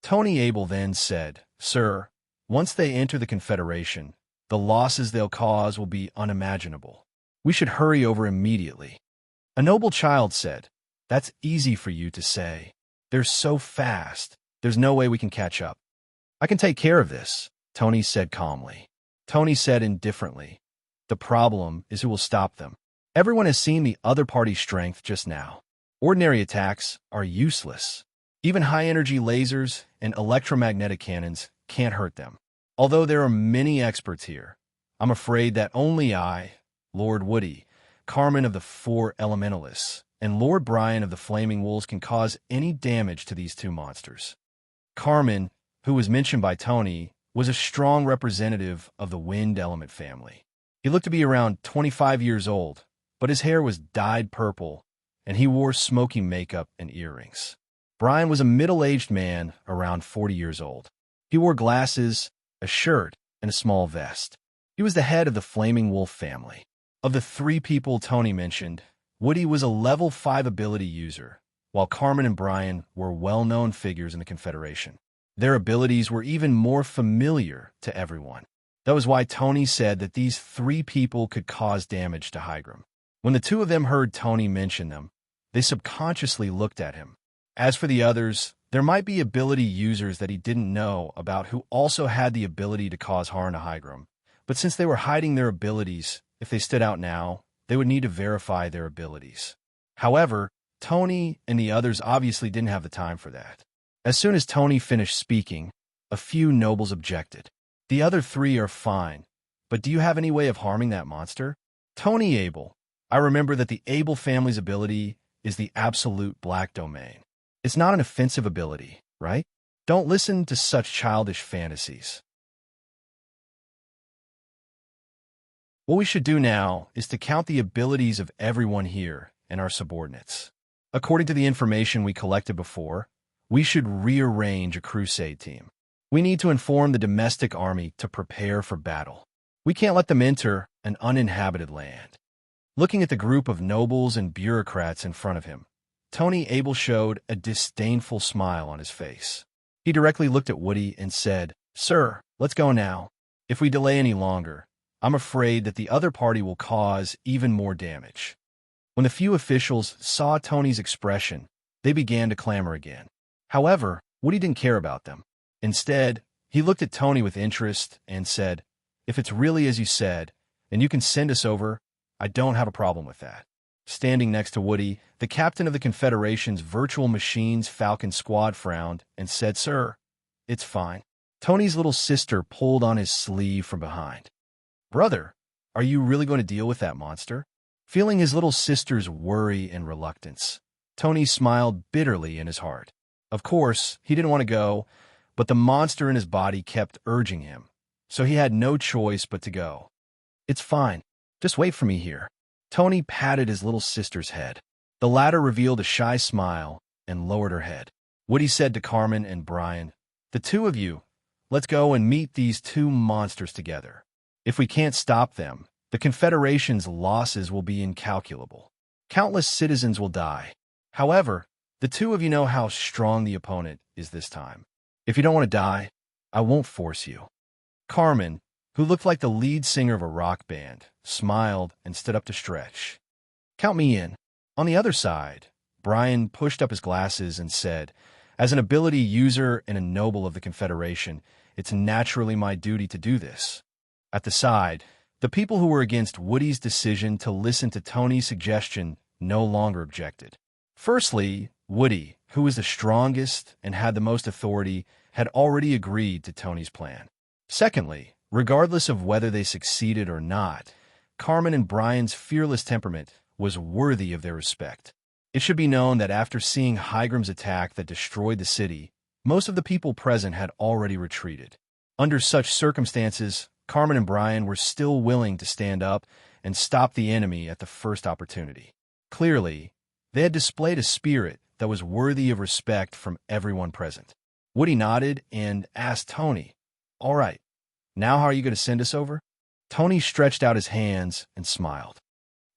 Tony Abel then said, "Sir, once they enter the Confederation, the losses they'll cause will be unimaginable. We should hurry over immediately." A noble child said, "That's easy for you to say. They're so fast, there's no way we can catch up." "I can take care of this," Tony said calmly. Tony said indifferently, "The problem is who will stop them. Everyone has seen the other party's strength just now. Ordinary attacks are useless. Even high-energy lasers and electromagnetic cannons can't hurt them. Although there are many experts here, I'm afraid that only I, Lord Woody, Carmen of the Four Elementalists, and Lord Brian of the Flaming Wolves can cause any damage to these two monsters." Carmen, who was mentioned by Tony, was a strong representative of the Wind Element family. He looked to be around 25 years old, but his hair was dyed purple, and he wore smoky makeup and earrings. Brian was a middle-aged man around 40 years old. He wore glasses, a shirt, and a small vest. He was the head of the Flaming Wolf family. Of the three people Tony mentioned, Woody was a level 5 ability user, while Carmen and Brian were well-known figures in the Confederation. Their abilities were even more familiar to everyone. That was why Tony said that these three people could cause damage to Higram. When the two of them heard Tony mention them, they subconsciously looked at him. As for the others, there might be ability users that he didn't know about who also had the ability to cause harm to Higram. But since they were hiding their abilities, if they stood out now, they would need to verify their abilities. However, Tony and the others obviously didn't have the time for that. As soon as Tony finished speaking, a few nobles objected. "The other three are fine, but do you have any way of harming that monster?" "Tony Abel, I remember that the Abel family's ability is the absolute black domain. It's not an offensive ability, right? Don't listen to such childish fantasies." What we should do now is to count the abilities of everyone here and our subordinates. According to the information we collected before, we should rearrange a crusade team. We need to inform the domestic army to prepare for battle. We can't let them enter an uninhabited land. Looking at the group of nobles and bureaucrats in front of him, Tony Abel showed a disdainful smile on his face. He directly looked at Woody and said, "Sir, let's go now. If we delay any longer, I'm afraid that the other party will cause even more damage." When the few officials saw Tony's expression, they began to clamor again. However, Woody didn't care about them. Instead, he looked at Tony with interest and said, "If it's really as you said, and you can send us over, I don't have a problem with that." Standing next to Woody, the captain of the Confederation's Virtual Machines Falcon Squad frowned and said, "Sir, it's fine." Tony's little sister pulled on his sleeve from behind. "Brother, are you really going to deal with that monster?" Feeling his little sister's worry and reluctance, Tony smiled bitterly in his heart. Of course, he didn't want to go, but the monster in his body kept urging him, so he had no choice but to go. "It's fine. Just wait for me here." Tony patted his little sister's head. The latter revealed a shy smile and lowered her head. Woody said to Carmen and Brian, "The two of you, let's go and meet these two monsters together. If we can't stop them, the Confederation's losses will be incalculable. Countless citizens will die. However, the two of you know how strong the opponent is this time. If you don't want to die, I won't force you." Carmen, who looked like the lead singer of a rock band, smiled and stood up to stretch. "Count me in." On the other side, Brian pushed up his glasses and said, "As an ability user and a noble of the Confederation, it's naturally my duty to do this." At the side, the people who were against Woody's decision to listen to Tony's suggestion no longer objected. Firstly, Woody, who was the strongest and had the most authority, had already agreed to Tony's plan. Secondly, regardless of whether they succeeded or not, Carmen and Brian's fearless temperament was worthy of their respect. It should be known that after seeing Hygrim's attack that destroyed the city, most of the people present had already retreated. Under such circumstances, Carmen and Brian were still willing to stand up and stop the enemy at the first opportunity. Clearly, they had displayed a spirit that was worthy of respect from everyone present. Woody nodded and asked Tony, "All right, now how are you going to send us over?" Tony stretched out his hands and smiled.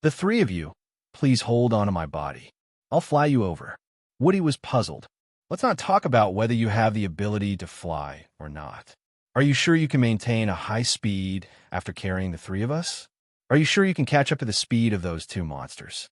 "The three of you, please hold on to my body. I'll fly you over." Woody was puzzled. "Let's not talk about whether you have the ability to fly or not. Are you sure you can maintain a high speed after carrying the three of us? Are you sure you can catch up to the speed of those two monsters?"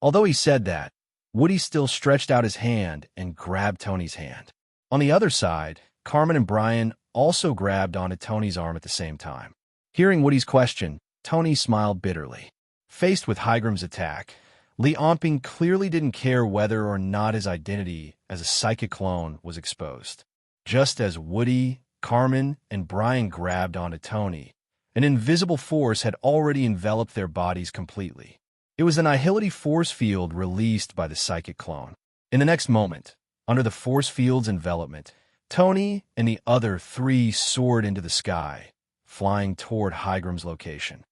Although he said that, Woody still stretched out his hand and grabbed Tony's hand. On the other side, Carmen and Brian also grabbed onto Tony's arm at the same time. Hearing Woody's question, Tony smiled bitterly. Faced with Hygrim's attack, Li Amping clearly didn't care whether or not his identity as a psychic clone was exposed. Just as Woody, Carmen, and Brian grabbed onto Tony, an invisible force had already enveloped their bodies completely. It was the nihility force field released by the psychic clone. In the next moment, under the force field's envelopment, Tony and the other three soared into the sky, flying toward Hygrim's location.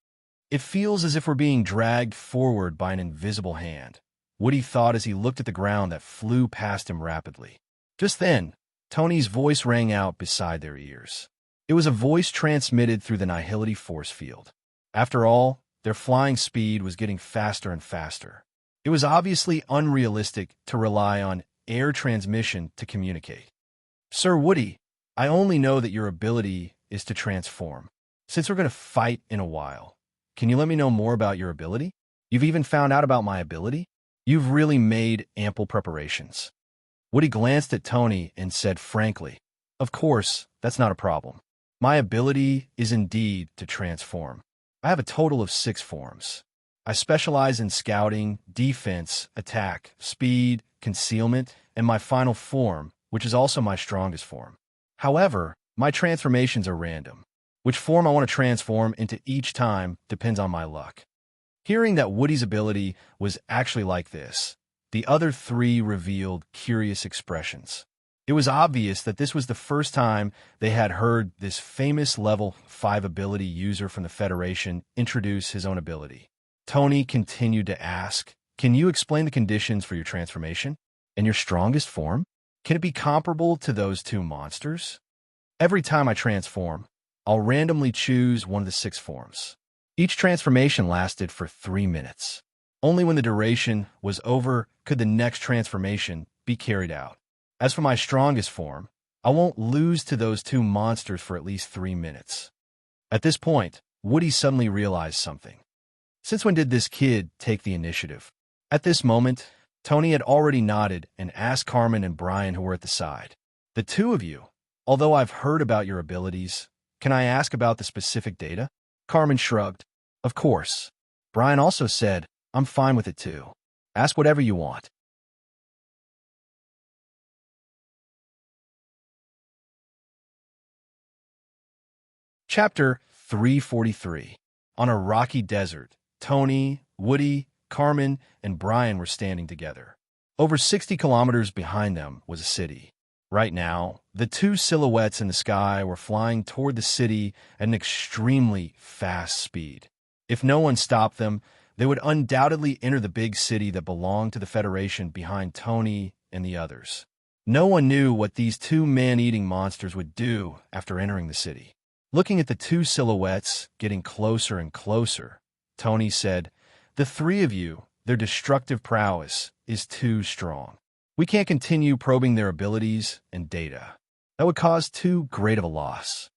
"It feels as if we're being dragged forward by an invisible hand," Woody thought as he looked at the ground that flew past him rapidly. Just then, Tony's voice rang out beside their ears. It was a voice transmitted through the nihility force field. After all, their flying speed was getting faster and faster. It was obviously unrealistic to rely on air transmission to communicate. "Sir Woody, I only know that your ability is to transform. Since we're going to fight in a while, can you let me know more about your ability? You've even found out about my ability? You've really made ample preparations." Woody glanced at Tony and said frankly, "Of course, that's not a problem. My ability is indeed to transform. I have a total of 6 forms. I specialize in scouting, defense, attack, speed, concealment, and my final form, which is also my strongest form. However, my transformations are random. Which form I want to transform into each time depends on my luck." Hearing that Woody's ability was actually like this, the other three revealed curious expressions. It was obvious that this was the first time they had heard this famous level 5 ability user from the Federation introduce his own ability. Tony continued to ask, "Can you explain the conditions for your transformation? And your strongest form? Can it be comparable to those two monsters? Every time I transform, I'll randomly choose one of the 6 forms. Each transformation lasted for 3 minutes. Only when the duration was over could the next transformation be carried out. As for my strongest form, I won't lose to those two monsters for at least 3 minutes." At this point, Woody suddenly realized something. Since when did this kid take the initiative? At this moment, Tony had already nodded and asked Carmen and Brian, who were at the side, "The two of you, although I've heard about your abilities, can I ask about the specific data?" Carmen shrugged. "Of course." Brian also said, "I'm fine with it too. Ask whatever you want." Chapter 343. On a rocky desert, Tony, Woody, Carmen, and Brian were standing together. Over 60 kilometers behind them was a city. Right now, the two silhouettes in the sky were flying toward the city at an extremely fast speed. If no one stopped them, they would undoubtedly enter the big city that belonged to the Federation behind Tony and the others. No one knew what these two man-eating monsters would do after entering the city. Looking at the two silhouettes getting closer and closer, Tony said, "The three of you, their destructive prowess is too strong. We can't continue probing their abilities and data. That would cause too great of a loss.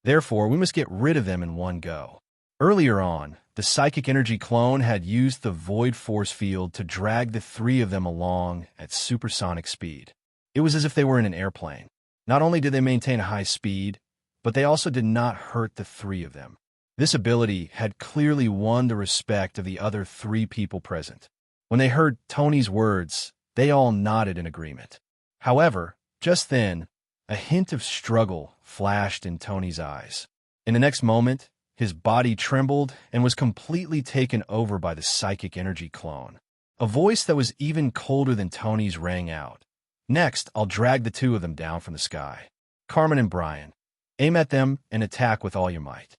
Therefore, we must get rid of them in one go." Earlier on, the psychic energy clone had used the void force field to drag the three of them along at supersonic speed. It was as if they were in an airplane. Not only did they maintain a high speed, but they also did not hurt the three of them. This ability had clearly won the respect of the other 3 people present. When they heard Tony's words, they all nodded in agreement. However, just then, a hint of struggle flashed in Tony's eyes. In the next moment, his body trembled and was completely taken over by the psychic energy clone. A voice that was even colder than Tony's rang out. "Next, I'll drag the two of them down from the sky. Carmen and Brian, aim at them and attack with all your might.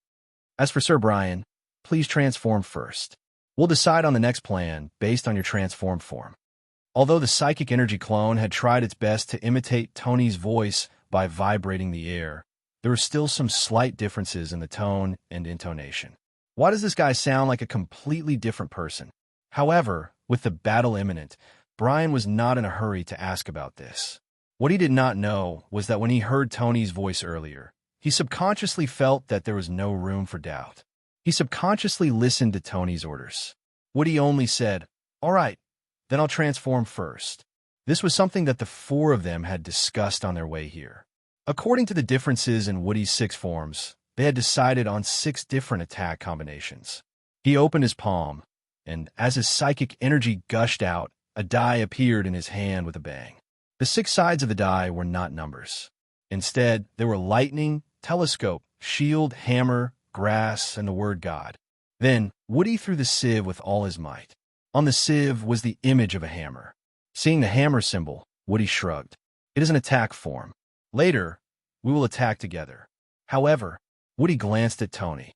As for Sir Brian, please transform first. We'll decide on the next plan based on your transformed form." Although the psychic energy clone had tried its best to imitate Tony's voice by vibrating the air, there were still some slight differences in the tone and intonation. Why does this guy sound like a completely different person? However, with the battle imminent, Brian was not in a hurry to ask about this. What he did not know was that when he heard Tony's voice earlier, he subconsciously felt that there was no room for doubt. He subconsciously listened to Tony's orders. Woody only said, "All right, then I'll transform first." This was something that the 4 of them had discussed on their way here. According to the differences in Woody's 6 forms, they had decided on 6 different attack combinations. He opened his palm, and as his psychic energy gushed out, a die appeared in his hand with a bang. The 6 sides of the die were not numbers. Instead, they were lightning, telescope, shield, hammer, grass, and the word God. Then, Woody threw the sieve with all his might. On the sieve was the image of a hammer. Seeing the hammer symbol, Woody shrugged. "It is an attack form. Later, we will attack together." However, Woody glanced at Tony.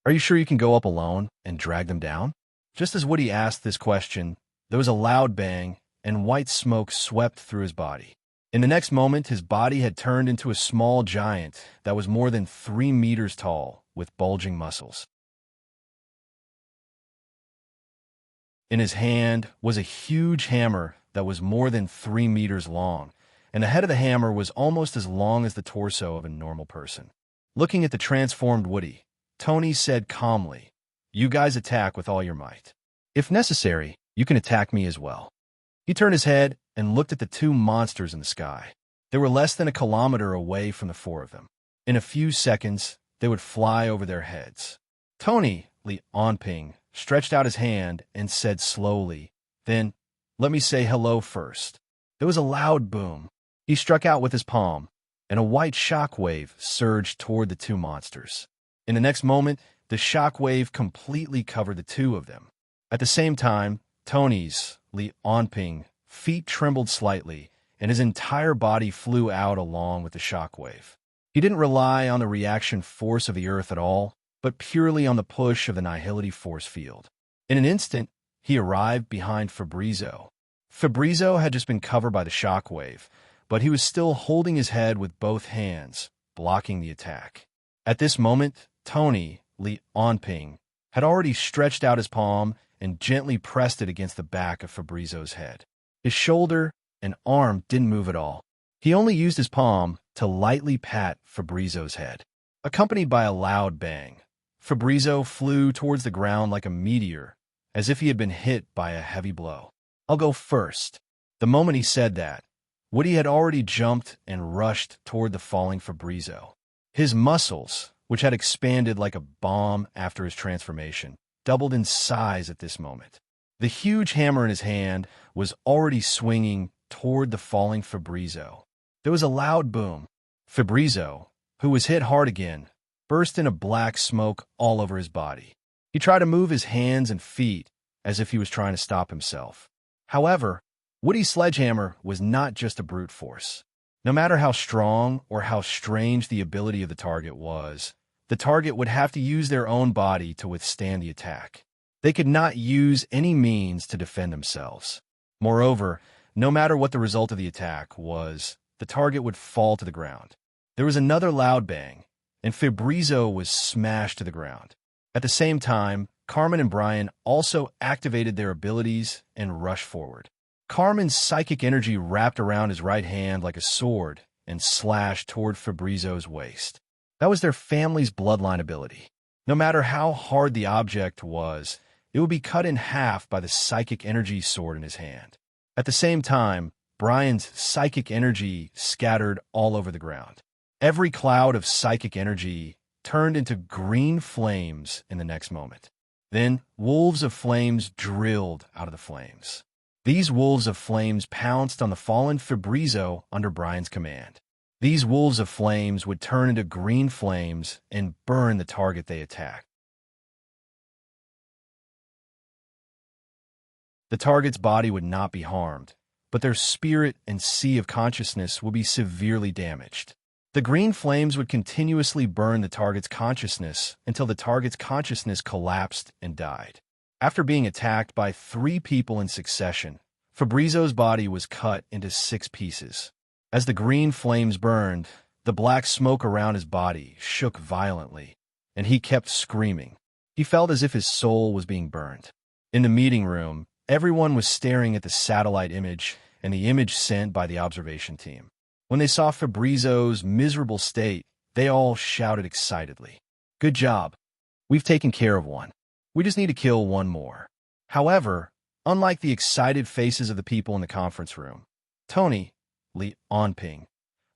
"Are you sure you can go up alone and drag them down?" Just as Woody asked this question, there was a loud bang, and white smoke swept through his body. In the next moment, his body had turned into a small giant that was more than 3 meters tall, with bulging muscles. In his hand was a huge hammer that was more than 3 meters long, and the head of the hammer was almost as long as the torso of a normal person. Looking at the transformed Woody, Tony said calmly, "You guys attack with all your might. If necessary, you can attack me as well." He turned his head and looked at the 2 monsters in the sky. They were less than a kilometer away from the 4 of them. In a few seconds, they would fly over their heads. Tony, Li Onping, stretched out his hand and said slowly, "Then, let me say hello first." There was a loud boom. He struck out with his palm, and a white shock wave surged toward the 2 monsters. In the next moment, the shock wave completely covered the 2 of them. At the same time, Tony's, Li Onping, feet trembled slightly, and his entire body flew out along with the shockwave. He didn't rely on the reaction force of the earth at all, but purely on the push of the nihility force field. In an instant, he arrived behind Fabrizio. Fabrizio had just been covered by the shockwave, but he was still holding his head with both hands, blocking the attack. At this moment, Tony, Li Onping, had already stretched out his palm and gently pressed it against the back of Fabrizio's head. His shoulder and arm didn't move at all. He only used his palm to lightly pat Fabrizio's head. Accompanied by a loud bang, Fabrizio flew towards the ground like a meteor, as if he had been hit by a heavy blow. "I'll go first." The moment he said that, Woody had already jumped and rushed toward the falling Fabrizio. His muscles, which had expanded like a bomb after his transformation, doubled in size at this moment. The huge hammer in his hand was already swinging toward the falling Fabrizio. There was a loud boom. Fabrizio, who was hit hard again, burst into black smoke all over his body. He tried to move his hands and feet as if he was trying to stop himself. However, Woody's sledgehammer was not just a brute force. No matter how strong or how strange the ability of the target was, the target would have to use their own body to withstand the attack. They could not use any means to defend themselves. Moreover, no matter what the result of the attack was, the target would fall to the ground. There was another loud bang, and Fabrizio was smashed to the ground. At the same time, Carmen and Brian also activated their abilities and rushed forward. Carmen's psychic energy wrapped around his right hand like a sword and slashed toward Fabrizio's waist. That was their family's bloodline ability. No matter how hard the object was, it would be cut in half by the psychic energy sword in his hand. At the same time, Brian's psychic energy scattered all over the ground. Every cloud of psychic energy turned into green flames in the next moment. Then, wolves of flames drilled out of the flames. These wolves of flames pounced on the fallen Fabrizio under Brian's command. These wolves of flames would turn into green flames and burn the target they attacked. The target's body would not be harmed, but their spirit and sea of consciousness would be severely damaged. The green flames would continuously burn the target's consciousness until the target's consciousness collapsed and died. After being attacked by 3 people in succession, Fabrizio's body was cut into 6 pieces. As the green flames burned, the black smoke around his body shook violently, and he kept screaming. He felt as if his soul was being burned. In the meeting room, everyone was staring at the satellite image and the image sent by the observation team. When they saw Fabrizio's miserable state, they all shouted excitedly, "Good job! We've taken care of one. We just need to kill one more." However, unlike the excited faces of the people in the conference room, Tony, Li Onping,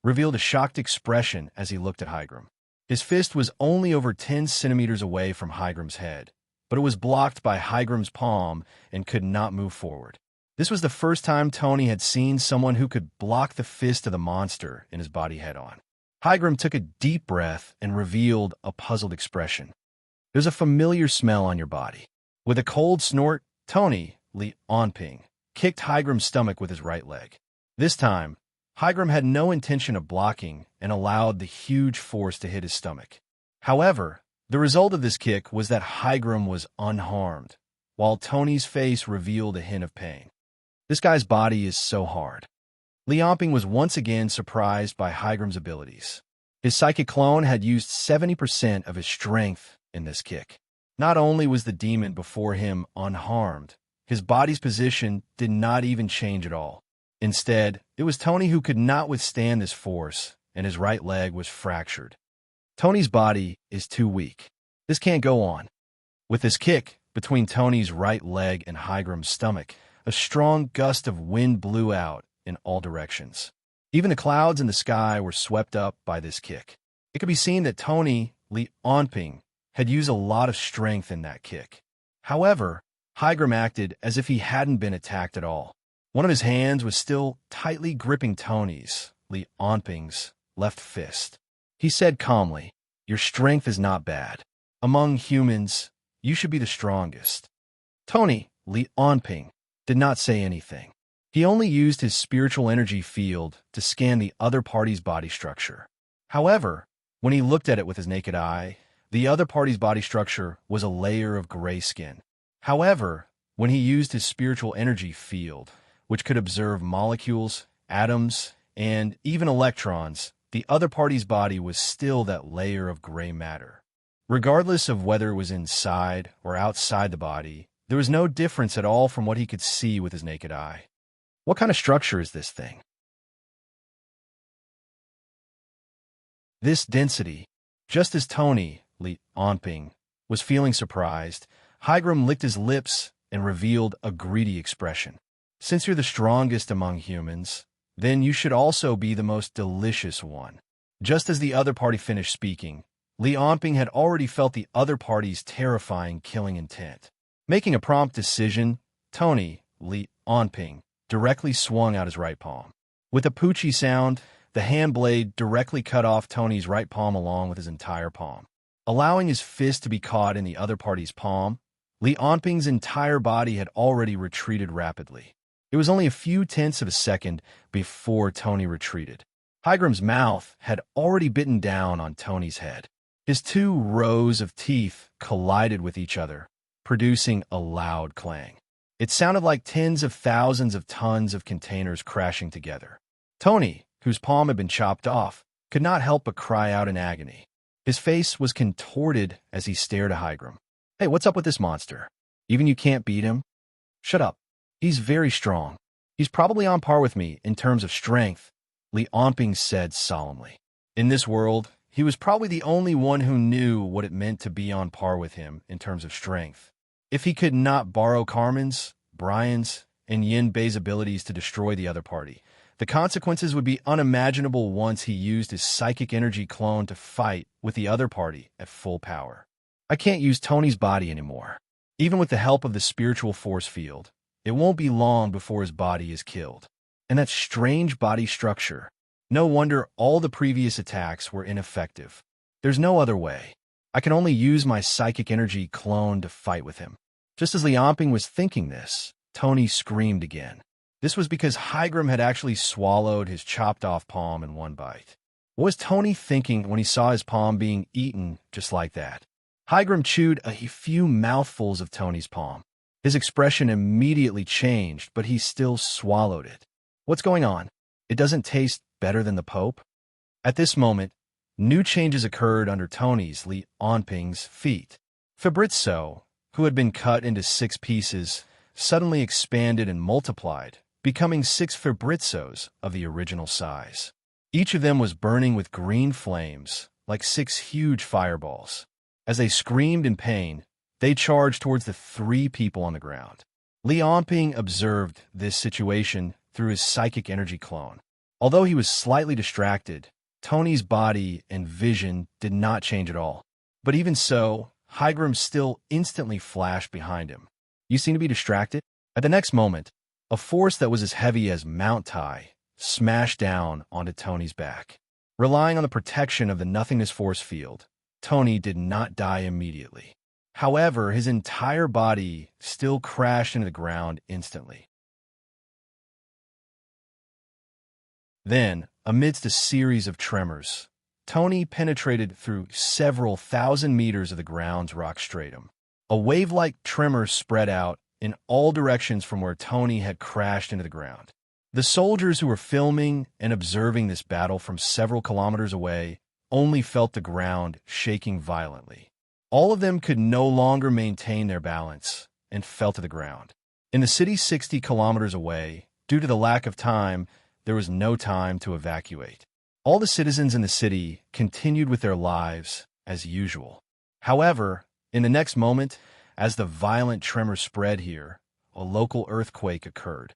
revealed a shocked expression as he looked at Higram. His fist was only over 10 centimeters away from Hygram's head, but it was blocked by Hygram's palm and could not move forward. This was the first time Tony had seen someone who could block the fist of the monster in his body head-on. Hygram took a deep breath and revealed a puzzled expression. "There's a familiar smell on your body." With a cold snort, Tony, Li Onping, kicked Hygram's stomach with his right leg. This time, Hygram had no intention of blocking and allowed the huge force to hit his stomach. However, the result of this kick was that Hygram was unharmed, while Tony's face revealed a hint of pain. This guy's body is so hard. Li Onping was once again surprised by Hygram's abilities. His psychic clone had used 70% of his strength in this kick. Not only was the demon before him unharmed, his body's position did not even change at all. Instead, it was Tony who could not withstand this force, and his right leg was fractured. Tony's body is too weak. This can't go on. With this kick between Tony's right leg and Hygram's stomach, a strong gust of wind blew out in all directions. Even the clouds in the sky were swept up by this kick. It could be seen that Tony, Li Onping, had used a lot of strength in that kick. However, Hygram acted as if he hadn't been attacked at all. One of his hands was still tightly gripping Tony's, Li Onping's, left fist. He said calmly, "Your strength is not bad. Among humans, you should be the strongest." Tony, Li Onping, did not say anything. He only used his spiritual energy field to scan the other party's body structure. However, when he looked at it with his naked eye, the other party's body structure was a layer of gray skin. However, when he used his spiritual energy field, which could observe molecules, atoms, and even electrons, the other party's body was still that layer of gray matter. Regardless of whether it was inside or outside the body, there was no difference at all from what he could see with his naked eye. What kind of structure is this thing? This density. Just as Tony, Li Onping, was feeling surprised, Higram licked his lips and revealed a greedy expression. Since you're the strongest among humans, then you should also be the most delicious one. Just as the other party finished speaking, Li Onping had already felt the other party's terrifying killing intent. Making a prompt decision, Tony, Li Onping, directly swung out his right palm. With a poochie sound, the hand blade directly cut off Tony's right palm along with his entire palm. Allowing his fist to be caught in the other party's palm, Li Onping's entire body had already retreated rapidly. It was only a few tenths of a second before Tony retreated. Higram's mouth had already bitten down on Tony's head. His two rows of teeth collided with each other, producing a loud clang. It sounded like tens of thousands of tons of containers crashing together. Tony, whose palm had been chopped off, could not help but cry out in agony. His face was contorted as he stared at Higram. Hey, what's up with this monster? Even you can't beat him? Shut up. He's very strong. He's probably on par with me in terms of strength, Li Onping said solemnly. In this world, he was probably the only one who knew what it meant to be on par with him in terms of strength. If he could not borrow Carmen's, Brian's, and Yin Bei's abilities to destroy the other party, the consequences would be unimaginable once he used his psychic energy clone to fight with the other party at full power. I can't use Tony's body anymore. Even with the help of the spiritual force field, it won't be long before his body is killed. And that strange body structure. No wonder all the previous attacks were ineffective. There's no other way. I can only use my psychic energy clone to fight with him. Just as Li Onping was thinking this, Tony screamed again. This was because Higram had actually swallowed his chopped-off palm in one bite. What was Tony thinking when he saw his palm being eaten just like that? Higram chewed a few mouthfuls of Tony's palm. His expression immediately changed, but he still swallowed it. What's going on? It doesn't taste better than the Pope? At this moment, new changes occurred under Tony's, Li Onping's, feet. Fabrizio, who had been cut into 6 pieces, suddenly expanded and multiplied, becoming 6 Fabrizios of the original size. Each of them was burning with green flames, like 6 huge fireballs. As they screamed in pain, they charged towards the 3 people on the ground. Li Onping observed this situation through his psychic energy clone. Although he was slightly distracted, Tony's body and vision did not change at all. But even so, Higram still instantly flashed behind him. You seem to be distracted? At the next moment, a force that was as heavy as Mount Tai smashed down onto Tony's back. Relying on the protection of the nothingness force field, Tony did not die immediately. However, his entire body still crashed into the ground instantly. Then, amidst a series of tremors, Tony penetrated through several thousand meters of the ground's rock stratum. A wave-like tremor spread out in all directions from where Tony had crashed into the ground. The soldiers who were filming and observing this battle from several kilometers away only felt the ground shaking violently. All of them could no longer maintain their balance and fell to the ground. In the city 60 kilometers away, due to the lack of time, there was no time to evacuate. All the citizens in the city continued with their lives as usual. However, in the next moment, as the violent tremor spread here, a local earthquake occurred.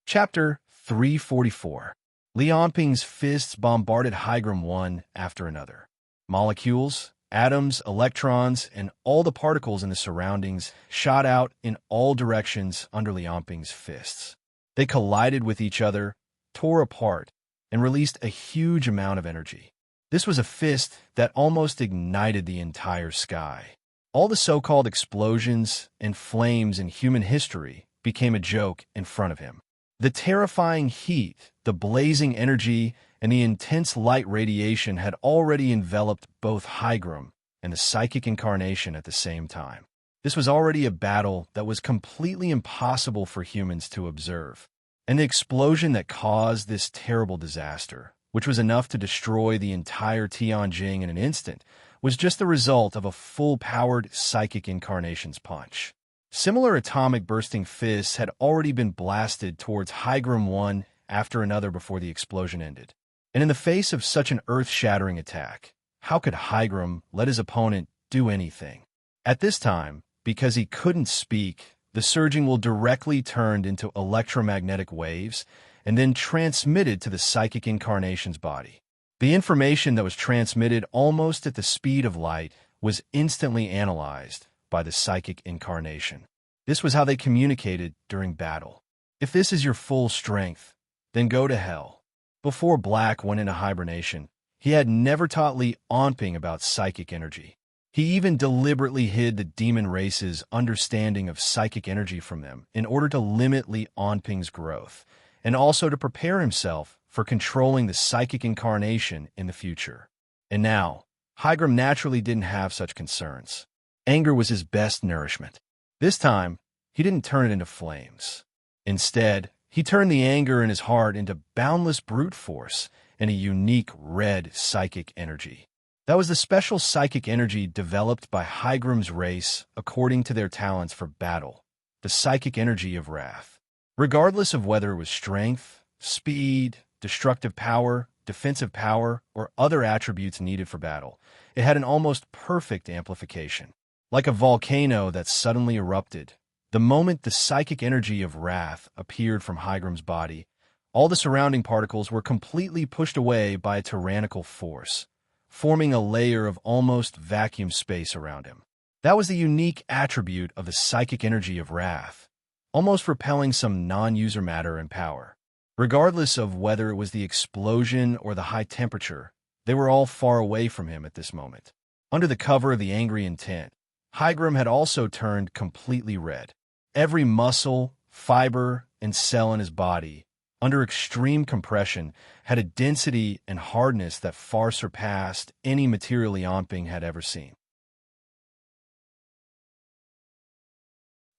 Chapter 344. Li Onping's fists bombarded Higram one after another. Molecules, atoms, electrons, and all the particles in the surroundings shot out in all directions under Li Onping's fists. They collided with each other, tore apart, and released a huge amount of energy. This was a fist that almost ignited the entire sky. All the so-called explosions and flames in human history became a joke in front of him. The terrifying heat, the blazing energy, and the intense light radiation had already enveloped both Higram and the psychic incarnation at the same time. This was already a battle that was completely impossible for humans to observe. And the explosion that caused this terrible disaster, which was enough to destroy the entire Tianjin in an instant, was just the result of a full-powered psychic incarnation's punch. Similar atomic bursting fists had already been blasted towards Higram one after another before the explosion ended. And in the face of such an earth-shattering attack, how could Higram let his opponent do anything? At this time, because he couldn't speak, the surging will directly turned into electromagnetic waves and then transmitted to the psychic incarnation's body. The information that was transmitted almost at the speed of light was instantly analyzed by the psychic incarnation. This was how they communicated during battle. If this is your full strength, then go to hell. Before Black went into hibernation, he had never taught Li Onping about psychic energy. He even deliberately hid the demon race's understanding of psychic energy from them in order to limit Li Onping's growth, and also to prepare himself for controlling the psychic incarnation in the future. And now, Higram naturally didn't have such concerns. Anger was his best nourishment. This time, he didn't turn it into flames. Instead, he turned the anger in his heart into boundless brute force and a unique red psychic energy. That was the special psychic energy developed by Higram's race according to their talents for battle, the psychic energy of wrath. Regardless of whether it was strength, speed, destructive power, defensive power, or other attributes needed for battle, it had an almost perfect amplification. Like a volcano that suddenly erupted, the moment the psychic energy of wrath appeared from Higram's body, all the surrounding particles were completely pushed away by a tyrannical force, forming a layer of almost vacuum space around him. That was the unique attribute of the psychic energy of wrath, almost repelling some non-user matter and power. Regardless of whether it was the explosion or the high temperature, they were all far away from him at this moment. Under the cover of the angry intent, Higram had also turned completely red. Every muscle, fiber, and cell in his body, under extreme compression, had a density and hardness that far surpassed any material Li Onping had ever seen.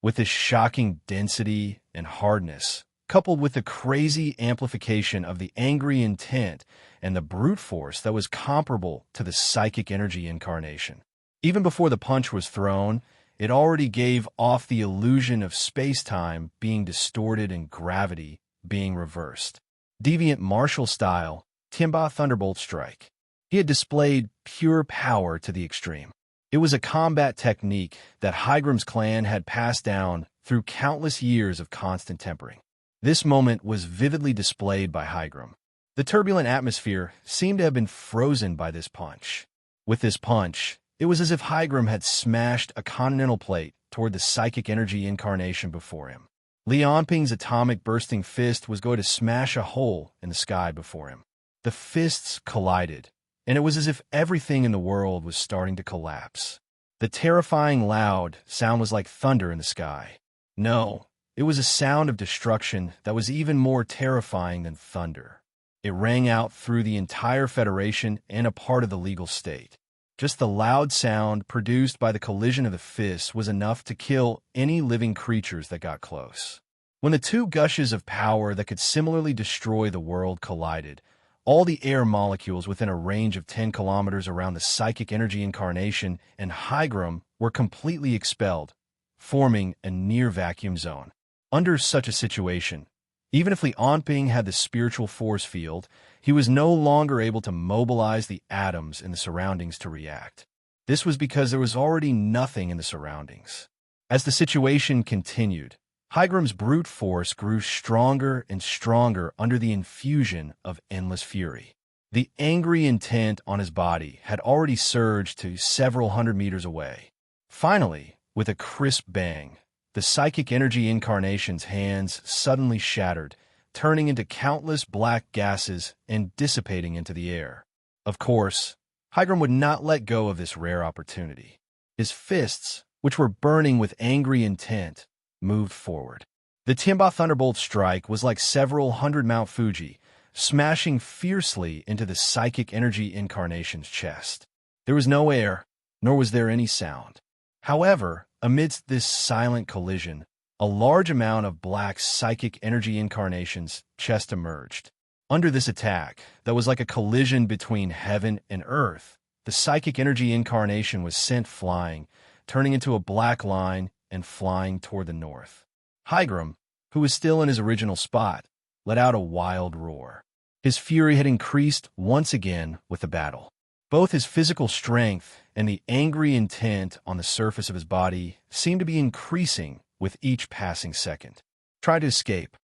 With this shocking density and hardness, coupled with the crazy amplification of the angry intent and the brute force that was comparable to the psychic energy incarnation. Even before the punch was thrown, it already gave off the illusion of space-time being distorted and gravity being reversed. Deviant martial style, Timba Thunderbolt Strike. He had displayed pure power to the extreme. It was a combat technique that Higram's clan had passed down through countless years of constant tempering. This moment was vividly displayed by Higram. The turbulent atmosphere seemed to have been frozen by this punch. With this punch, it was as if Higram had smashed a continental plate toward the psychic energy incarnation before him. Li Onping's atomic bursting fist was going to smash a hole in the sky before him. The fists collided, and it was as if everything in the world was starting to collapse. The terrifying loud sound was like thunder in the sky. No, it was a sound of destruction that was even more terrifying than thunder. It rang out through the entire Federation and a part of the legal state. Just the loud sound produced by the collision of the fists was enough to kill any living creatures that got close. When the two gushes of power that could similarly destroy the world collided, all the air molecules within a range of 10 kilometers around the psychic energy incarnation and Higram were completely expelled, forming a near-vacuum zone. Under such a situation, even if Li Onping had the spiritual force field, he was no longer able to mobilize the atoms in the surroundings to react. This was because there was already nothing in the surroundings. As the situation continued, Higram's brute force grew stronger and stronger under the infusion of endless fury. The angry intent on his body had already surged to several hundred meters away. Finally, with a crisp bang, the psychic energy incarnation's hands suddenly shattered, turning into countless black gases and dissipating into the air. Of course, Higram would not let go of this rare opportunity. His fists, which were burning with angry intent, moved forward. The Tiamba Thunderbolt strike was like several hundred Mount Fuji, smashing fiercely into the psychic energy incarnation's chest. There was no air, nor was there any sound. However, amidst this silent collision, a large amount of black psychic energy incarnation's chest emerged. Under this attack, that was like a collision between heaven and earth, the psychic energy incarnation was sent flying, turning into a black line and flying toward the north. Higram, who was still in his original spot, let out a wild roar. His fury had increased once again with the battle. Both his physical strength and the angry intent on the surface of his body seemed to be increasing with each passing second. Try to escape.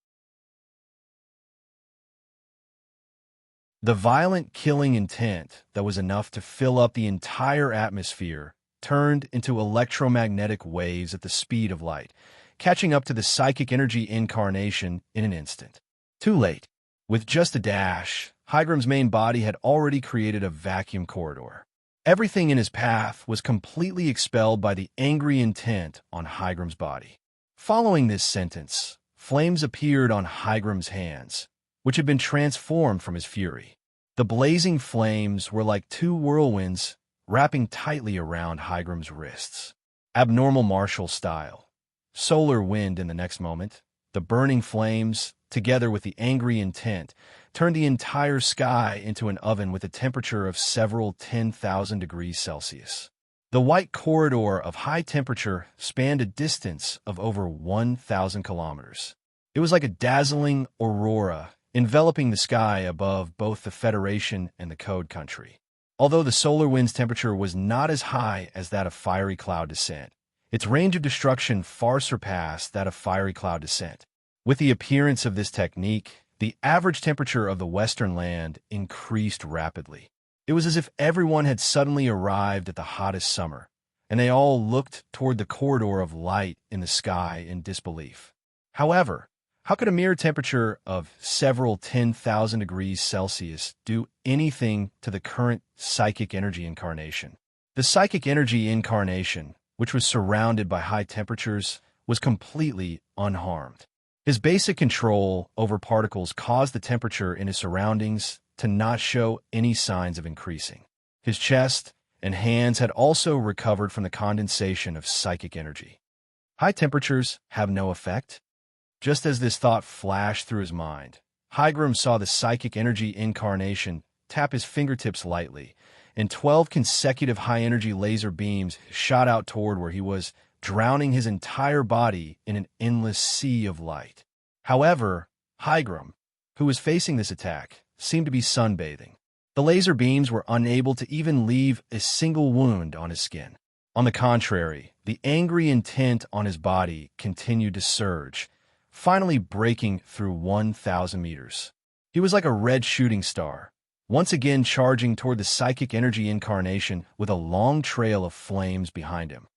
The violent killing intent that was enough to fill up the entire atmosphere turned into electromagnetic waves at the speed of light, catching up to the psychic energy incarnation in an instant. Too late. With just a dash, Hygram's main body had already created a vacuum corridor. Everything in his path was completely expelled by the angry intent on Hygram's body. Following this sentence, flames appeared on Hygram's hands, which had been transformed from his fury. The blazing flames were like two whirlwinds wrapping tightly around Hygram's wrists. Abnormal martial style. Solar wind in the next moment. The burning flames, together with the angry intent, turned the entire sky into an oven with a temperature of several 10,000 degrees Celsius. The white corridor of high temperature spanned a distance of over 1,000 kilometers. It was like a dazzling aurora enveloping the sky above both the Federation and the Code Country. Although the solar wind's temperature was not as high as that of fiery cloud descent, its range of destruction far surpassed that of fiery cloud descent. With the appearance of this technique, the average temperature of the western land increased rapidly. It was as if everyone had suddenly arrived at the hottest summer, and they all looked toward the corridor of light in the sky in disbelief. However, how could a mere temperature of several 10,000 degrees Celsius do anything to the current psychic energy incarnation? The psychic energy incarnation, which was surrounded by high temperatures, was completely unharmed. His basic control over particles caused the temperature in his surroundings to not show any signs of increasing. His chest and hands had also recovered from the condensation of psychic energy. High temperatures have no effect? Just as this thought flashed through his mind, Higram saw the psychic energy incarnation tap his fingertips lightly, and 12 consecutive high-energy laser beams shot out toward where he was, drowning his entire body in an endless sea of light. However, Higram, who was facing this attack, seemed to be sunbathing. The laser beams were unable to even leave a single wound on his skin. On the contrary, the angry intent on his body continued to surge, finally breaking through 1,000 meters. He was like a red shooting star, once again charging toward the psychic energy incarnation with a long trail of flames behind him.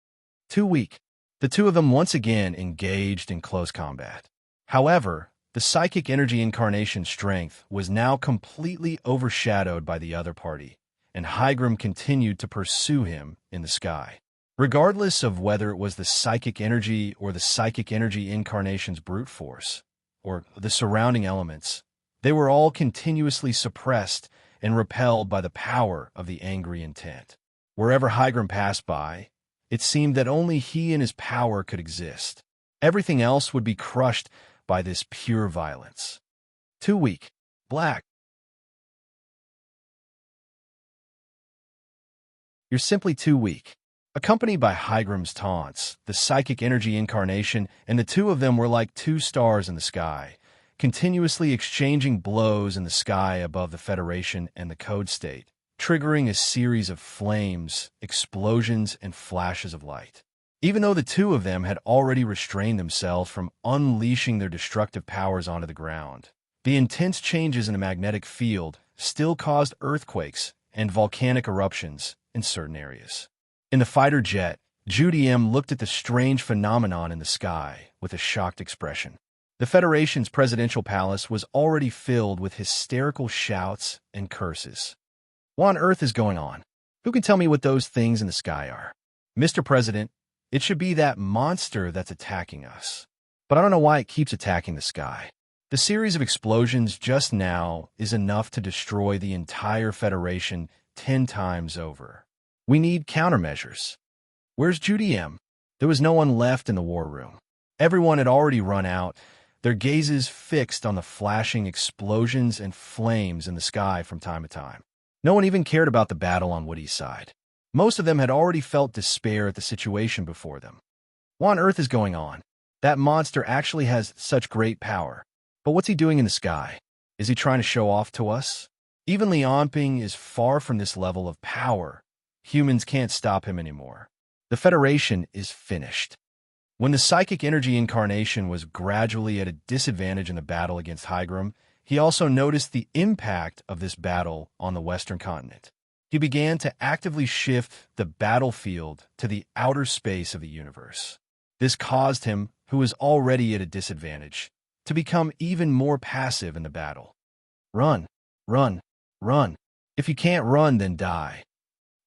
Too weak. The two of them once again engaged in close combat. However, the psychic energy incarnation's strength was now completely overshadowed by the other party, and Higram continued to pursue him in the sky. Regardless of whether it was the psychic energy or the psychic energy incarnation's brute force, or the surrounding elements, they were all continuously suppressed and repelled by the power of the angry intent. Wherever Higram passed by, it seemed that only he and his power could exist. Everything else would be crushed by this pure violence. Too weak. Black. You're simply too weak. Accompanied by Hygram's taunts, the psychic energy incarnation and the two of them were like two stars in the sky, continuously exchanging blows in the sky above the Federation and the Code State, triggering a series of flames, explosions, and flashes of light. Even though the two of them had already restrained themselves from unleashing their destructive powers onto the ground, the intense changes in the magnetic field still caused earthquakes and volcanic eruptions in certain areas. In the fighter jet, Judy M. looked at the strange phenomenon in the sky with a shocked expression. The Federation's presidential palace was already filled with hysterical shouts and curses. What on earth is going on? Who can tell me what those things in the sky are? Mr. President, it should be that monster that's attacking us. But I don't know why it keeps attacking the sky. The series of explosions just now is enough to destroy the entire Federation 10 times over. We need countermeasures. Where's Judy M? There was no one left in the war room. Everyone had already run out, their gazes fixed on the flashing explosions and flames in the sky from time to time. No one even cared about the battle on Woody's side. Most of them had already felt despair at the situation before them. What on earth is going on? That monster actually has such great power. But what's he doing in the sky? Is he trying to show off to us? Even Leon Ping is far from this level of power. Humans can't stop him anymore. The Federation is finished. When the psychic energy incarnation was gradually at a disadvantage in the battle against Hygram, he also noticed the impact of this battle on the Western continent. He began to actively shift the battlefield to the outer space of the universe. This caused him, who was already at a disadvantage, to become even more passive in the battle. Run, run, run. If you can't run, then die.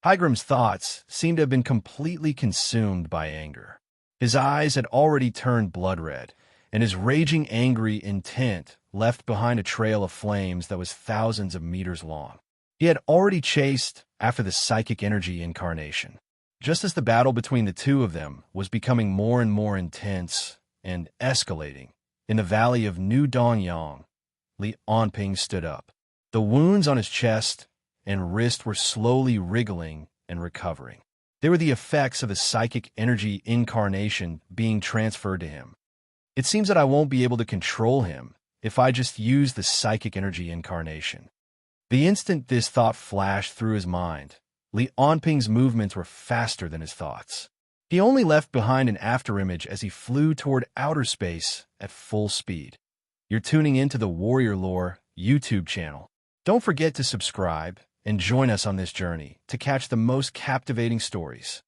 Hygram's thoughts seemed to have been completely consumed by anger. His eyes had already turned blood red, and his raging, angry intent left behind a trail of flames that was thousands of meters long. He had already chased after the psychic energy incarnation. Just as the battle between the two of them was becoming more and more intense and escalating, in the valley of New Dongyang, Li Onping stood up. The wounds on his chest and wrist were slowly wriggling and recovering. They were the effects of the psychic energy incarnation being transferred to him. It seems that I won't be able to control him if I just use the psychic energy incarnation. The instant this thought flashed through his mind, Li Onping's movements were faster than his thoughts. He only left behind an afterimage as he flew toward outer space at full speed. You're tuning into the Warrior Lore YouTube channel. Don't forget to subscribe and join us on this journey to catch the most captivating stories.